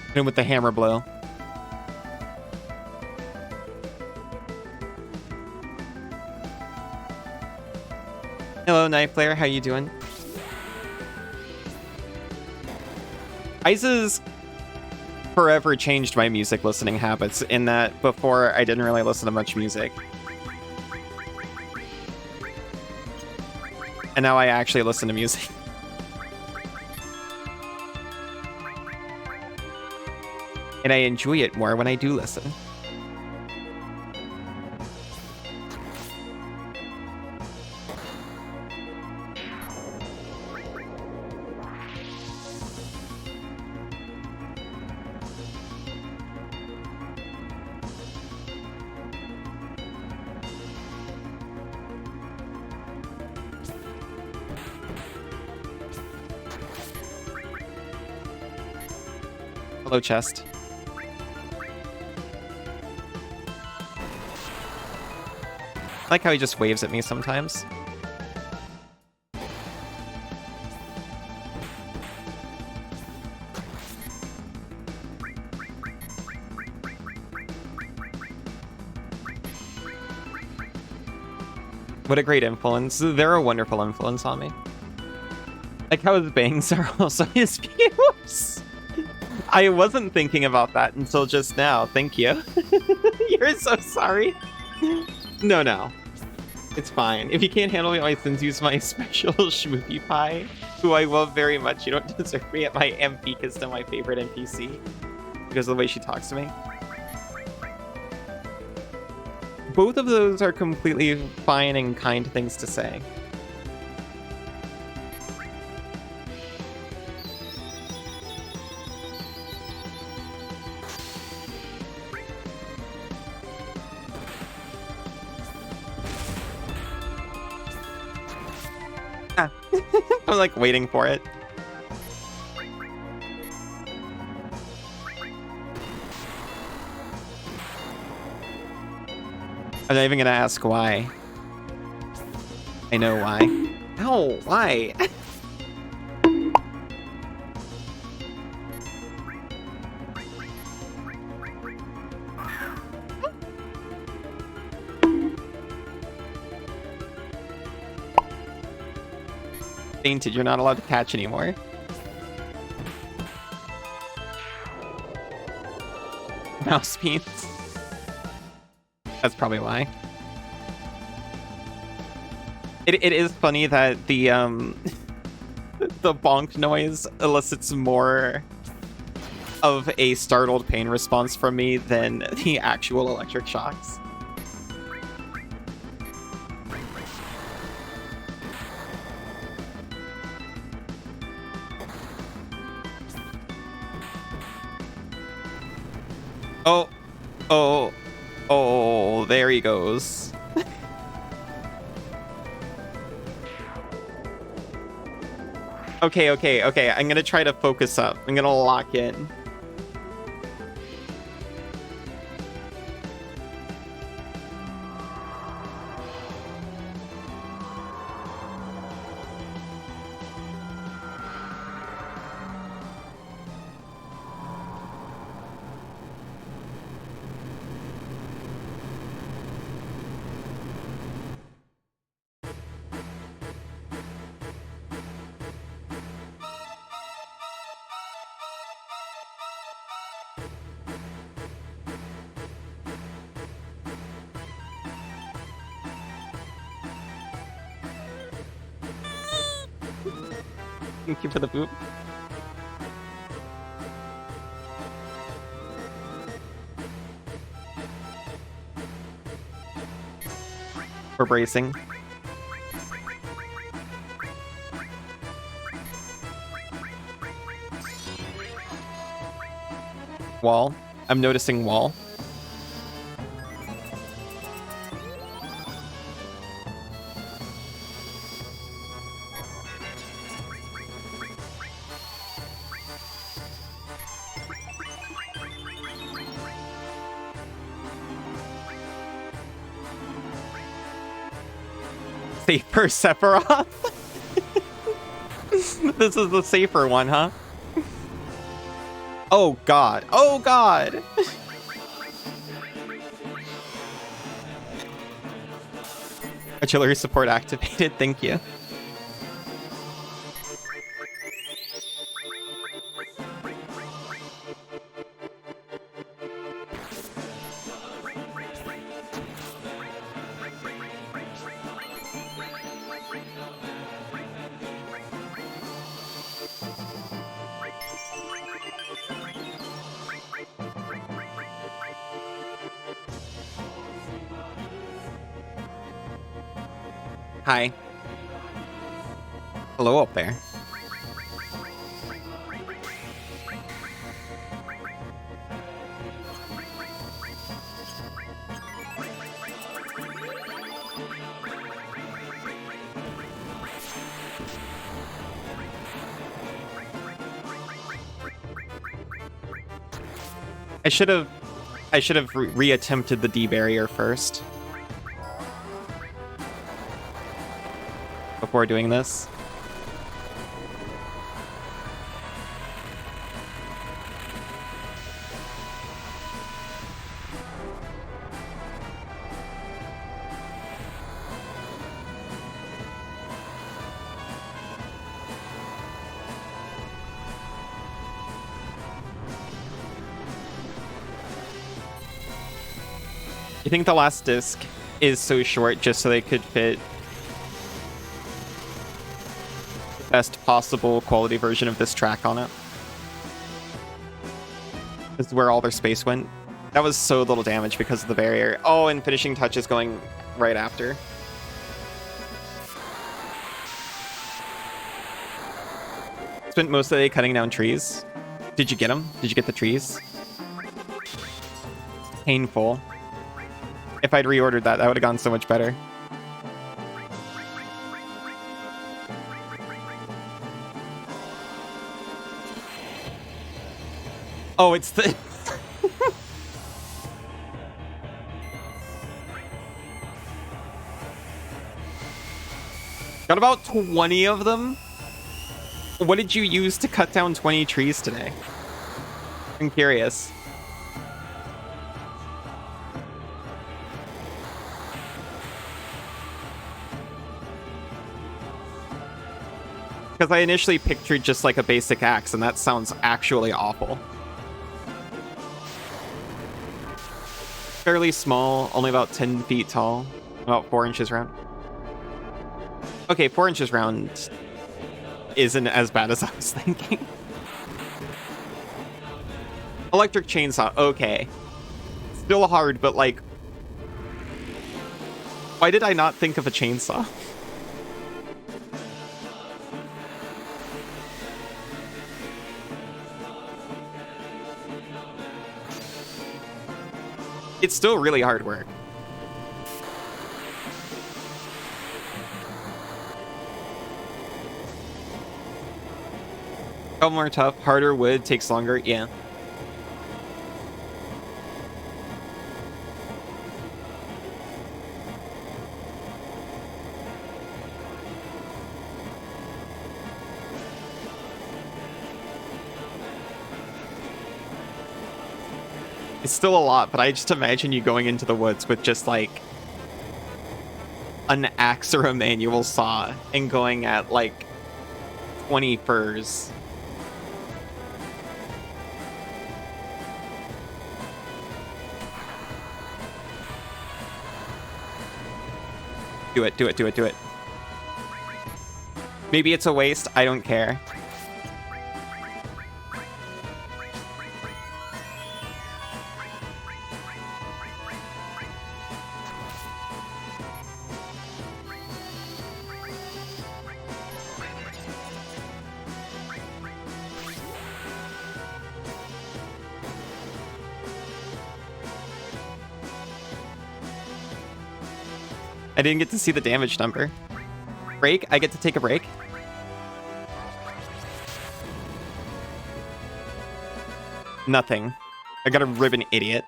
Hit him with the hammer blow. Hello, Knife Player. How you doing? Ice's forever changed my music listening habits in that before I didn't really listen to much music. And now I actually listen to music. And I enjoy it more when I do listen. Hello, chest. I like how he just waves at me sometimes. What a great influence. They're a wonderful influence on me. Like how his bangs are also his views. I wasn't thinking about that until just now. Thank you. You're so sorry. No. It's fine. If you can't handle my sins, use my special Schmoopy Pie, who I love very much. You don't deserve me at my MP is still my favorite NPC because of the way she talks to me. Both of those are completely fine and kind things to say. I'm like waiting for it. I'm not even gonna ask why. I know why. Ow, why? Fainted, you're not allowed to catch anymore. Mouse beans. That's probably why. It is funny that the the bonk noise elicits more of a startled pain response from me than the actual electric shocks. Oh, there he goes. Okay. I'm gonna try to focus up. I'm gonna lock in. Thank you for the boot. We're bracing. Wall. I'm noticing wall. Safer Sephiroth? This is the safer one, huh? Oh god. Oh god! Artillery support activated, thank you. Hi. Hello up there. I should have re-attempted the D barrier first. Before doing this. You think the last disc is so short just so they could fit the best possible quality version of this track on it? This is where all their space went. That was so little damage because of the barrier. Oh, and finishing touch is going right after. Spent most of the day cutting down trees. Did you get them? Did you get the trees? Painful. If I'd reordered that, that would have gone so much better. Oh, it's the... Got about 20 of them? What did you use to cut down 20 trees today? I'm curious. Because I initially pictured just like a basic axe, and that sounds actually awful. Fairly small, only about 10 feet tall, about 4 inches round. Okay, 4 inches round isn't as bad as I was thinking. Electric chainsaw, okay. Still hard, but like... Why did I not think of a chainsaw? It's still really hard work. Couple more tough, harder wood, takes longer, yeah. It's still a lot, but I just imagine you going into the woods with just like an axe or a manual saw and going at like 20 furs. Do it, do it, do it, do it. Maybe it's a waste, I don't care. I didn't get to see the damage number. Break? I get to take a break? Nothing. I got a ribbon, idiot.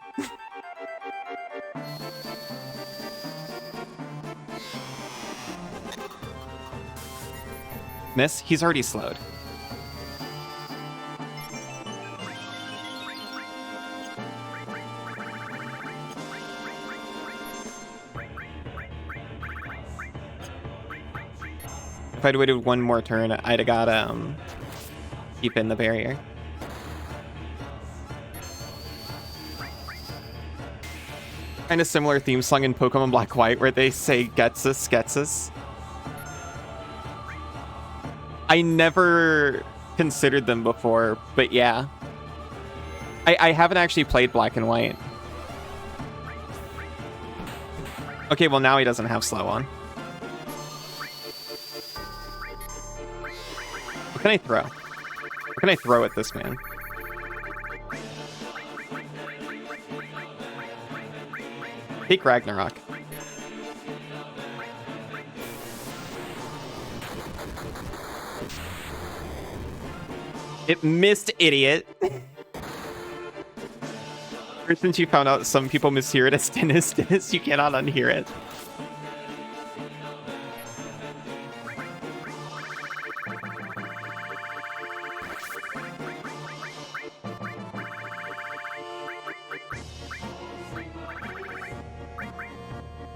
Miss, he's already slowed. If I'd waited one more turn, I'd have got, keep in the barrier. Kind of similar theme song in Pokemon Black White where they say, "Gets us, gets us." I never considered them before, but yeah. I haven't actually played Black and White. Okay, well now he doesn't have slow on. What can I throw? What can I throw at this man? Take Ragnarok. It missed, idiot. Ever since you found out some people mishear it as Dennis, you cannot unhear it.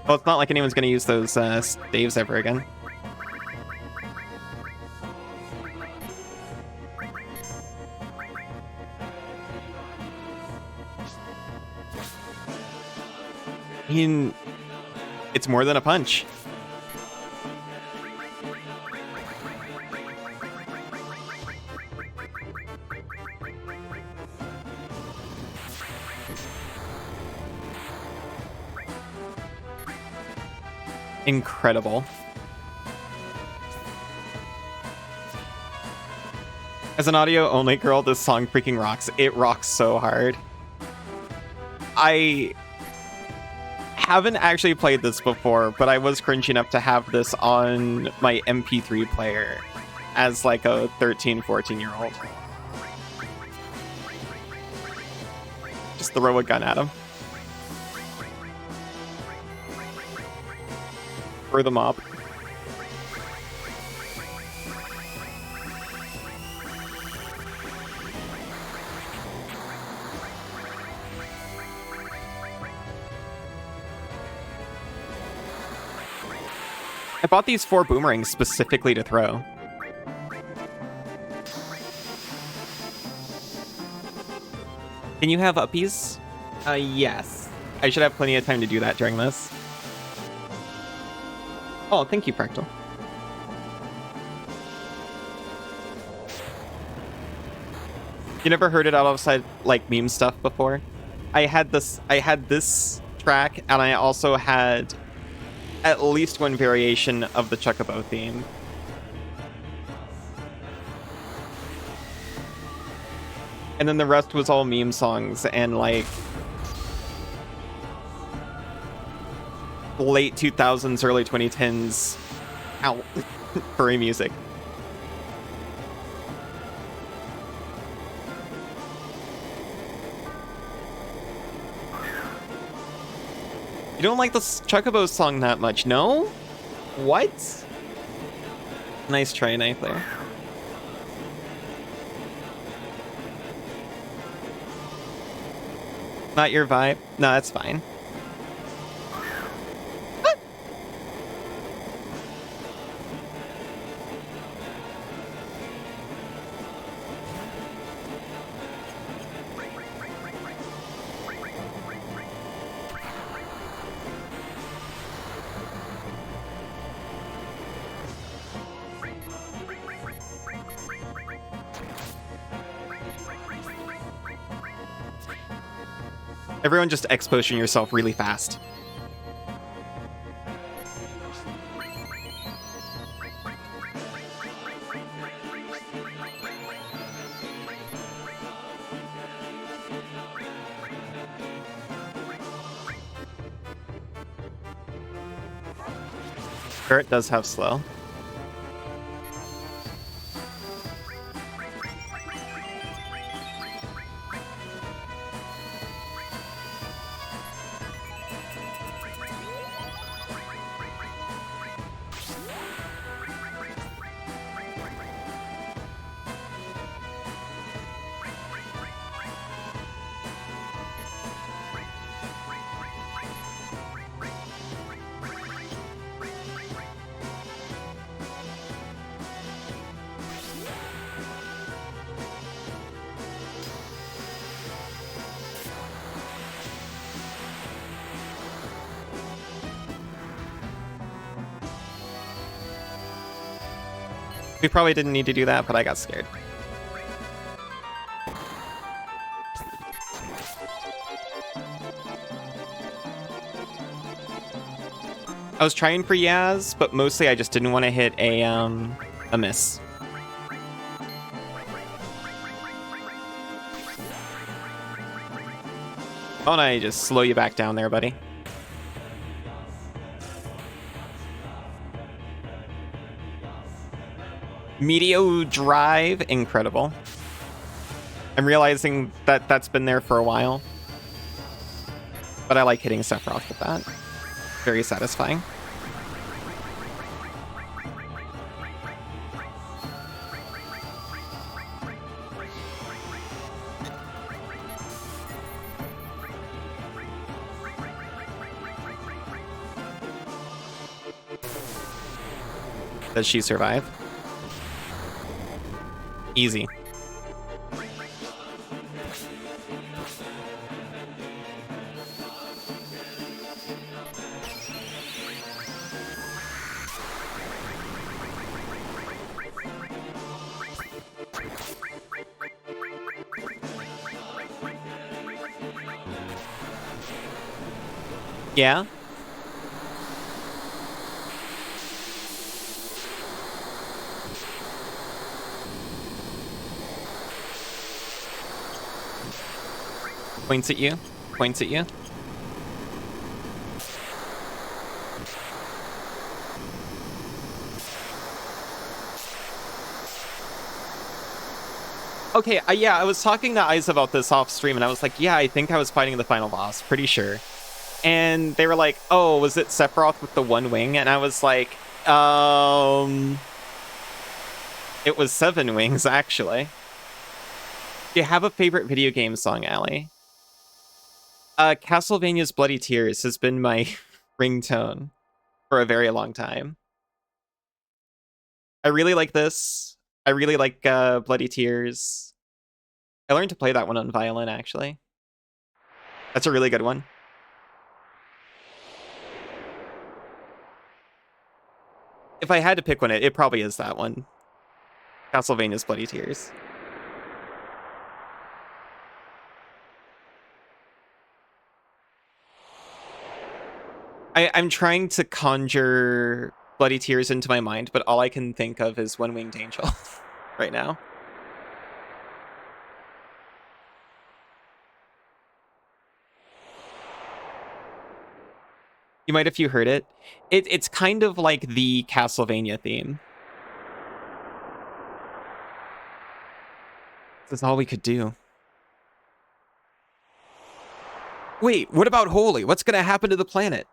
Well, it's not like anyone's going to use those staves ever again. I mean, it's more than a punch. Incredible. As an audio-only girl, this song freaking rocks. It rocks so hard. I haven't actually played this before, but I was cringe enough to have this on my MP3 player as like a 13, 14-year-old. Just throw a gun at him. For the mob. I bought these 4 boomerangs specifically to throw. Can you have uppies? Yes. I should have plenty of time to do that during this. Oh, thank you, Fractal. You never heard it outside like meme stuff before? I had this track, and I also had at least one variation of the Chocobo theme. And then the rest was all meme songs and like late 2000s, early 2010s out furry music. You don't like the Chocobo song that much, no? What? Nice try, Knife there. Not your vibe? No, that's fine. Everyone just X-potion yourself really fast. Barret does have slow. We probably didn't need to do that, but I got scared. I was trying for Yaz, but mostly I just didn't want to hit a miss. Oh, and I just slow you back down there, buddy. Meteo Drive, incredible. I'm realizing that that's been there for a while. But I like hitting Sephiroth with that. Very satisfying. Does she survive? Easy. Yeah? Points at you. Points at you. Okay, yeah, I was talking to Ice about this off stream, and I was like, yeah, I think I was fighting the final boss, pretty sure. And they were like, oh, was it Sephiroth with the one wing? And I was like, it was 7 wings, actually. Do you have a favorite video game song, Allie? Castlevania's Bloody Tears has been my ringtone for a very long time. I really like this. I really like Bloody Tears. I learned to play that one on violin, actually. That's a really good one. If I had to pick one, it probably is that one. Castlevania's Bloody Tears. I'm trying to conjure Bloody Tears into my mind, but all I can think of is One Winged Angel right now. You might if you heard it. It's kind of like the Castlevania theme. That's all we could do. Wait, what about Holy? What's gonna happen to the planet?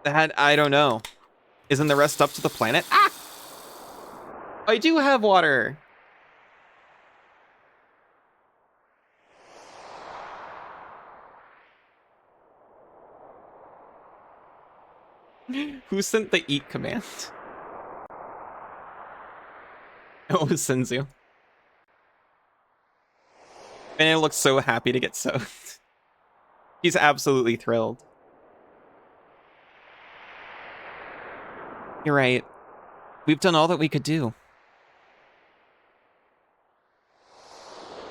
That, I don't know. Isn't the rest up to the planet? Ah! I do have water. Who sent the eat command? Oh, it was Senzu. And it looks so happy to get soaked. He's absolutely thrilled. You're right. We've done all that we could do.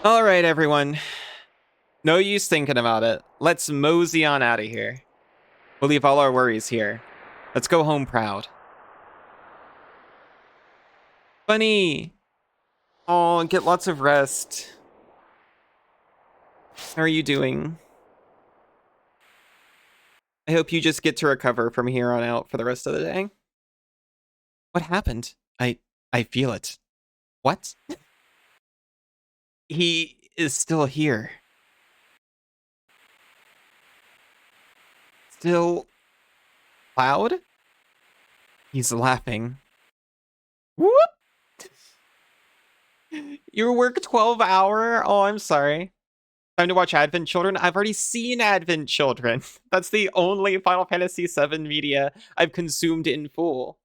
All right, everyone. No use thinking about it. Let's mosey on out of here. We'll leave all our worries here. Let's go home proud. Bunny! Oh, get lots of rest. How are you doing? I hope you just get to recover from here on out for the rest of the day. What happened? I feel it. What? He is still here. Still Cloud? He's laughing. Whoop! Your work 12-hour? Oh, I'm sorry. Time to watch Advent Children? I've already seen Advent Children. That's the only Final Fantasy VII media I've consumed in full.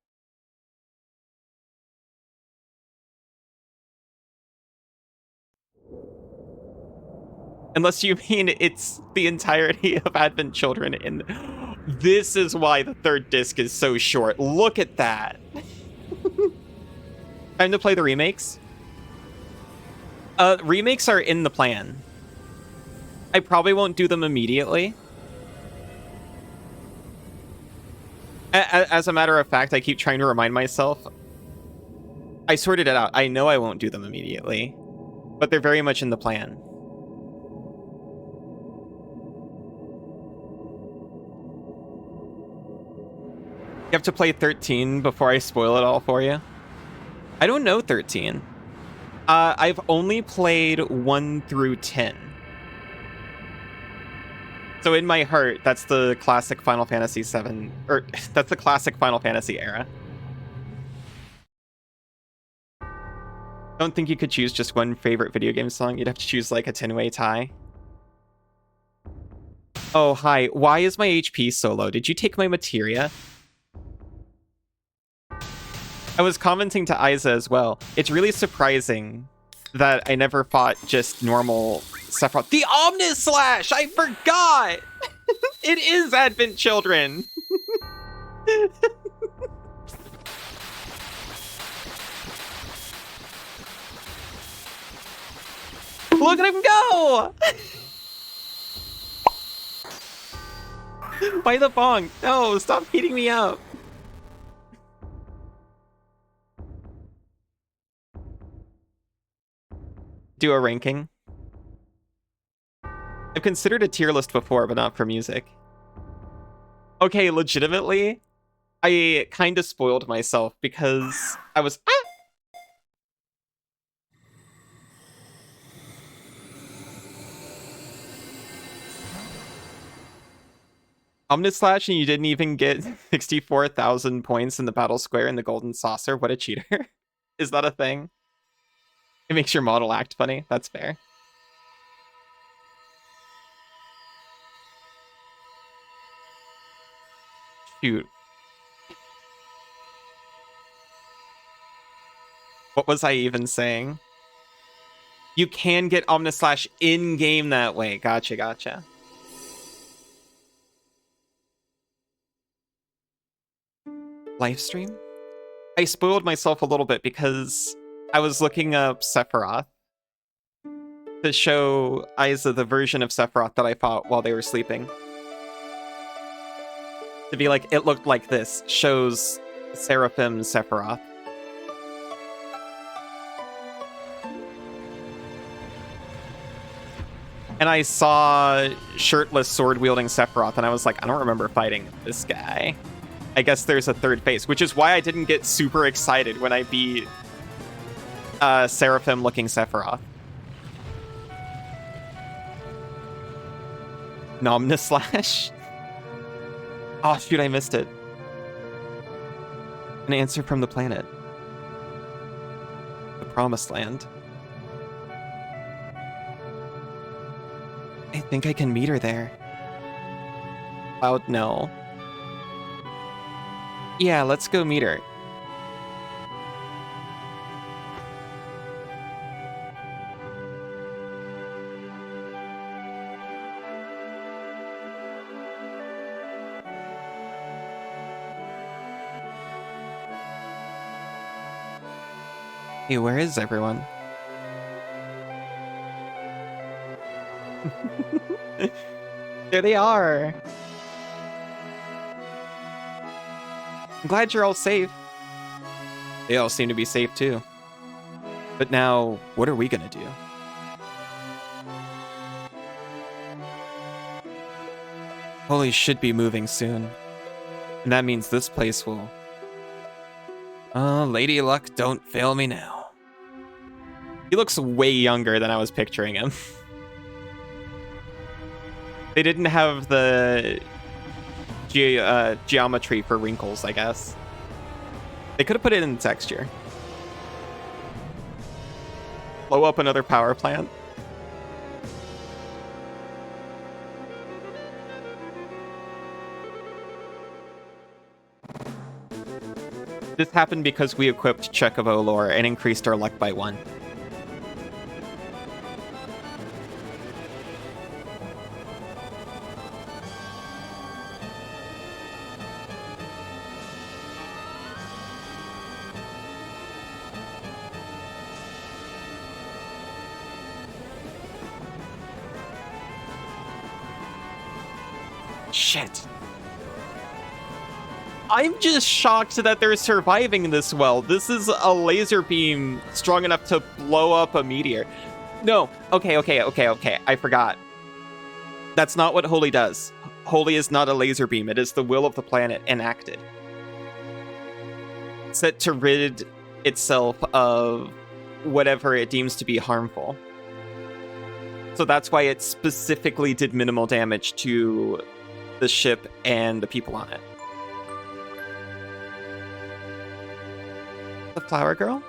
Unless you mean it's the entirety of Advent Children. And this is why the third disc is so short. Look at that. Time to play the remakes. Remakes are in the plan. I probably won't do them immediately. As a matter of fact, I keep trying to remind myself. I sorted it out. I know I won't do them immediately, but they're very much in the plan. You have to play 13 before I spoil it all for you. I don't know 13. I've only played 1 through 10. So in my heart, that's the classic Final Fantasy VII, or that's the classic Final Fantasy era. Don't think you could choose just one favorite video game song. You'd have to choose like a 10-way tie. Oh, hi. Why is my HP so low? Did you take my materia? I was commenting to Isa as well. It's really surprising that I never fought just normal Sephiroth. The Omnislash! I forgot! It is Advent Children! Look at him go! By the bonk. No, stop beating me up. Do a ranking. I've considered a tier list before, but not for music. Okay, legitimately, I kind of spoiled myself because I was... Omnislash and you didn't even get 64,000 points in the battle square in the golden saucer. What a cheater. Is that a thing? It makes your model act funny. That's fair. Shoot. What was I even saying? You can get Omnislash in-game that way. Gotcha, gotcha. Livestream? I spoiled myself a little bit because I was looking up Sephiroth to show Isa the version of Sephiroth that I fought while they were sleeping. To be like, it looked like this. Shows Seraphim Sephiroth. And I saw shirtless sword-wielding Sephiroth, and I was like, I don't remember fighting this guy. I guess there's a third phase, which is why I didn't get super excited when I beat Seraphim-looking Sephiroth. Nomnislash? Oh, shoot, I missed it. An answer from the planet. The Promised Land. I think I can meet her there. Cloud, no. Yeah, let's go meet her. Hey, where is everyone? There they are. I'm glad you're all safe. They all seem to be safe too. But now, what are we gonna do? Holy should be moving soon. And that means this place will... Lady Luck, don't fail me now. He looks way younger than I was picturing him. They didn't have the geometry for wrinkles, I guess. They could have put it in the texture. Blow up another power plant. This happened because we equipped Check of Olor and increased our luck by 1. Shit. I'm just shocked that they're surviving this well. This is a laser beam strong enough to blow up a meteor. No, okay. I forgot. That's not what Holy does. Holy is not a laser beam. It is the will of the planet enacted. Set to rid itself of whatever it deems to be harmful. So that's why it specifically did minimal damage to the ship and the people on it. The flower girl?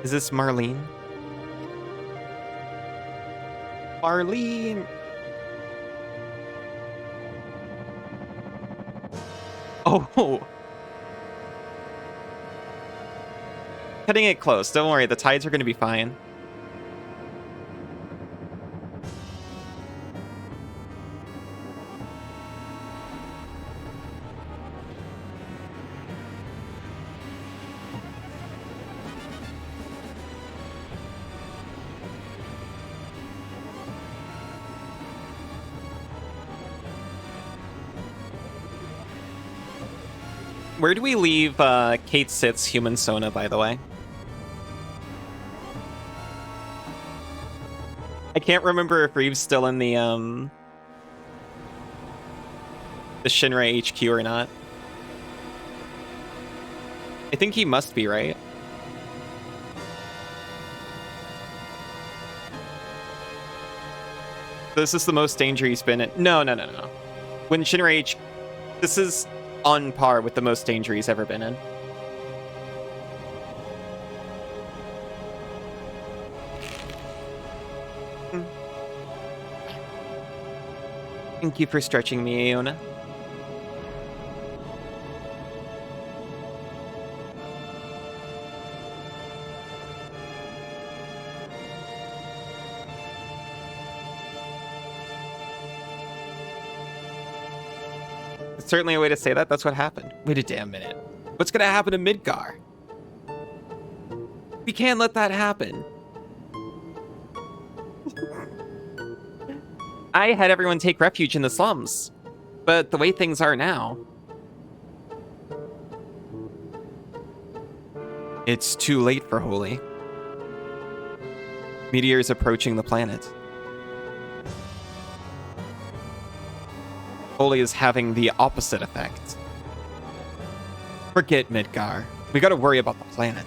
Is this Marlene? Marlene! Oh! Cutting it close. Don't worry, the tides are going to be fine. Where do we leave Kate Sith's human Sona, by the way? I can't remember if Reeve's still in the Shinra HQ or not. I think he must be, right? This is the most danger he's been in. No. When Shinra H, this is on par with the most danger he's ever been in. Thank you for stretching me, Aona. It's certainly a way to say that. That's what happened. Wait a damn minute. What's gonna happen to Midgar? We can't let that happen. I had everyone take refuge in the slums, but the way things are now... It's too late for Holy. Meteors approaching the planet. Holy is having the opposite effect. Forget Midgar. We gotta worry about the planet.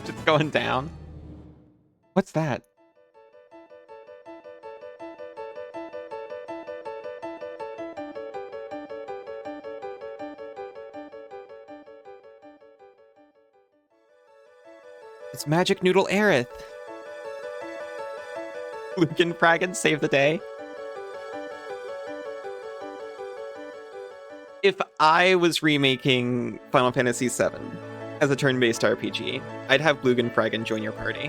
It's going down. What's that? It's Magic Noodle Aerith. Lucan Fragan save the day. If I was remaking Final Fantasy VII as a turn-based RPG, I'd have Blugan Fragan join your party.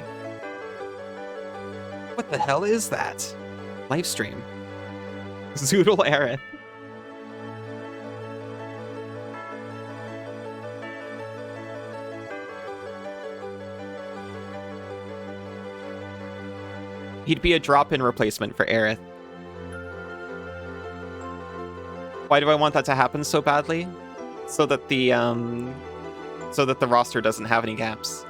What the hell is that? Livestream. Zoodle Aerith. He'd be a drop-in replacement for Aerith. Why do I want that to happen so badly? So that the roster doesn't have any gaps.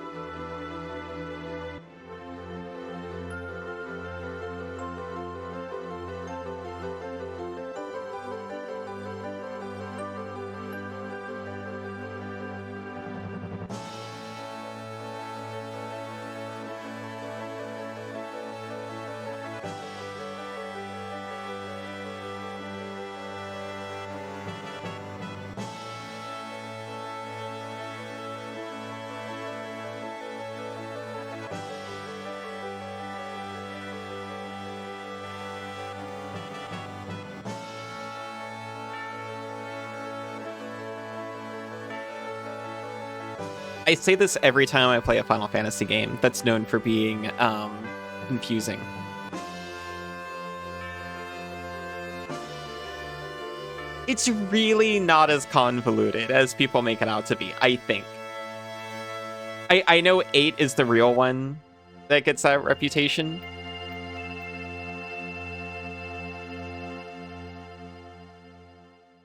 I say this every time I play a Final Fantasy game that's known for being confusing. It's really not as convoluted as people make it out to be, I think. I know 8 is the real one that gets that reputation.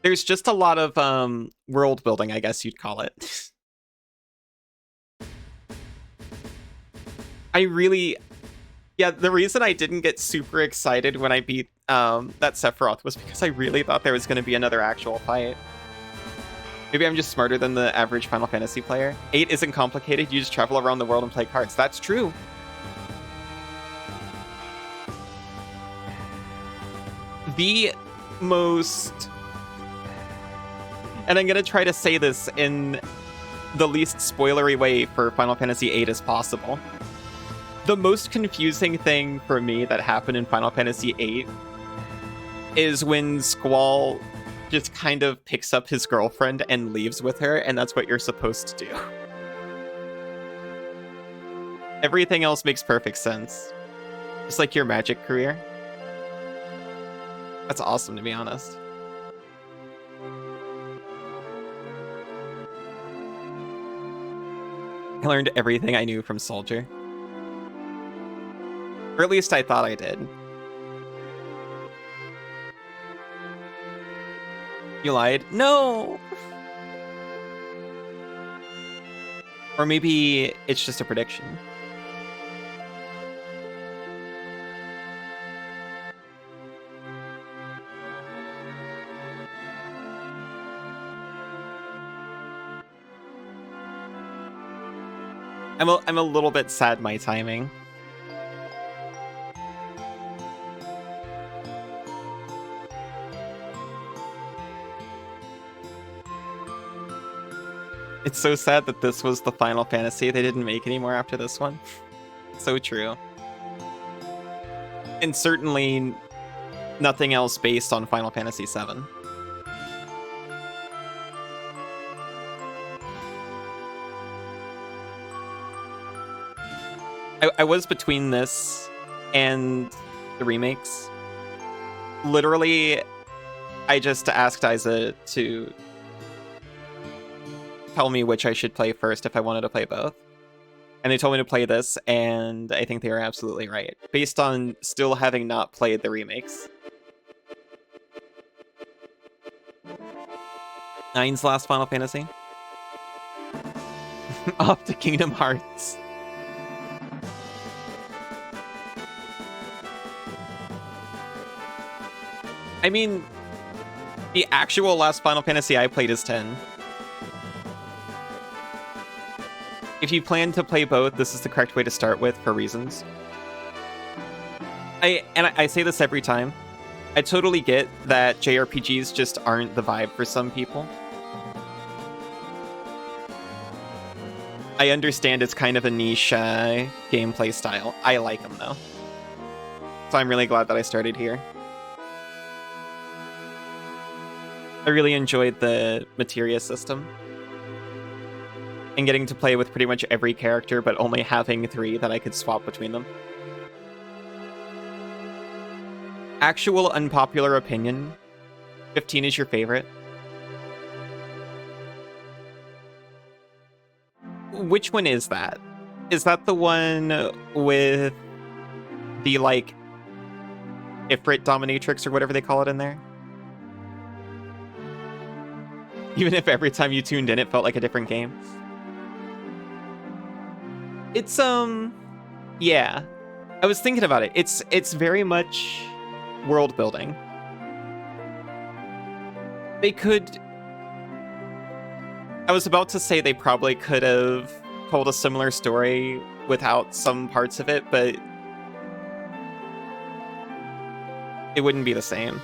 There's just a lot of world building, I guess you'd call it. The reason I didn't get super excited when I beat that Sephiroth was because I really thought there was going to be another actual fight. Maybe I'm just smarter than the average Final Fantasy player. 8 isn't complicated, you just travel around the world and play cards. That's true. The most... And I'm going to try to say this in the least spoilery way for Final Fantasy VIII as possible. The most confusing thing for me that happened in Final Fantasy VIII is when Squall just kind of picks up his girlfriend and leaves with her, and that's what you're supposed to do. Everything else makes perfect sense. Just like your magic career. That's awesome, to be honest. I learned everything I knew from Soldier. Or at least I thought I did. You lied? No! Or maybe it's just a prediction. I'm a little bit sad my timing. It's so sad that this was the Final Fantasy. They didn't make any more after this one. So true. And certainly nothing else based on Final Fantasy VII. I was between this and the remakes. Literally, I just asked Isa to tell me which I should play first if I wanted to play both. And they told me to play this, and I think they were absolutely right, based on still having not played the remakes. 9's last Final Fantasy. Off to Kingdom Hearts. I mean, the actual last Final Fantasy I played is 10. If you plan to play both, this is the correct way to start with for reasons. I say this every time. I totally get that JRPGs just aren't the vibe for some people. I understand it's kind of a niche gameplay style. I like them though. So I'm really glad that I started here. I really enjoyed the materia system. And getting to play with pretty much every character, but only having 3 that I could swap between them. Actual unpopular opinion, 15 is your favorite. Which one is that? Is that the one with the, like, Ifrit dominatrix or whatever they call it in there? Even if every time you tuned in, it felt like a different game. It's, yeah. I was thinking about it. It's very much world building. They could... I was about to say they probably could have told a similar story without some parts of it, but it wouldn't be the same.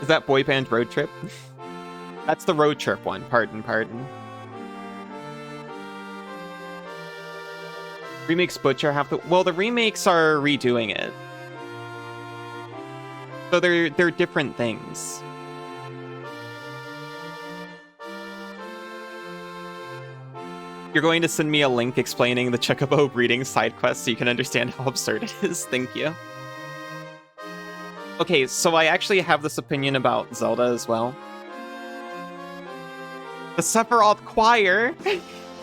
Is that Boy Band Road Trip? That's the road trip one. Pardon. Remakes butcher half the... Well, the remakes are redoing it. So they're different things. You're going to send me a link explaining the Chocobo breeding side quest so you can understand how absurd it is. Thank you. Okay, so I actually have this opinion about Zelda as well. The Sephiroth Choir!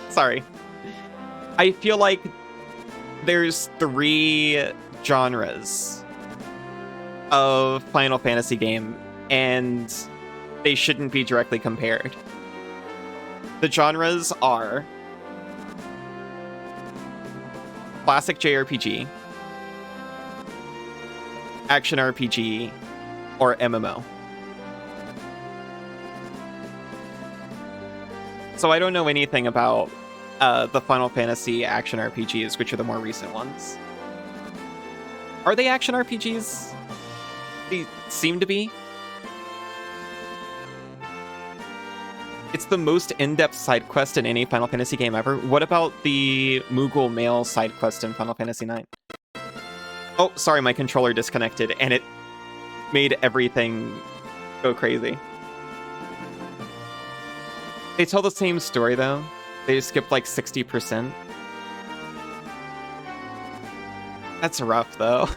Sorry. I feel like there's 3 genres of Final Fantasy game, and they shouldn't be directly compared. The genres are classic JRPG, action RPG, or MMO. So I don't know anything about the Final Fantasy action RPGs, which are the more recent ones. Are they action RPGs? They seem to be. It's the most in-depth side quest in any Final Fantasy game ever. What about the Moogle male side quest in Final Fantasy IX? Oh, sorry, my controller disconnected, and it made everything go crazy. They tell the same story, though. They just skipped like 60%. That's rough, though.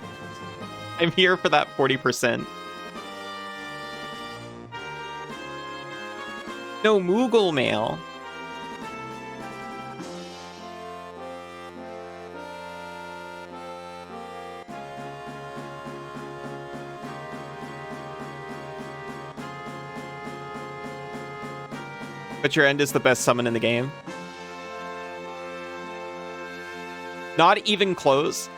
I'm here for that 40%. No, Moogle Mail. But your end is the best summon in the game. Not even close.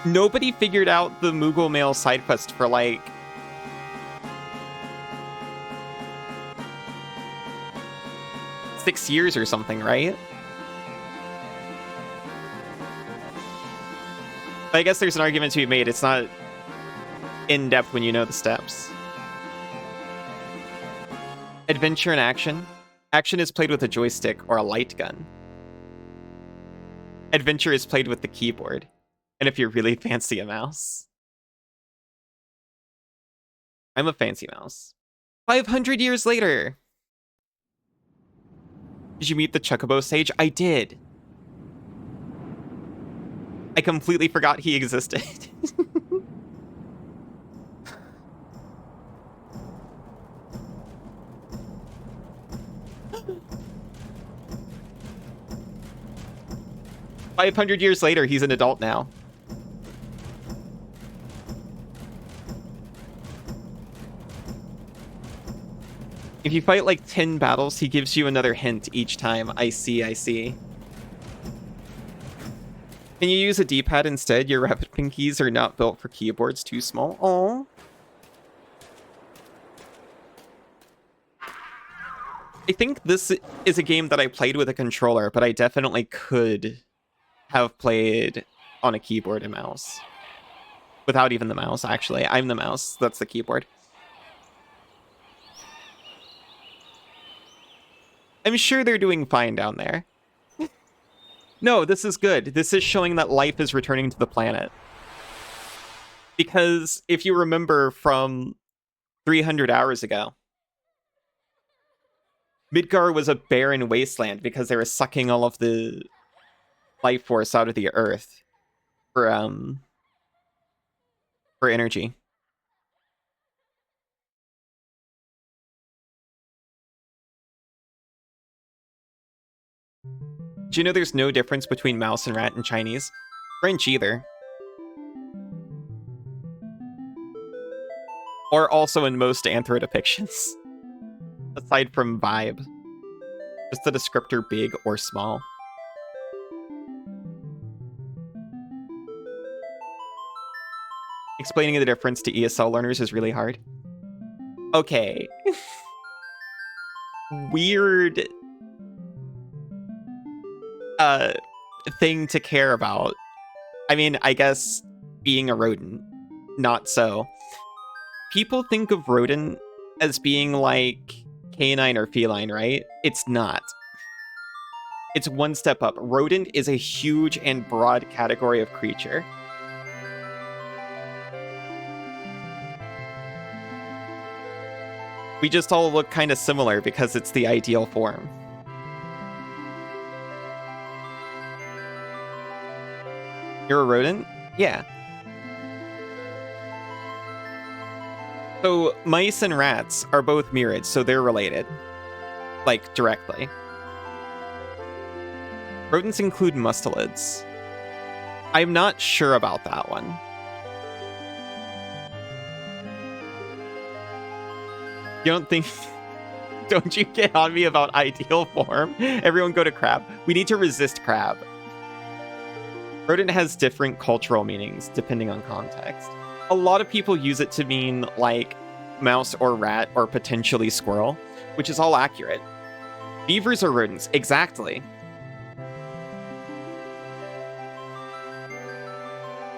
Nobody figured out the Moogle Mail side quest for like... $6 years or something, right? But I guess there's an argument to be made. It's not in-depth when you know the steps. Adventure and action. Action is played with a joystick or a light gun. Adventure is played with the keyboard. And if you're really fancy, a mouse. I'm a fancy mouse. 500 years later! Did you meet the Chocobo sage? I did. I completely forgot he existed. 500 years later, he's an adult now. If you fight like 10 battles, he gives you another hint each time. I see, I see. Can you use a D-pad instead? Your rabbit pinkies are not built for keyboards, too small. Aww. I think this is a game that I played with a controller, but I definitely could have played on a keyboard and mouse. Without even the mouse, actually. I'm the mouse. That's the keyboard. I'm sure they're doing fine down there. No, this is good. This is showing that life is returning to the planet. Because if you remember from 300 hours ago, Midgar was a barren wasteland because they were sucking all of the life force out of the earth for energy. Do you know there's no difference between mouse and rat in Chinese? French either. Or also in most anthro depictions. Aside from vibe. Just the descriptor big or small. Explaining the difference to ESL learners is really hard. Okay. Weird thing to care about. I mean, I guess being a rodent, not so. People think of rodent as being like canine or feline, right? It's not. It's one step up. Rodent is a huge and broad category of creature. We just all look kind of similar because it's the ideal form. You're a rodent? Yeah. So mice and rats are both mirids, so they're related. Like, directly. Rodents include mustelids. I'm not sure about that one. You don't think... Don't you get on me about ideal form? Everyone go to crab. We need to resist crab. Rodent has different cultural meanings depending on context. A lot of people use it to mean like mouse or rat or potentially squirrel, which is all accurate. Beavers are rodents, exactly.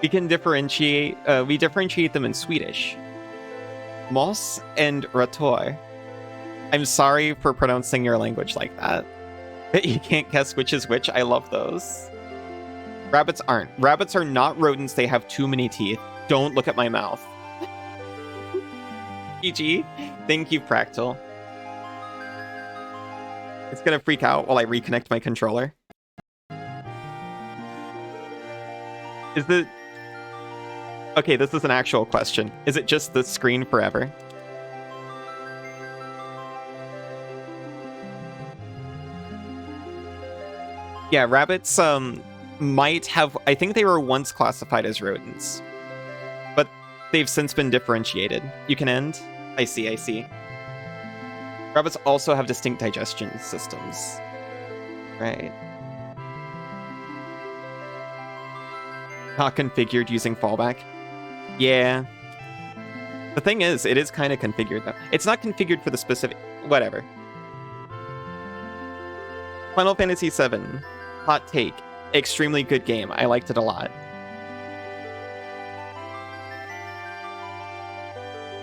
We can differentiate, we differentiate them in Swedish. Moss and rator. I'm sorry for pronouncing your language like that. You can't guess which is which. I love those. Rabbits aren't. Rabbits are not rodents. They have too many teeth. Don't look at my mouth. GG. Thank you, Fractal. It's gonna freak out while I reconnect my controller. Is the... Okay, this is an actual question. Is it just the screen forever? Yeah, rabbits might have... I think they were once classified as rodents. But they've since been differentiated. You can end? I see, I see. Rabbits also have distinct digestion systems. Right. Not configured using fallback. Yeah. The thing is, it is kind of configured, though. It's not configured for the specific... Whatever. Final Fantasy VII. Hot take. Extremely good game. I liked it a lot.